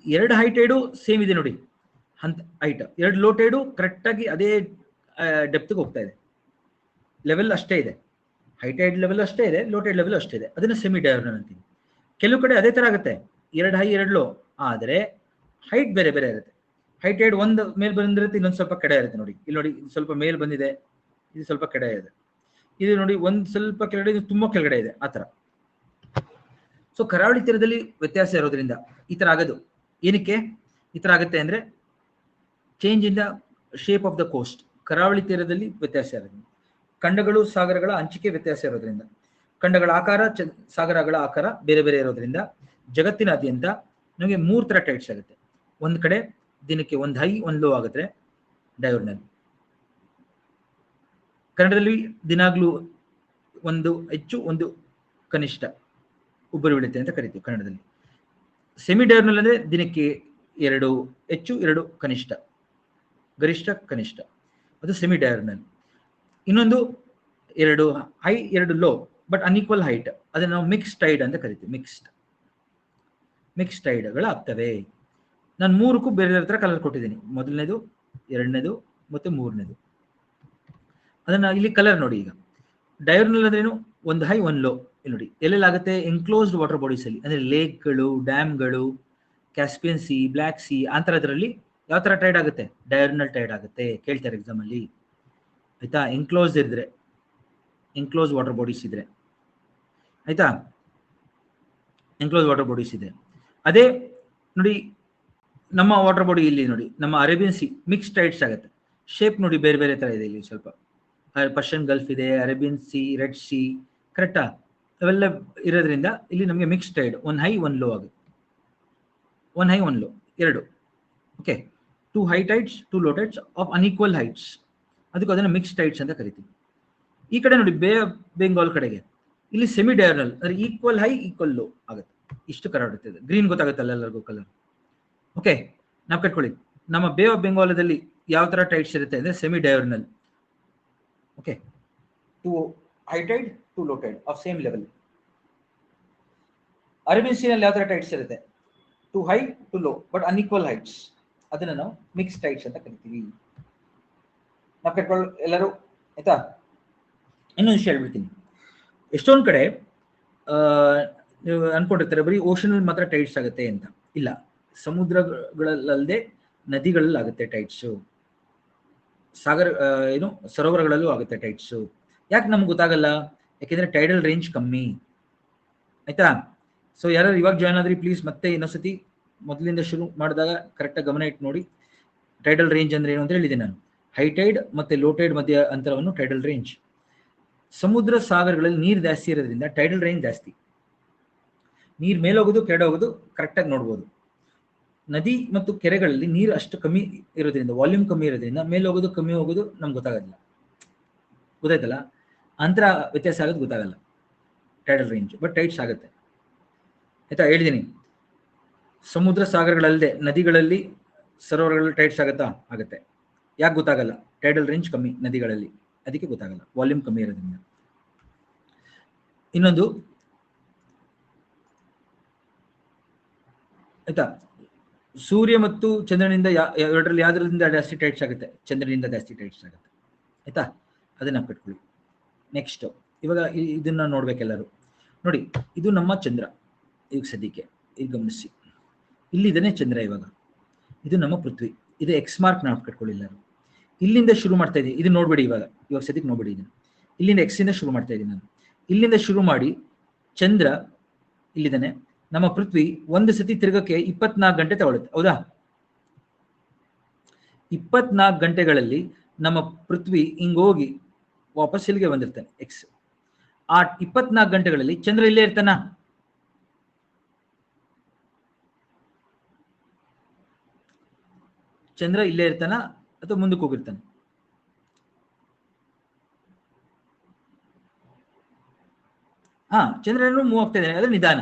2 ಹೈಟೆಡು ಸೇಮ್ ಇದೆ ನೋಡಿ ಹೈಟ್, 2 ಲೋಟೆಡು ಕರೆಕ್ಟ್ ಆಗಿ ಅದೇ ಡೆಪ್ತ್ಗೆ ಹೋಗ್ತಾ ಇದೆ, ಲೆವೆಲ್ ಅಷ್ಟೇ ಇದೆ, ಹೈಟೈಡ್ ಲೆವೆಲ್ ಅಷ್ಟೇ ಇದೆ, ಲೋಟೆಡ್ ಲೆವೆಲ್ ಅಷ್ಟೇ ಇದೆ, ಅದನ್ನ ಸೆಮಿ ಡೈಯೂರ್ನಲ್ ಅಂತೀವಿ. ಕೆಲವು ಕಡೆ ಅದೇ ತರ ಆಗುತ್ತೆ, 2 ಹೈ 2 ಲೋ, ಆದರೆ ಹೈಟ್ ಬೇರೆ ಬೇರೆ ಇರುತ್ತೆ. ಹೈಟೈಡ್ ಒಂದು ಮೇಲ್ ಬಂದಿರುತ್ತೆ, ಇನ್ನೊಂದು ಸ್ವಲ್ಪ ಕಡೆ ಇರುತ್ತೆ ನೋಡಿ. ಇಲ್ಲಿ ನೋಡಿ, ಇದು ಸ್ವಲ್ಪ ಮೇಲ್ ಬಂದಿದೆ, ಇದು ಸ್ವಲ್ಪ ಕಡೆ ಇದೆ. ಇದು ನೋಡಿ ಒಂದ್ ಸ್ವಲ್ಪ ಕೆಳಗಡೆ, ಇದು ತುಂಬಾ ಕೆಳಗಡೆ ಇದೆ, ಆತರ. ಸೊ ಕರಾವಳಿ ತೀರದಲ್ಲಿ ವ್ಯತ್ಯಾಸ ಇರೋದ್ರಿಂದ ಈ ತರ ಆಗೋದು. ಏನಕ್ಕೆ ಈ ತರ ಆಗುತ್ತೆ ಅಂದ್ರೆ, change in the shape of the coast. ಕರಾವಳಿ ತೀರದಲ್ಲಿ ವ್ಯತ್ಯಾಸ ಇರೋದ್ರಿಂದ, ಖಂಡಗಳು ಸಾಗರಗಳ ಹಂಚಿಕೆ ವ್ಯತ್ಯಾಸ ಇರೋದ್ರಿಂದ, ಖಂಡಗಳ ಆಕಾರ ಸಾಗರಗಳ ಆಕಾರ ಬೇರೆ ಬೇರೆ ಇರೋದ್ರಿಂದ ಜಗತ್ತಿನಾದ್ಯಂತ ನಮಗೆ 3 ತರ ಟೈಡ್ಸ್ ಆಗುತ್ತೆ. ಒಂದ್ ಕಡೆ ದಿನಕ್ಕೆ ಒಂದು ಹೈ ಒಂದು ಲೋ ಆಗುತ್ತೆ ಡೈಯೂರ್ನಲ್. ಕನ್ನಡದಲ್ಲಿ ದಿನಾಗ್ಲೂ ಒಂದು ಹೆಚ್ಚು ಒಂದು ಕನಿಷ್ಠ ಉಬ್ಬರ ಬೀಳುತ್ತೆ ಅಂತ ಕರಿತೀವಿ ಕನ್ನಡದಲ್ಲಿ. ಸೆಮಿ ಡೈಯೂರ್ನಲ್ ಅಂದ್ರೆ ದಿನಕ್ಕೆ 2 ಹೆಚ್ಚು 2 ಕನಿಷ್ಠ, ಗರಿಷ್ಠ ಕನಿಷ್ಠ, ಅದು ಸೆಮಿ ಡೈಯೂರ್ನಲ್. ಇನ್ನೊಂದು 2 high 2 low but unequal height, ಅದನ್ನ ನಾವು ಮಿಕ್ಸ್ ಟೈಡ್ ಅಂತ ಕರಿತೀವಿ. ಮಿಕ್ಸ್ ಟೈಡ್ಗಳು ಆಗ್ತವೆ. ನಾನು 3ಕ್ಕೂ ಬೇರೆ ಬೇರೆ ತರ ಕಲರ್ ಕೊಟ್ಟಿದ್ದೀನಿ, ಮೊದಲನೇದು, 2ನೇದು ಮತ್ತೆ 3ನೇದು. ಅದನ್ನ ಇಲ್ಲಿ ಕಲರ್ ನೋಡಿ. ಈಗ ಡೈಯೂರ್ನಲ್ ಅಂದ್ರೇನು, ಒಂದು ಹೈ ಒಂದು ಲೋ. ಇಲ್ಲಿ ನೋಡಿ ಎಲ್ಲೆಲ್ಲಾಗುತ್ತೆ, ಎನ್ಕ್ಲೋಸ್ಡ್ ವಾಟರ್ ಬಾಡೀಸ್ ಅಲ್ಲಿ, ಅಂದ್ರೆ ಲೇಕ್ಗಳು, ಡ್ಯಾಮ್ಗಳು, ಕ್ಯಾಸ್ಪಿಯನ್ ಸಿ, ಬ್ಲ್ಯಾಕ್ ಸಿ, ಅಂತರದ್ರಲ್ಲಿ ಯಾವ ತರ ಟೈಡ್ ಆಗುತ್ತೆ, ಡೈಯೂರ್ನಲ್ ಟೈಡ್ ಆಗುತ್ತೆ. ಕೇಳ್ತಾರೆ ಎಕ್ಸಾಮ್ ಅಲ್ಲಿ, ಆಯ್ತಾ. ಎನ್ಕ್ಲೋಸ್ ಇದ್ರೆ, ಎನ್ಕ್ಲೋಸ್ ವಾಟರ್ ಬಾಡೀಸ್ ಇದ್ರೆ, ಆಯ್ತಾ, ಎನ್ಕ್ಲೋಸ್ ವಾಟರ್ ಬಾಡೀಸ್ ಇದೆ. ಅದೇ ನೋಡಿ ನಮ್ಮ ವಾಟರ್ ಬಾಡಿ ಇಲ್ಲಿ ನೋಡಿ, ನಮ್ಮ ಅರೇಬಿಯನ್ ಸಿ ಮಿಕ್ಸ್ ಟೈಡ್ಸ್ ಆಗುತ್ತೆ. ಶೇಪ್ ನೋಡಿ ಬೇರೆ ಬೇರೆ ತರ ಇದೆ. ಇಲ್ಲಿ ಸ್ವಲ್ಪ ಪರ್ಷಿಯನ್ ಗಲ್ಫ್ ಇದೆ, ಅರೇಬಿಯನ್ ಸಿ, ರೆಡ್ ಸಿ, ಕರೆಕ್ಟಾ, ಅವೆಲ್ಲ ಇರೋದ್ರಿಂದ ಇಲ್ಲಿ ನಮಗೆ ಮಿಕ್ಸ್ ಟೈಡ್, ಒಂದು ಹೈ ಒಂದು ಲೋ ಆಗುತ್ತೆ. ಒಂದು ಹೈ ಒಂದು low 2, okay. 2 high tides 2 low tides of unequal heights, ಅದಕ್ಕೆ ಅದನ್ನ ಮಿಕ್ಸ್ ಟೈಡ್ಸ್ ಅಂತ ಕರಿತೀವಿ. ಈ ಕಡೆ ನೋಡಿ ಬೇ ಆಫ್ ಬೆಂಗಾಲ್ ಕಡೆಗೆ, ಇಲ್ಲಿ ಸೆಮಿ ಡೈಯೂರ್ನಲ್ ಅಂದ್ರೆ ಈಕ್ವಲ್ ಹೈ ಈಕ್ವಲ್ ಲೋ ಆಗುತ್ತೆ. ಇಷ್ಟು ಕರಾಡುತ್ತೆ. ಗ್ರೀನ್ ಗೊತ್ತಾಗುತ್ತಲ್ಲ ಎಲ್ಲರಿಗೂ ಕಲರ್, ಓಕೆ. ನಾವು ಕಟ್ಕೊಳ್ಳಿ, ನಮ್ಮ ಬೇ ಆಫ್ ಬೆಂಗಾಲದಲ್ಲಿ ಯಾವ ತರ ಟೈಡ್ಸ್ ಇರುತ್ತೆ ಅಂದ್ರೆ semi diurnal, okay. 2 high tide 2 low tide of same level. Arabian sea ನಲ್ಲಿ ಯಾವ ತರ ಟೈಡ್ಸ್ ಇರುತ್ತೆ, 2 high 2 low but unequal heights, ಅದನ್ನ ನಾವು ಮಿಕ್ಸ್ ಟೈಡ್ಸ್ ಅಂತ ಕರಿತೀವಿ. ನಾವು ಕಟ್ಕೊಳ್ಳಿ ಎಲ್ಲರೂ, ಆಯ್ತಾ. ಇನ್ನೊಂದು ವಿಷಯ ಹೇಳ್ಬಿಡ್ತೀನಿ. ಎಷ್ಟೊಂದು ಕಡೆ ನೀವು ಅನ್ಕೊಂಡಿರ್ತಾರೆ ಬರೀ ಓಷನ್ ಅಲ್ಲಿ ಮಾತ್ರ ಟೈಡ್ಸ್ ಆಗುತ್ತೆ ಅಂತ. ಇಲ್ಲ, ಸಮುದ್ರಗಳಲ್ಲದೆ ನದಿಗಳಲ್ಲಿ ಆಗುತ್ತೆ ಟೈಡ್ಸು, ಸಾಗರ ಏನು ಸರೋವರಗಳಲ್ಲೂ ಆಗುತ್ತೆ ಟೈಡ್ಸು. ಯಾಕೆ ನಮ್ಗೆ ಗೊತ್ತಾಗಲ್ಲ, ಯಾಕೆಂದ್ರೆ ಟೈಡಲ್ ರೇಂಜ್ ಕಮ್ಮಿ, ಆಯ್ತಾ. ಸೊ ಯಾರು ಇವಾಗ ಜಾಯ್ನ್ ಆದ್ರಿ ಪ್ಲೀಸ್ ಮತ್ತೆ ಇನ್ನೊಂದ್ಸತಿ ಮೊದಲಿಂದ ಶುರು ಮಾಡಿದಾಗ ಕರೆಕ್ಟಾಗಿ ಗಮನ ಇಟ್ಟು ನೋಡಿ. ಟೈಡಲ್ ರೇಂಜ್ ಅಂದ್ರೆ ಏನು ಅಂತ ಹೇಳಿದೆ ನಾನು. ಹೈಟೈಡ್ ಮತ್ತೆ ಲೋಟೈಡ್ ಮಧ್ಯ ಅಂತರವನ್ನು ಟೈಡಲ್ ರೇಂಜ್. ಸಮುದ್ರ ಸಾಗರಗಳಲ್ಲಿ ನೀರು ಜಾಸ್ತಿ ಇರೋದ್ರಿಂದ ಟೈಡಲ್ ರೇಂಜ್ ಜಾಸ್ತಿ. ನೀರು ಮೇಲೋಗೋದು ಕೆಳಗೆ ಹೋಗೋದು ಕರೆಕ್ಟಾಗಿ ನೋಡ್ಬೋದು. ನದಿ ಮತ್ತು ಕೆರೆಗಳಲ್ಲಿ ನೀರು ಅಷ್ಟು ಕಮ್ಮಿ ಇರೋದ್ರಿಂದ, ವಾಲ್ಯೂಮ್ ಕಮ್ಮಿ ಇರೋದ್ರಿಂದ ಮೇಲೋಗೋದು ಕಮ್ಮಿ ಹೋಗೋದು ನಮ್ಗೆ ಗೊತ್ತಾಗೋದಿಲ್ಲ. ಗೊತ್ತಾಯ್ತಲ್ಲ, ಅಂತರ ವ್ಯತ್ಯಾಸ ಆಗೋದು ಗೊತ್ತಾಗಲ್ಲ ಟೈಡಲ್ ರೇಂಜ್, ಬಟ್ ಟೈಡ್ಸ್ ಆಗುತ್ತೆ, ಆಯ್ತಾ. ಹೇಳಿದ್ದೀನಿ, ಸಮುದ್ರ ಸಾಗರಗಳಲ್ಲದೆ ನದಿಗಳಲ್ಲಿ ಸರೋವರಗಳಲ್ಲಿ ಟೈಡ್ಸ್ ಆಗುತ್ತೆ. ಯಾಕೆ ಗೊತ್ತಾಗಲ್ಲ, ಟೈಡಲ್ ರೇಂಜ್ ಕಮ್ಮಿ ನದಿಗಳಲ್ಲಿ, ಅದಕ್ಕೆ ಗೊತ್ತಾಗಲ್ಲ, ವಾಲ್ಯೂಮ್ ಕಮ್ಮಿ ಇರೋದ್ರಿಂದ. ಇನ್ನೊಂದು, ಆಯ್ತಾ, ಸೂರ್ಯ ಮತ್ತು ಚಂದ್ರನಿಂದ ಎರಡರಲ್ಲಿ ಯಾವ್ದ್ರಿಂದ ಜಾಸ್ತಿ ಟೈಟ್ಸ್ ಆಗುತ್ತೆ, ಚಂದ್ರನಿಂದ ಜಾಸ್ತಿ ಟೈಟ್ಸ್ ಆಗುತ್ತೆ, ಆಯ್ತಾ. ಅದನ್ನ ಕಟ್ಕೊಳ್ಳಿ. ನೆಕ್ಸ್ಟ್, ಇವಾಗ ಇದನ್ನ ನೋಡ್ಬೇಕೆಲ್ಲರೂ ನೋಡಿ. ಇದು ನಮ್ಮ ಚಂದ್ರ, ಈಗ ಸದ್ಯಕ್ಕೆ ಈಗ ಗಮನಿಸಿ, ಇಲ್ಲಿ ಇದನ್ನೇ ಚಂದ್ರ. ಇವಾಗ ಇದು ನಮ್ಮ ಪೃಥ್ವಿ, ಇದು ಎಕ್ಸ್ ಮಾರ್ಕ್ ನಾವು ಕಟ್ಕೊಳ್ಳಿ ಎಲ್ಲರೂ. ಇಲ್ಲಿಂದ ಶುರು ಮಾಡ್ತಾ ಇದ್ದೀನಿ, ಇದು ನೋಡ್ಬೇಡಿ ಇವಾಗ ಸದ್ಯಕ್ಕೆ ನೋಡ್ಬೇಡಿ ಇದನ್ನು. ಇಲ್ಲಿಂದ ಎಕ್ಸ್ ಇಂದ ಶುರು ಮಾಡ್ತಾ ಇದ್ದೀನಿ ನಾನು. ಇಲ್ಲಿಂದ ಶುರು ಮಾಡಿ ಚಂದ್ರ ಇಲ್ಲಿದ್ದಾನೆ, ನಮ್ಮ ಪೃಥ್ವಿ ಒಂದು ಸತಿ ತಿರುಗಕ್ಕೆ 24 ಗಂಟೆ ತಗೊಳುತ್ತೆ, ಹೌದಾ? 24 ಗಂಟೆಗಳಲ್ಲಿ ನಮ್ಮ ಪೃಥ್ವಿ ಹಿಂಗೋಗಿ ವಾಪಸ್ ಇಲ್ಲಿಗೆ ಬಂದಿರ್ತಾನೆ ಎಕ್ಸ್. ಆ 24 ಗಂಟೆಗಳಲ್ಲಿ ಚಂದ್ರ ಇಲ್ಲೇ ಇರ್ತಾನ? ಚಂದ್ರ ಇಲ್ಲೇ ಇರ್ತಾನ ಅಥವಾ ಮುಂದಕ್ಕೆ ಹೋಗಿರ್ತಾನೆ? ಚಂದ್ರನು ಮೂವ್ ಆಗ್ತಾ ಇದ್ದಾನೆ, ಅದು ನಿಧಾನ.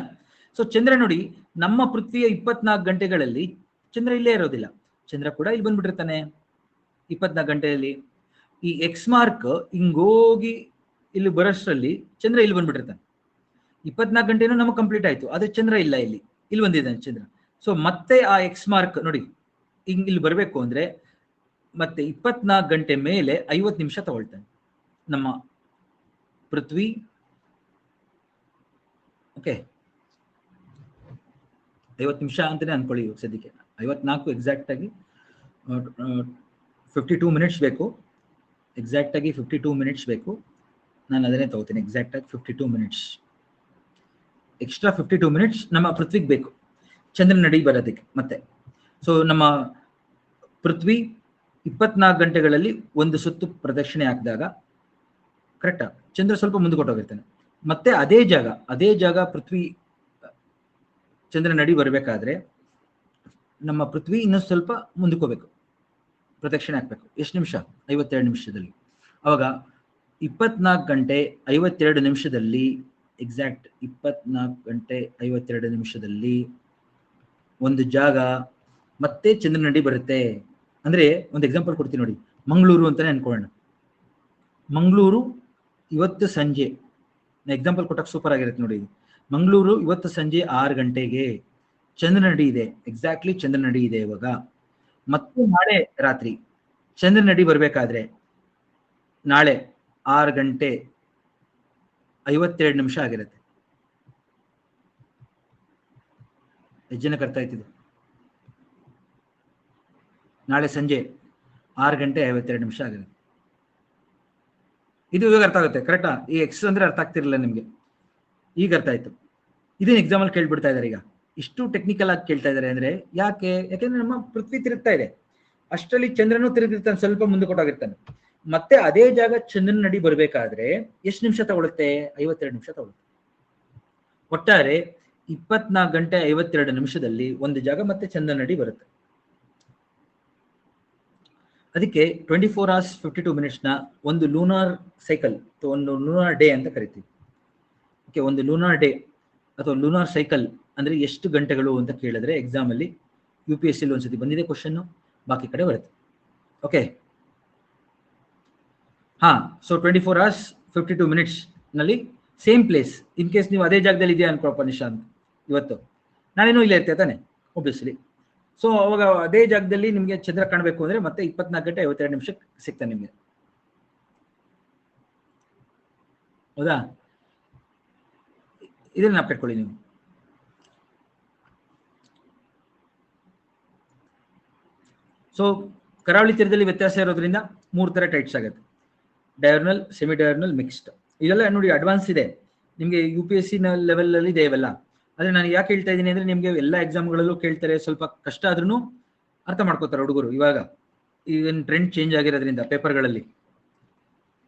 ಸೊ ಚಂದ್ರ ನೋಡಿ, ನಮ್ಮ ಪೃಥ್ವಿಯ 24 ಗಂಟೆಗಳಲ್ಲಿ ಚಂದ್ರ ಇಲ್ಲೇ ಇರೋದಿಲ್ಲ, ಚಂದ್ರ ಕೂಡ ಇಲ್ಲಿ ಬಂದ್ಬಿಟ್ಟಿರ್ತಾನೆ 24 ಗಂಟೆಯಲ್ಲಿ. ಈ ಎಕ್ಸ್ ಮಾರ್ಕ್ ಹಿಂಗೋಗಿ ಇಲ್ಲಿ ಬರೋಷ್ಟರಲ್ಲಿ ಚಂದ್ರ ಇಲ್ಲಿ ಬಂದ್ಬಿಟ್ಟಿರ್ತಾನೆ. 24 ಗಂಟೆನೂ ನಮಗೆ ಕಂಪ್ಲೀಟ್ ಆಯ್ತು, ಆದ್ರೆ ಚಂದ್ರ ಇಲ್ಲ, ಇಲ್ಲಿ ಬಂದಿದ್ದಾನೆ ಚಂದ್ರ. ಸೊ ಮತ್ತೆ ಆ ಎಕ್ಸ್ ಮಾರ್ಕ್ ನೋಡಿ ಇಲ್ಲಿ ಬರಬೇಕು ಅಂದ್ರೆ ಮತ್ತೆ 24 ಗಂಟೆ ಮೇಲೆ 50 ನಿಮಿಷ ತಗೊಳ್ತಾನೆ ನಮ್ಮ ಪೃಥ್ವಿ. ಓಕೆ, 50 ನಿಮಿಷ ಅಂತಾನೆ ಅನ್ಕೊಳ್ಳಿ ಸದ್ಯಕ್ಕೆ. 54 ಎಕ್ಸಾಕ್ಟ್ ಆಗಿ 52 ಮಿನಿಟ್ಸ್ ಬೇಕು, ಎಕ್ಸಾಕ್ಟ್ ಆಗಿ 52 ಮಿನಿಟ್ಸ್ ಬೇಕು. ನಾನು ಅದನ್ನೇ ತಗೋತೀನಿ, ಎಕ್ಸಾಕ್ಟ್ ಆಗಿ 52 ಮಿನಿಟ್ಸ್. ಎಕ್ಸ್ಟ್ರಾ 52 ಮಿನಿಟ್ಸ್ ನಮ್ಮ ಪೃಥ್ವಿಗೆ ಬೇಕು ಚಂದ್ರನ ನಡಿ ಬರೋದಕ್ಕೆ ಮತ್ತೆ. ಸೊ ನಮ್ಮ ಪೃಥ್ವಿ 24 ಗಂಟೆಗಳಲ್ಲಿ ಒಂದು ಸುತ್ತು ಪ್ರದಕ್ಷಿಣೆ ಹಾಕಿದಾಗ ಕರೆಕ್ಟಾ ಚಂದ್ರ ಸ್ವಲ್ಪ ಮುಂದೆ ಕೊಟ್ಟೋಗಿರ್ತಾನೆ. ಮತ್ತೆ ಅದೇ ಜಾಗ ಪೃಥ್ವಿ ಚಂದ್ರ ನಡಿ ಬರಬೇಕಾದ್ರೆ ನಮ್ಮ ಪೃಥ್ವಿ ಇನ್ನೊಂದು ಸ್ವಲ್ಪ ಮುಂದಕ್ಕೋಬೇಕು, ಪ್ರದಕ್ಷಿಣೆ ಹಾಕ್ಬೇಕು. ಎಷ್ಟು ನಿಮಿಷ? 52 ನಿಮಿಷದಲ್ಲಿ. ಅವಾಗ 24 ಗಂಟೆ 52 ನಿಮಿಷದಲ್ಲಿ, ಎಕ್ಸಾಕ್ಟ್ 24 ಗಂಟೆ 52 ನಿಮಿಷದಲ್ಲಿ ಒಂದು ಜಾಗ ಮತ್ತೆ ಚಂದ್ರ ನಡಿ ಬರುತ್ತೆ. ಅಂದ್ರೆ ಒಂದು ಎಕ್ಸಾಂಪಲ್ ಕೊಡ್ತೀನಿ ನೋಡಿ, ಮಂಗಳೂರು ಅಂತಾನೆ ಅನ್ಕೊಳ್ಳೋಣ. ಮಂಗಳೂರು ಇವತ್ತು ಸಂಜೆ, ಎಕ್ಸಾಂಪಲ್ ಕೊಟ್ಟಕ್ಕೆ ಸೂಪರ್ ಆಗಿರುತ್ತೆ ನೋಡಿ. ಮಂಗಳೂರು ಇವತ್ತು ಸಂಜೆ 6 ಗಂಟೆಗೆ ಚಂದ್ರ ನಡಿ ಇದೆ, ಎಕ್ಸಾಕ್ಟ್ಲಿ ಚಂದ್ರ ನಡಿ ಇದೆ ಇವಾಗ. ಮತ್ತೆ ನಾಳೆ ರಾತ್ರಿ ಚಂದ್ರ ನಡಿ ಬರ್ಬೇಕಾದ್ರೆ ನಾಳೆ 6 ಗಂಟೆ 52 ನಿಮಿಷ ಆಗಿರುತ್ತೆ. ಎಷ್ಟು ಜನಕ್ಕೆ ಅರ್ಥ ಆಯ್ತಿದೆ? ನಾಳೆ ಸಂಜೆ 6 ಗಂಟೆ 52 ನಿಮಿಷ ಆಗಿರುತ್ತೆ. ಇದು ಇವಾಗ ಅರ್ಥ ಆಗುತ್ತೆ ಕರೆಕ್ಟಾ? ಈ ಎಕ್ಸ್ ಅಂದ್ರೆ ಅರ್ಥ ಆಗ್ತಿರಲಿಲ್ಲ ನಿಮ್ಗೆ, ಈಗ ಅರ್ಥ ಆಯ್ತು. ಇದೇನು ಎಕ್ಸಾಂಪಲ್ ಕೇಳ್ಬಿಡ್ತಾ ಇದಾರೆ ಈಗ, ಇಷ್ಟು ಟೆಕ್ನಿಕಲ್ ಆಗಿ ಕೇಳ್ತಾ ಇದಾರೆ ಅಂದ್ರೆ ಯಾಕೆಂದ್ರೆ ನಮ್ಮ ಪೃಥ್ವಿ ತಿರುಗ್ತಾ ಇದೆ, ಅಷ್ಟರಲ್ಲಿ ಚಂದ್ರನು ತಿರುಗಿರ್ತಾನೆ, ಸ್ವಲ್ಪ ಮುಂದೆ ಕೊಟ್ಟೋಗಿರ್ತಾನೆ. ಮತ್ತೆ ಅದೇ ಜಾಗ ಚಂದ್ರನ ನಡಿ ಬರ್ಬೇಕಾದ್ರೆ ಎಷ್ಟು ನಿಮಿಷ ತಗೊಳುತ್ತೆ? 52 ನಿಮಿಷ ತಗೊಳುತ್ತೆ. ಒಟ್ಟಾರೆ 24 ಗಂಟೆ 52 ನಿಮಿಷದಲ್ಲಿ ಒಂದು ಜಾಗ ಮತ್ತೆ ಚಂದ್ರನ ನಡಿ ಬರುತ್ತೆ. ಅದಕ್ಕೆ 24 hours 52 minutes ನ ಒಂದು ಲೂನಾರ್ ಸೈಕಲ್ ಅಥವಾ ಒಂದು ಲೂನಾರ್ ಡೇ ಅಂತ ಕರಿತೀವಿ. ಓಕೆ, ಒಂದು ಲೂನಾರ್ ಡೇ ಅಥವಾ ಲೂನಾರ್ ಸೈಕಲ್ ಅಂದ್ರೆ ಎಷ್ಟು ಗಂಟೆಗಳು ಅಂತ ಕೇಳಿದ್ರೆ ಎಕ್ಸಾಮ್ ಅಲ್ಲಿ UPSC ಒಂದ್ಸತಿ ಬಂದಿದೆ ಕ್ವಶನ್, ಬಾಕಿ ಕಡೆ ಬರುತ್ತೆ. ಓಕೆ, ಸೊ 24 hours 52 minutes ನಲ್ಲಿ ಸೇಮ್ ಪ್ಲೇಸ್. ಇನ್ ಕೇಸ್ ನೀವು ಅದೇ ಜಾಗದಲ್ಲಿ ಇದೆಯಾ ಅನ್ಕೊಳಪ್ಪ ನಿಶಾಂತ್, ಇವತ್ತು ನಾನೇನೋ ಇಲ್ಲೇ ಇರ್ತೇನೆ ತಾನೆ ಒಬ್ವಿಯಸ್ಲಿ. ಸೊ ಅವಾಗ ಅದೇ ಜಾಗದಲ್ಲಿ ನಿಮ್ಗೆ ಚಂದ್ರ ಕಾಣಬೇಕು ಅಂದ್ರೆ ಮತ್ತೆ 24 ಗಂಟೆ 52 ನಿಮಿಷ ಸಿಗ್ತಾನೆ ನಿಮ್ಗೆ, ಹೌದಾ? ಇದನ್ನ ನೆನಪಿಟ್ಕೊಳ್ಳಿ ನೀವು. ಸೊ ಕರಾವಳಿ ತೀರದಲ್ಲಿ ವ್ಯತ್ಯಾಸ ಇರೋದ್ರಿಂದ 3 ತರ ಟೈಟ್ಸ್ ಆಗುತ್ತೆ: ಡಯಾರ್ನಲ್, ಸೆಮಿ ಡಯಾರ್ನಲ್, ಮಿಕ್ಸ್ಡ್. ಇದೆಲ್ಲ ನೋಡಿ ಅಡ್ವಾನ್ಸ್ ಇದೆ ನಿಮ್ಗೆ, UPSC ಲೆವೆಲ್ ಅಲ್ಲಿ ಇದೆ ಇವೆಲ್ಲ. ಆದ್ರೆ ನಾನು ಯಾಕೆ ಹೇಳ್ತಾ ಇದ್ದೀನಿ ಅಂದ್ರೆ ನಿಮ್ಗೆ ಎಲ್ಲ ಎಕ್ಸಾಮ್ಗಳಲ್ಲೂ ಕೇಳ್ತಾರೆ, ಸ್ವಲ್ಪ ಕಷ್ಟ ಆದ್ರೂ ಅರ್ಥ ಮಾಡ್ಕೋತಾರೆ ಹುಡುಗರು. ಇವಾಗ ಈಗ ಟ್ರೆಂಡ್ ಚೇಂಜ್ ಆಗಿರೋದ್ರಿಂದ ಪೇಪರ್ಗಳಲ್ಲಿ.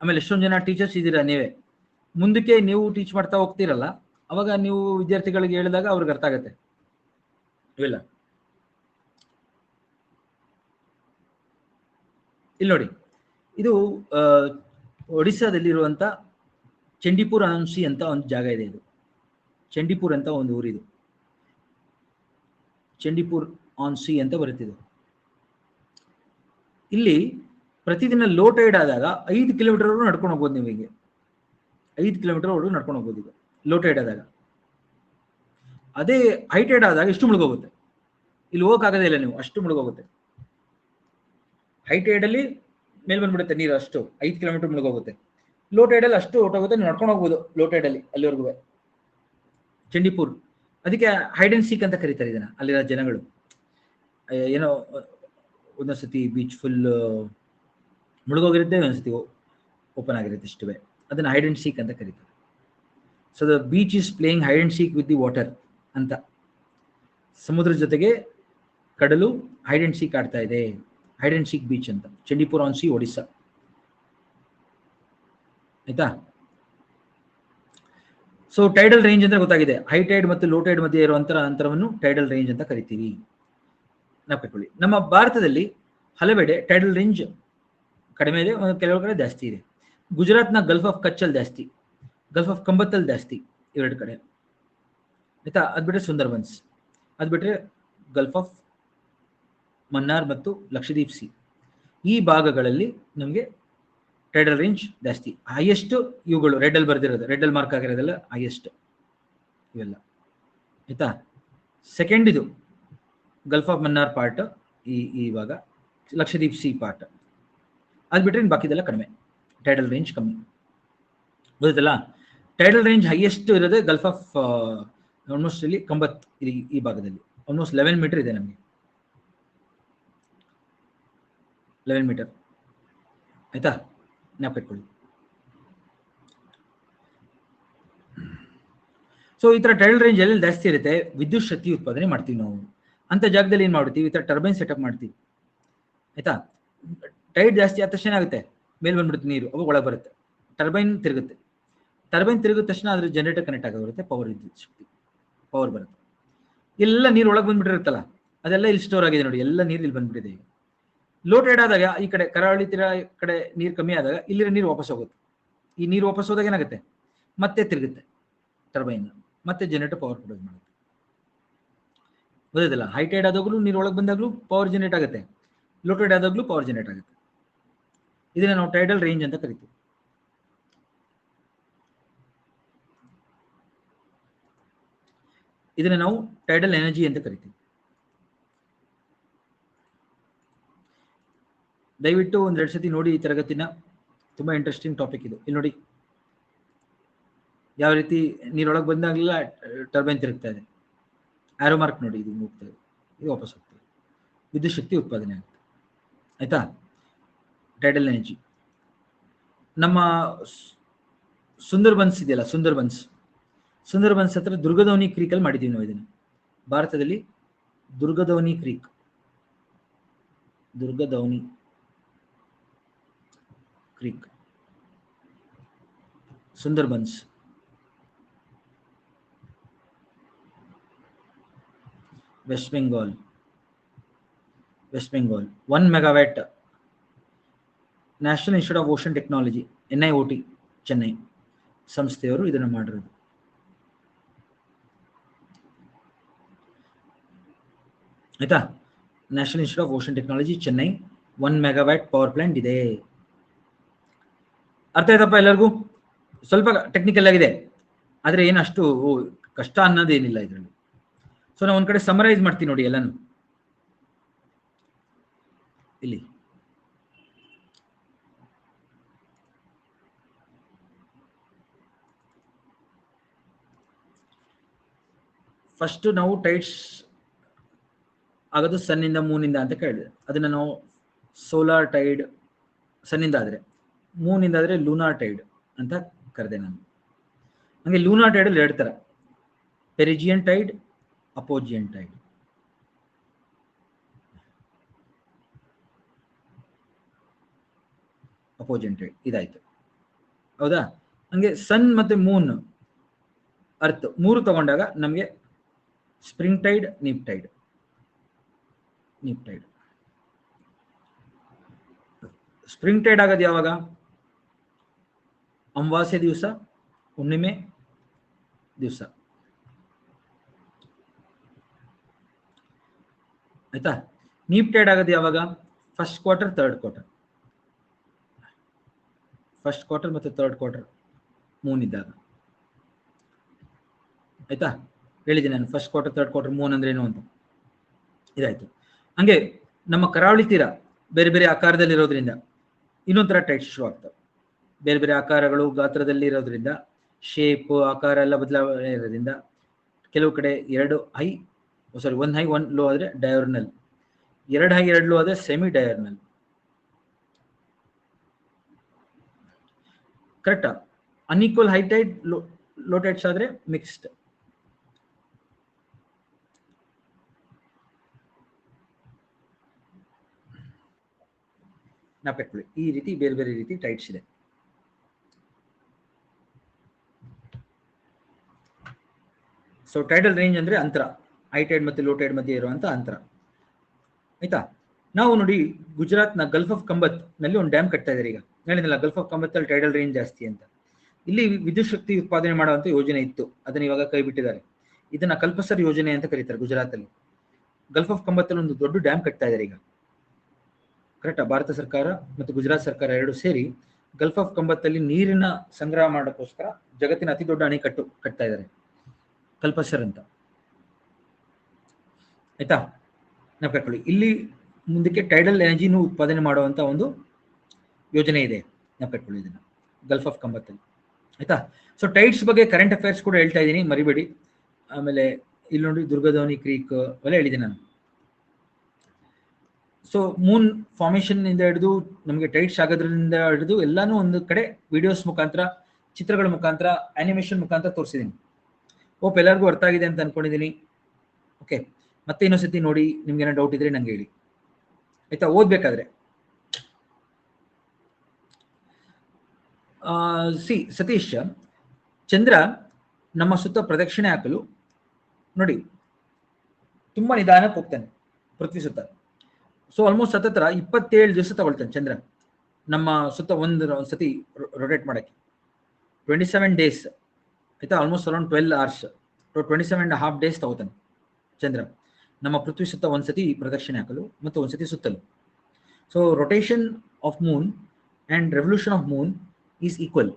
ಆಮೇಲೆ ಎಷ್ಟೊಂದು ಜನ ಟೀಚರ್ಸ್ ಇದ್ದೀರಾ ನೀವೇ, ಮುಂದಕ್ಕೆ ನೀವು ಟೀಚ್ ಮಾಡ್ತಾ ಹೋಗ್ತೀರಲ್ಲ, ಅವಾಗ ನೀವು ವಿದ್ಯಾರ್ಥಿಗಳಿಗೆ ಹೇಳಿದಾಗ ಅವ್ರಿಗೆ ಅರ್ಥ ಆಗತ್ತೆ ಇವೆಲ್ಲ. ಇಲ್ಲಿ ನೋಡಿ, ಇದು ಒಡಿಸ್ಸಾದಲ್ಲಿರುವಂತ ಚಂಡೀಪುರ್ ಆನ್ಸಿ ಅಂತ ಒಂದು ಜಾಗ ಇದೆ. ಇದು ಚಂಡೀಪುರ್ ಅಂತ ಒಂದು ಊರಿದು, ಚಂಡೀಪುರ್ ಆನ್ ಸಿ ಅಂತ ಬರುತ್ತಿದೆ. ಇಲ್ಲಿ ಪ್ರತಿದಿನ ಲೋ ಟೈಡ್ ಆದಾಗ 5 ಕಿಲೋಮೀಟರ್ ನಡ್ಕೊಂಡು ಹೋಗ್ಬೋದು ನೀವು. ಹೀಗೆ 5 ಕಿಲೋಮೀಟರ್ ವರೆಗೂ ನಡ್ಕೊಂಡು ಹೋಗ್ಬೋದು ಈಗ ಲೋ ಟೈಡ್ ಆದಾಗ. ಅದೇ ಹೈ ಟೈಡ್ ಆದಾಗ ಎಷ್ಟು ಮುಳುಗೋಗುತ್ತೆ, ಇಲ್ಲಿ ಹೋಗಕ್ಕಾಗದೇ ಇಲ್ಲ ನೀವು, ಅಷ್ಟು ಮುಳುಗೋಗುತ್ತೆ. ಹೈ ಟೈಡ್ ಅಲ್ಲಿ ಮೇಲ್ ಬಂದ್ಬಿಡುತ್ತೆ ನೀರು, ಅಷ್ಟು 5 ಕಿಲೋಮೀಟರ್ ಮುಳುಗೋಗುತ್ತೆ. ಲೋ ಟೈಡ್ ಅಲ್ಲಿ ಅಷ್ಟು ಹೊಟ್ಟೋಗುತ್ತೆ, ನಡ್ಕೊಂಡು ಹೋಗ್ಬೋದು ಲೋ ಟೈಡ್ ಅಲ್ಲಿ ಅಲ್ಲಿವರೆಗೂ. ಚಂಡೀಪುರ್, ಅದಕ್ಕೆ ಹೈಡ್ ಅಂಡ್ ಸೀಕ್ ಅಂತ ಕರೀತಾರೆ ಇದನ್ನ ಅಲ್ಲಿನ ಜನಗಳು. ಏನೋ ಒಂದೊಂದ್ಸತಿ ಬೀಚ್ ಫುಲ್ ಮುಳುಗೋಗಿರುತ್ತೆ, ಒಂದ್ಸತಿ ಓಪನ್ ಆಗಿರುತ್ತೆ, ಇಷ್ಟುವೆ. ಅದನ್ನ ಹೈಡ್ ಅಂಡ್ ಸೀಕ್ ಅಂತ ಕರೀತಾರೆ. So the beach is playing hide and seek with the water ಅಂತ. ಸಮುದ್ರದ ಜೊತೆಗೆ ಕಡಲು ಹೈಡ್ ಅಂಡ್ ಸೀಕ್ ಆಡ್ತಾ ಇದೆ. ಹೈಡ್ ಅಂಡ್ ಸೀಕ್ ಬೀಚ್ ಅಂತ, ಚಂಡೀಪುರ ಆನ್ ಸಿ, ಒಡಿಸ್ಸಾ. ಆಯ್ತಾ? ಸೊ ಟೈಡಲ್ ರೇಂಜ್ ಅಂದ್ರೆ ಗೊತ್ತಾಗಿದೆ. ಹೈ ಟೈಡ್ ಮತ್ತು ಲೋ ಟೈಡ್ ಮಧ್ಯೆ ಇರುವಂತಹ ಅಂತರವನ್ನು ಟೈಡಲ್ ರೇಂಜ್ ಅಂತ ಕರಿತೀವಿ. ನೆನಪಿಟ್ಕೊಳ್ಳಿ. ನಮ್ಮ ಭಾರತದಲ್ಲಿ ಹಲವೆಡೆ ಟೈಡಲ್ ರೇಂಜ್ ಕಡಿಮೆ ಇದೆ, ಕೆಲವು ಕಡೆ ಜಾಸ್ತಿ ಇದೆ. ಗುಜರಾತ್ನ ಗಲ್ಫ್ ಆಫ್ ಕಚ್ಚಲ್ಲಿ ಜಾಸ್ತಿ, ಗಲ್ಫ್ ಆಫ್ ಕಂಬತ್ತಲ್ಲಿ ಜಾಸ್ತಿ, ಇವೆರಡು ಕಡೆ. ಆಯ್ತಾ? ಅದ್ ಬಿಟ್ರೆ ಸುಂದರ್ಬನ್ಸ್, ಅದ್ ಬಿಟ್ರೆ ಗಲ್ಫ್ ಆಫ್ ಮನ್ನಾರ್ ಮತ್ತು ಲಕ್ಷದ್ವೀಪ್ ಸಿ, ಈ ಭಾಗಗಳಲ್ಲಿ ನಮಗೆ ಟೈಡಲ್ ರೇಂಜ್ ಜಾಸ್ತಿ. ಹೈಯೆಸ್ಟ್ ಇವುಗಳು ರೆಡ್ ಅಲ್ಲಿ ಬರ್ದಿರೋದು, ರೆಡ್ ಅಲ್ಲಿ ಮಾರ್ಕ್ ಆಗಿರೋದೆಲ್ಲ ಹೈಯೆಸ್ಟ್ ಇವೆಲ್ಲ. ಆಯ್ತಾ? ಸೆಕೆಂಡ್ ಇದು ಗಲ್ಫ್ ಆಫ್ ಮನ್ನಾರ್ ಪಾರ್ಟ್, ಈ ಭಾಗ, ಲಕ್ಷದ್ವೀಪ್ ಸಿ ಪಾರ್ಟ್. ಅದ್ ಬಿಟ್ರೆ ಇನ್ನು ಬಾಕಿದೆಲ್ಲ ಕಡಿಮೆ, ಟೈಡಲ್ ರೇಂಜ್ ಕಮ್ಮಿ. ಗೊತ್ತಲ್ಲ? ಟೈಡಲ್ ರೇಂಜ್ ಹೈಯೆಸ್ಟ್ ಇರೋದೇ ಗಲ್ಫ್ ಆಫ್ ಆಲ್ಮೋಸ್ಟ್ ಇಲ್ಲಿ ಕಂಬತ್, ಈ ಭಾಗದಲ್ಲಿ ಆಲ್ಮೋಸ್ಟ್ 11 ಮೀಟರ್ ಇದೆ ನಮಗೆ, 11 ಮೀಟರ್. ಆಯ್ತಾ? ಜ್ಞಾಪಕಟ್ಕೊಳ್ಳಿ. ಸೊ ಈ ತರ ಟೈಡಲ್ ರೇಂಜ್ ಎಲ್ಲಿ ಜಾಸ್ತಿ ಇರುತ್ತೆ, ವಿದ್ಯುತ್ ಶಕ್ತಿ ಉತ್ಪಾದನೆ ಮಾಡ್ತೀವಿ ನಾವು ಅಂತ ಜಾಗದಲ್ಲಿ ಏನ್ ಮಾಡ್ತೀವಿ, ಈ ತರ ಟರ್ಬೈನ್ ಸೆಟಪ್ ಮಾಡ್ತೀವಿ. ಆಯ್ತಾ? ಟೈಡ್ ಜಾಸ್ತಿ ಆದ ತಕ್ಷಣ ಆಗುತ್ತೆ, ಮೇಲ್ ಬಂದ್ಬಿಡುತ್ತೆ ನೀರು, ಅವಾಗ ಒಳಗೆ ಬರುತ್ತೆ, ಟರ್ಬೈನ್ ತಿರುಗುತ್ತೆ. ಟರ್ಬೈನ್ ತಿರುಗಿದ ತಕ್ಷಣ ಅದ್ರ ಜನರೇಟರ್ ಕನೆಕ್ಟ್ ಆಗಿರುತ್ತೆ, ಪವರ್, ವಿದ್ಯುತ್ ಶಕ್ತಿ, ಪವರ್ ಬರುತ್ತೆ. ಎಲ್ಲ ನೀರು ಒಳಗೆ ಬಂದ್ಬಿಟ್ಟಿರುತ್ತಲ್ಲ, ಅದೆಲ್ಲ ಇಲ್ಲಿ ಸ್ಟೋರ್ ಆಗಿದೆ ನೋಡಿ, ಎಲ್ಲ ನೀರು ಇಲ್ಲಿ ಬಂದ್ಬಿಟ್ಟಿದೆ. ಈಗ ಲೋ ಟೈಡ್ ಆದಾಗ ಈ ಕಡೆ ಕರಾವಳಿ ತೀರ ಕಡೆ ನೀರು ಕಮ್ಮಿ ಆದಾಗ ಇಲ್ಲಿರೋ ನೀರು ವಾಪಸ್ ಹೋಗುತ್ತೆ. ಈ ನೀರು ವಾಪಸ್ ಹೋದಾಗ ಏನಾಗುತ್ತೆ, ಮತ್ತೆ ತಿರುಗುತ್ತೆ ಟರ್ಬೈನ್, ಮತ್ತೆ ಜನರೇಟರ್ ಪವರ್ ಪ್ರೊಡ್ಯೂಸ್ ಮಾಡುತ್ತೆ. ಗೊತ್ತಿಲ್ಲ? ಹೈ ಟೈಡ್ ಆದಾಗಲೂ ನೀರು ಒಳಗೆ ಬಂದಾಗಲೂ ಪವರ್ ಜನರೇಟ್ ಆಗುತ್ತೆ, ಲೋ ಟೈಡ್ ಆದಾಗಲೂ ಪವರ್ ಜನರೇಟ್ ಆಗುತ್ತೆ. ಇದನ್ನ ನಾವು ಟೈಡಲ್ ರೇಂಜ್ ಅಂತ ಕರಿತೀವಿ. ಇದನ್ನ ನಾವು ಟೈಡಲ್ ಎನರ್ಜಿ ಅಂತ ಕರಿತೀವಿ. ದಯವಿಟ್ಟು ಒಂದೆರಡು ಸತಿ ನೋಡಿ ಈ ತರಗತಿನ, ತುಂಬಾ ಇಂಟ್ರೆಸ್ಟಿಂಗ್ ಟಾಪಿಕ್ ಇದು. ಇಲ್ಲಿ ನೋಡಿ, ಯಾವ ರೀತಿ ನೀರೊಳಗೆ ಬಂದಾಗಲೆಲ್ಲ ಟರ್ಬೈನ್ ತಿರುಗ್ತಾ ಇದೆ, ಆರೋ ಮಾರ್ಕ್ ನೋಡಿ, ಇದು ಹೋಗ್ತಾ ಇದೆ, ಇದು ವಾಪಸ್ ಹೋಗ್ತದೆ, ವಿದ್ಯುತ್ ಶಕ್ತಿ ಉತ್ಪಾದನೆ ಆಗುತ್ತೆ. ಆಯ್ತಾ? Tidal energy. ನಮ್ಮ ಸುಂದರ್ಬನ್ಸ್ ಇದೆಯಲ್ಲ, ಸುಂದರ್ಬನ್ಸ್ ಹತ್ರ ದುರ್ಗದವನಿ ಕ್ರೀಕ್ ಅಲ್ಲಿ ಮಾಡಿದೀವಿ ನಾವು ಇದನ್ನು. ಭಾರತದಲ್ಲಿ Durgaduani creek, Sundarbans, West Bengal 1 megawatt national institute of ocean technology, NIOT Chennai ಸಂಸ್ಥೆಯವರು ಇದನ್ನು ಮಾಡಿರೋದು. ಆಯ್ತಾ? National institute of ocean technology Chennai 1 megawatt power plant ಇದೆ. ಅರ್ಥ ಆಯ್ತಪ್ಪ ಎಲ್ಲರಿಗೂ? ಸ್ವಲ್ಪ ಟೆಕ್ನಿಕಲ್ ಆಗಿದೆ, ಆದ್ರೆ ಏನು ಅಷ್ಟು ಕಷ್ಟ ಅನ್ನೋದೇನಿಲ್ಲ ಇದರಲ್ಲಿ. ಸೊ ನಾವು ಒಂದ್ ಕಡೆ ಸಮರೈಸ್ ಮಾಡ್ತೀವಿ ನೋಡಿ ಎಲ್ಲಾನು. ಇಲ್ಲಿ ಫಸ್ಟ್ ನಾವು ಟೈಡ್ಸ್ ಆಗೋದು ಸನ್ನಿಂದ ಮೂನಿಂದ ಅಂತ ಕೇಳಿದೆ. ಅದನ್ನ ನಾವು ಸೋಲಾರ್ ಟೈಡ್ ಸನ್ನಿಂದ ಆದ್ರೆ, ಮೂನಿಂದ ಆದ್ರೆ ಲೂನಾರ್ ಟೈಡ್ ಅಂತ ಕರೆದೆ ನಾನು. ಹಂಗೆ ಲೂನಾರ್ ಟೈಡ್ ಅಲ್ಲಿ 2 ತರ, ಪೆರಿಜಿಯನ್ ಟೈಡ್, ಅಪೋಜಿಯನ್ ಟೈಡ್. ಅಪೋಜಿಯನ್ ಟೈಡ್ ಇದಾಯ್ತು, ಹೌದಾ? ಹಂಗೆ ಸನ್ ಮತ್ತೆ ಮೂನ್, ಅರ್ತ್ 3 ತಗೊಂಡಾಗ ನಮಗೆ spring tide, neap tide. Spring tide ಆಗೋದು ಯಾವಾಗ? ಅಮಾವಾಸ್ಯೆ ದಿವಸ, ಹುಣ್ಣಿಮೆ ದಿವಸ. ಆಯ್ತಾ? ನೀಪ್ ಟೈಡ್ ಆಗೋದು ಯಾವಾಗ? First quarter, third quarter. First quarter ಮತ್ತು ಥರ್ಡ್ ಕ್ವಾರ್ಟರ್ ಮೂನ್ ಇದ್ದಾಗ. ಆಯ್ತಾ? ಹೇಳಿದ್ದೀನಿ ನಾನು first quarter, third quarter, Moon ಅಂದ್ರೆ ಏನು ಅಂತ. ಇದಾಯ್ತು. ಹಂಗೆ ನಮ್ಮ ಕರಾವಳಿ ತೀರ ಬೇರೆ ಬೇರೆ ಆಕಾರದಲ್ಲಿ ಇರೋದ್ರಿಂದ ಇನ್ನೊಂಥರ ಟೈಡ್ಸ್ ಶುರು ಆಗ್ತವೆ. ಬೇರೆ ಬೇರೆ ಆಕಾರಗಳು, ಗಾತ್ರದಲ್ಲಿ ಇರೋದ್ರಿಂದ, ಶೇಪ್, ಆಕಾರ ಎಲ್ಲ ಬದಲಾವಣೆ ಇರೋದ್ರಿಂದ ಕೆಲವು ಕಡೆ 1 ಹೈ 1 ಲೋ ಆದ್ರೆ ಡಯಾರ್ನಲ್, 2 ಹೈ 2 ಲೋ ಆದ್ರೆ ಸೆಮಿ ಡಯಾರ್ನಲ್. ಕರೆಕ್ಟಾ? Unequal high tide low tides ಆದ್ರೆ ಮಿಕ್ಸ್ಡ್. ನಾಪಿಟ್ಕೊಳ್ಳಿ, ಈ ರೀತಿ ಬೇರೆ ಬೇರೆ ರೀತಿ ಟೈಡ್ಸ್ ಇದೆ. ಸೊ ಟೈಡಲ್ ರೇಂಜ್ ಅಂದ್ರೆ ಅಂತರ, ಹೈ ಟೈಡ್ ಮತ್ತೆ ಲೋ ಟೈಡ್ ಮಧ್ಯೆ ಇರುವಂತ ಅಂತರ. ಆಯ್ತಾ? ನಾವು ನೋಡಿ ಗುಜರಾತ್ನ ಗಲ್ಫ್ ಆಫ್ ಕಂಬತ್ ನಲ್ಲಿ ಒಂದು ಡ್ಯಾಮ್ ಕಟ್ತಾ ಇದ್ದಾರೆ. ಈಗ ಹೇಳಿದ್ನಲ್ಲ, ಗಲ್ಫ್ ಆಫ್ ಕಂಬತ್ ಅಲ್ಲಿ ಟೈಡಲ್ ರೇಂಜ್ ಜಾಸ್ತಿ ಅಂತ. ಇಲ್ಲಿ ವಿದ್ಯುತ್ ಶಕ್ತಿ ಉತ್ಪಾದನೆ ಮಾಡುವಂತ ಯೋಜನೆ ಇತ್ತು, ಅದನ್ನ ಇವಾಗ ಕೈ ಬಿಟ್ಟಿದ್ದಾರೆ. ಇದನ್ನ ಕಲ್ಪಸರ್ ಯೋಜನೆ ಅಂತ ಕರೀತಾರೆ ಗುಜರಾತ್ ಅಲ್ಲಿ. ಗಲ್ಫ್ ಆಫ್ ಕಂಬತ್ ಅಲ್ಲಿ ಒಂದು ದೊಡ್ಡ ಡ್ಯಾಮ್ ಕಟ್ತಾ ಇದ್ದಾರೆ ಈಗ. ಕರೆಕ್ಟಾ? ಭಾರತ ಸರ್ಕಾರ ಮತ್ತು ಗುಜರಾತ್ ಸರ್ಕಾರ ಎರಡು ಸೇರಿ ಗಲ್ಫ್ ಆಫ್ ಕಂಬತ್ ಅಲ್ಲಿ ನೀರಿನ ಸಂಗ್ರಹ ಮಾಡೋಕ್ಕೋಸ್ಕರ ಜಗತ್ತಿನ ಅತಿ ದೊಡ್ಡ ಅಣೆಕಟ್ಟು ಕಟ್ತಾ ಇದ್ದಾರೆ, ಕಲ್ಪಸರ್ ಅಂತ. ಆಯ್ತಾ? ನಾವು ಕಟ್ಕೊಳ್ಳಿ. ಇಲ್ಲಿ ಮುಂದಕ್ಕೆ ಟೈಡಲ್ ಎನರ್ಜಿನೂ ಉತ್ಪಾದನೆ ಮಾಡುವಂತ ಒಂದು ಯೋಜನೆ ಇದೆ, ನಾವು ಕಟ್ಕೊಳ್ಳಿ ಇದನ್ನ ಗಲ್ಫ್ ಆಫ್ ಕಂಬತ್ ಅಲ್ಲಿ. ಆಯ್ತಾ? ಸೊ ಟೈಡ್ಸ್ ಬಗ್ಗೆ ಕರೆಂಟ್ ಅಫೇರ್ಸ್ ಕೂಡ ಹೇಳ್ತಾ ಇದ್ದೀನಿ, ಮರಿಬೇಡಿ. ಆಮೇಲೆ ಇಲ್ಲಿ ನೋಡಿ ದುರ್ಗಧವನಿ ಕ್ರೀಕ್ ಅವೆಲ್ಲ ಹೇಳಿದ್ದೀನಿ ನಾನು. ಸೊ ಮೂನ್ ಫಾರ್ಮೇಶನ್ ಇಂದ ಹಿಡಿದು ನಮಗೆ ಟೈಡ್ಸ್ ಆಗೋದ್ರಿಂದ ಹಿಡಿದು ಎಲ್ಲಾನು ಒಂದು ಕಡೆ ವಿಡಿಯೋಸ್ ಮುಖಾಂತರ, ಚಿತ್ರಗಳ ಮುಖಾಂತರ, ಅನಿಮೇಷನ್ ಮುಖಾಂತರ ತೋರಿಸಿದ್ದೀನಿ. ಹೋಪ್ ಎಲ್ಲರಿಗೂ ಅರ್ಥ ಆಗಿದೆ ಅಂತ ಅನ್ಕೊಂಡಿದ್ದೀನಿ. ಓಕೆ, ಮತ್ತೆ ಇನ್ನೊಂದ್ಸತಿ ನೋಡಿ, ನಿಮ್ಗೆ ಏನೋ ಡೌಟ್ ಇದ್ರೆ ನಂಗೆ ಹೇಳಿ. ಆಯ್ತಾ? ಓದ್ಬೇಕಾದ್ರೆ ಸತೀಶ್, ಚಂದ್ರ ನಮ್ಮ ಸುತ್ತ ಪ್ರದಕ್ಷಿಣೆ ಹಾಕಲು ನೋಡಿ ತುಂಬಾ ನಿಧಾನಕ್ಕೆ ಹೋಗ್ತಾನೆ ಪೃಥ್ವಿ ಸುತ್ತ. ಸೊ ಆಲ್ಮೋಸ್ಟ್ ಹತ್ತತ್ರ 27 ದಿವಸ ತಗೊಳ್ತಾನೆ ಚಂದ್ರ ನಮ್ಮ ಸುತ್ತ ಒಂದ್ಸತಿ ರೊಟೇಟ್ ಮಾಡಕ್ಕೆ. 27 ಡೇಸ್. ಆಯ್ತಾ? Almost around 12 hours. 27.5 days ತಗೋತಾನೆ ಚಂದ್ರ ನಮ್ಮ ಪೃಥ್ವಿ ಸುತ್ತ ಒಂದ್ಸತಿ ಪ್ರದಕ್ಷಿಣೆ ಹಾಕಲು ಮತ್ತು ಒಂದ್ಸತಿ ಸುತ್ತಲು. So rotation of moon and revolution of moon is equal.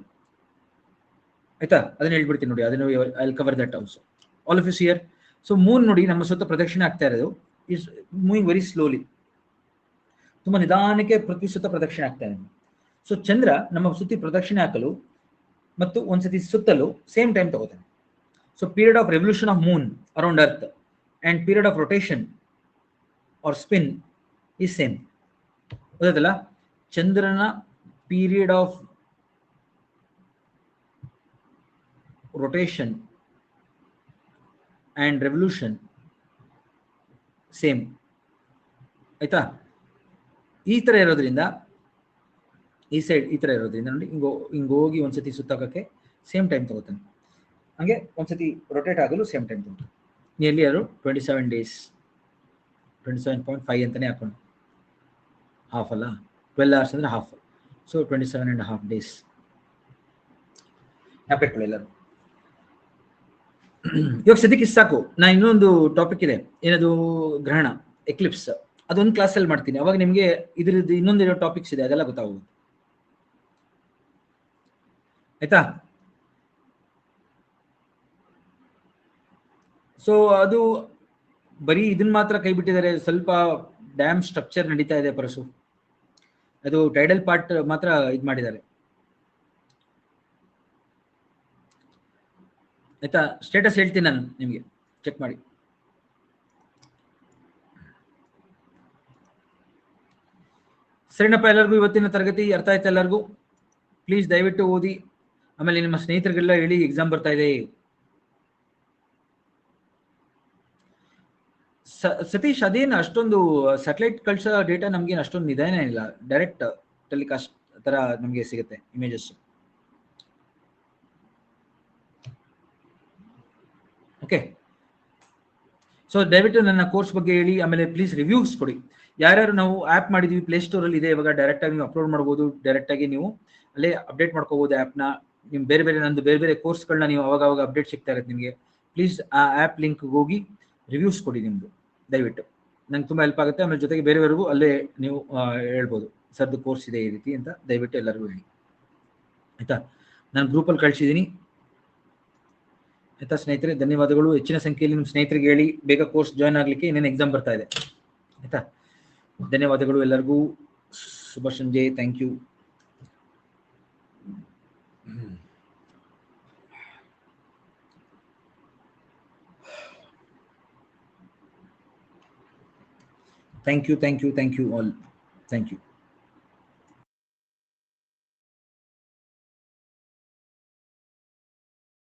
ಆಯ್ತಾ? ಅದನ್ನ ಹೇಳ್ಬಿಡ್ತೀನಿ ನೋಡಿ, ಅದನ್ನು I will cover that also. All of you here. So moon ನೋಡಿ ನಮ್ಮ ಸುತ್ತ ಪ್ರದಕ್ಷಿಣೆ ಆಗ್ತಾ ಇರೋದು ಇಸ್ ಮೂವಿಂಗ್ ವೆರಿ ಸ್ಲೋಲಿ, ತುಂಬಾ ನಿಧಾನಕ್ಕೆ ಪೃಥ್ವಿ ಸುತ್ತ ಪ್ರದಕ್ಷಿಣೆ ಆಗ್ತಾ ಇದೆ. ಸೊ ಚಂದ್ರ ನಮ್ಮ ಸುತ್ತಿ ಪ್ರದಕ್ಷಿಣೆ ಹಾಕಲು ಮತ್ತು ಒಂದ್ಸತಿ ಸುತ್ತಲು ಸೇಮ್ ಟೈಮ್ ತಗೋತಾನೆ. So period of revolution of moon around earth and period of rotation or spin is same. ಗೊತ್ತಾಯ್ತಲ್ಲ? ಚಂದ್ರನ period of rotation and revolution same. ಆಯ್ತಾ? ಈ ತರ ಇರೋದ್ರಿಂದ, ಈ ಸೈಡ್ ಈ ತರ ಇರೋದ್ರಿಂದ ನೋಡಿ, ಹಿಂಗೋಗಿ ಒಂದ್ಸತಿ ಸುತ್ತಾಕಕ್ಕೆ ಸೇಮ್ ಟೈಮ್ ತಗೋತಾನೆ. ಹಂಗೆ ಒಂದ್ಸತಿ ರೊಟೇಟ್ ಆಗಲು ಸೇಮ್ ಟೈಮ್ ತಗೋತಾನೆ. ನಿಯರ್ಲಿ ಅವರು 27 days, 27.5 ಅಂತಾನೆ ಹಾಕೊಂಡು, ಹಾಫ್ ಅಲ್ಲ, 12 hours ಅಂದ್ರೆ ಹಾಫ್. So 27.5 days. ಯಾಕೆಟ್ಕೊಳ್ಳಿ ಎಲ್ಲರೂ. ಇವಾಗ ಸದ್ಯಕ್ಕೆ ಸಾಕು. ನಾ ಇನ್ನೊಂದು ಟಾಪಿಕ್ ಇದೆ, ಏನದು ಗ್ರಹಣ, ಎಕ್ಲಿಪ್ಸ್. ಅದೊಂದು ಕ್ಲಾಸಲ್ಲಿ ಮಾಡ್ತೀನಿ, ಅವಾಗ ನಿಮಗೆ ಇದ್ರದ್ದು ಇನ್ನೊಂದಿರೋ ಟಾಪಿಕ್ಸ್ ಇದೆ, ಅದೆಲ್ಲ ಗೊತ್ತಾಗೋದು. ಆಯ್ತಾ? ಸೊ ಅದು ಬರೀ ಇದನ್ನ ಮಾತ್ರ ಕೈ ಬಿಟ್ಟಿದ್ದಾರೆ. ಸ್ವಲ್ಪ ಡ್ಯಾಮ್ ಸ್ಟ್ರಕ್ಚರ್ ನಡೀತಾ ಇದೆ ಪರಸು, ಅದು ಟೈಡಲ್ ಪಾರ್ಟ್ ಮಾತ್ರ ಇದು ಮಾಡಿದ್ದಾರೆ. ಆಯ್ತಾ? ಸ್ಟೇಟಸ್ ಹೇಳ್ತೀನಿ ನಾನು ನಿಮಗೆ, ಚೆಕ್ ಮಾಡಿ. ಸರಿನಪ್ಪ, ಎಲ್ಲರಿಗೂ ಇವತ್ತಿನ ತರಗತಿ ಅರ್ಥ ಆಯ್ತಾ ಎಲ್ಲರಿಗೂ? ಪ್ಲೀಸ್ ದಯವಿಟ್ಟು ಓದಿ, ಆಮೇಲೆ ನಿಮ್ಮ ಸ್ನೇಹಿತರಿಗೆಲ್ಲ ಹೇಳಿ ಎಕ್ಸಾಮ್ ಬರ್ತಾ ಇದೆ. ಸತೀಶ್, ಅದೇನು ಅಷ್ಟೊಂದು ಸ್ಯಾಟಲೈಟ್ ಕಳ್ಸೋ ಡೇಟಾ ನಮ್ಗೇನು ಅಷ್ಟೊಂದು ನಿಧಾನ ಇಲ್ಲ, ಡೈರೆಕ್ಟ್ ಟೆಲಿಕಾಸ್ಟ್ ತರ ನಮಗೆ ಸಿಗುತ್ತೆ ಇಮೇಜಸ್. ಓಕೆ, ಸೊ ದಯವಿಟ್ಟು ನನ್ನ ಕೋರ್ಸ್ ಬಗ್ಗೆ ಹೇಳಿ, ಆಮೇಲೆ ಪ್ಲೀಸ್ ರಿವ್ಯೂಸ್ ಕೊಡಿ. ಯಾರ್ಯಾರು ನಾವು ಆ್ಯಪ್ ಮಾಡಿದೀವಿ, ಪ್ಲೇಸ್ಟೋರ್ ಅಲ್ಲಿ ಇದೆ, ಇವಾಗ ಡೈರೆಕ್ಟ್ ಆಗಿ ನೀವು ಅಪ್ಲೋಡ್ ಮಾಡ್ಬೋದು, ಡೈರೆಕ್ಟ್ ಆಗಿ ನೀವು ಅಲ್ಲೇ ಅಪ್ಡೇಟ್ ಮಾಡ್ಕೋಬಹುದು ಆ್ಯಪ್ನ. ನಿಮ್ ಬೇರೆ ಬೇರೆ ನಂದು ಬೇರೆ ಬೇರೆ ಕೋರ್ಸ್ಗಳನ್ನ ನೀವು ಅವಾಗ ಅಪ್ಡೇಟ್ ಸಿಗ್ತಾ ಇರುತ್ತೆ ನಿಮಗೆ. ಪ್ಲೀಸ್ ಆ ಆ್ಯಪ್ ಲಿಂಕ್ ಹೋಗಿ ರಿವ್ಯೂಸ್ ಕೊಡಿ ನಿಮ್ದು, ದಯವಿಟ್ಟು. ನಂಗೆ ತುಂಬಾ ಹೆಲ್ಪ್ ಆಗುತ್ತೆ. ಆಮೇಲೆ ಜೊತೆಗೆ ಬೇರೆಯವರೆಗೂ ಅಲ್ಲೇ ನೀವು ಹೇಳ್ಬೋದು, ಸರ್ದು ಕೋರ್ಸ್ ಇದೆ ಈ ರೀತಿ ಅಂತ. ದಯವಿಟ್ಟು ಎಲ್ಲರಿಗೂ ಹೇಳಿ, ಆಯ್ತಾ? ನಾನು ಗ್ರೂಪಲ್ಲಿ ಕಳಿಸಿದ್ದೀನಿ. ಆಯ್ತಾ ಸ್ನೇಹಿತರೆ? ಧನ್ಯವಾದಗಳು. ಹೆಚ್ಚಿನ ಸಂಖ್ಯೆಯಲ್ಲಿ ನಿಮ್ಮ ಸ್ನೇಹಿತರಿಗೆ ಹೇಳಿ, ಬೇಗ ಕೋರ್ಸ್ ಜಾಯ್ನ್ ಆಗ್ಲಿಕ್ಕೆ, ಇನ್ನೇನು ಎಕ್ಸಾಮ್ ಬರ್ತಾ ಇದೆ. ಆಯ್ತಾ? ಧನ್ಯವಾದಗಳು ಎಲ್ಲರಿಗೂ. ಶುಭ ಸಂಜೆ. Thank you. Thank you all. Thank you.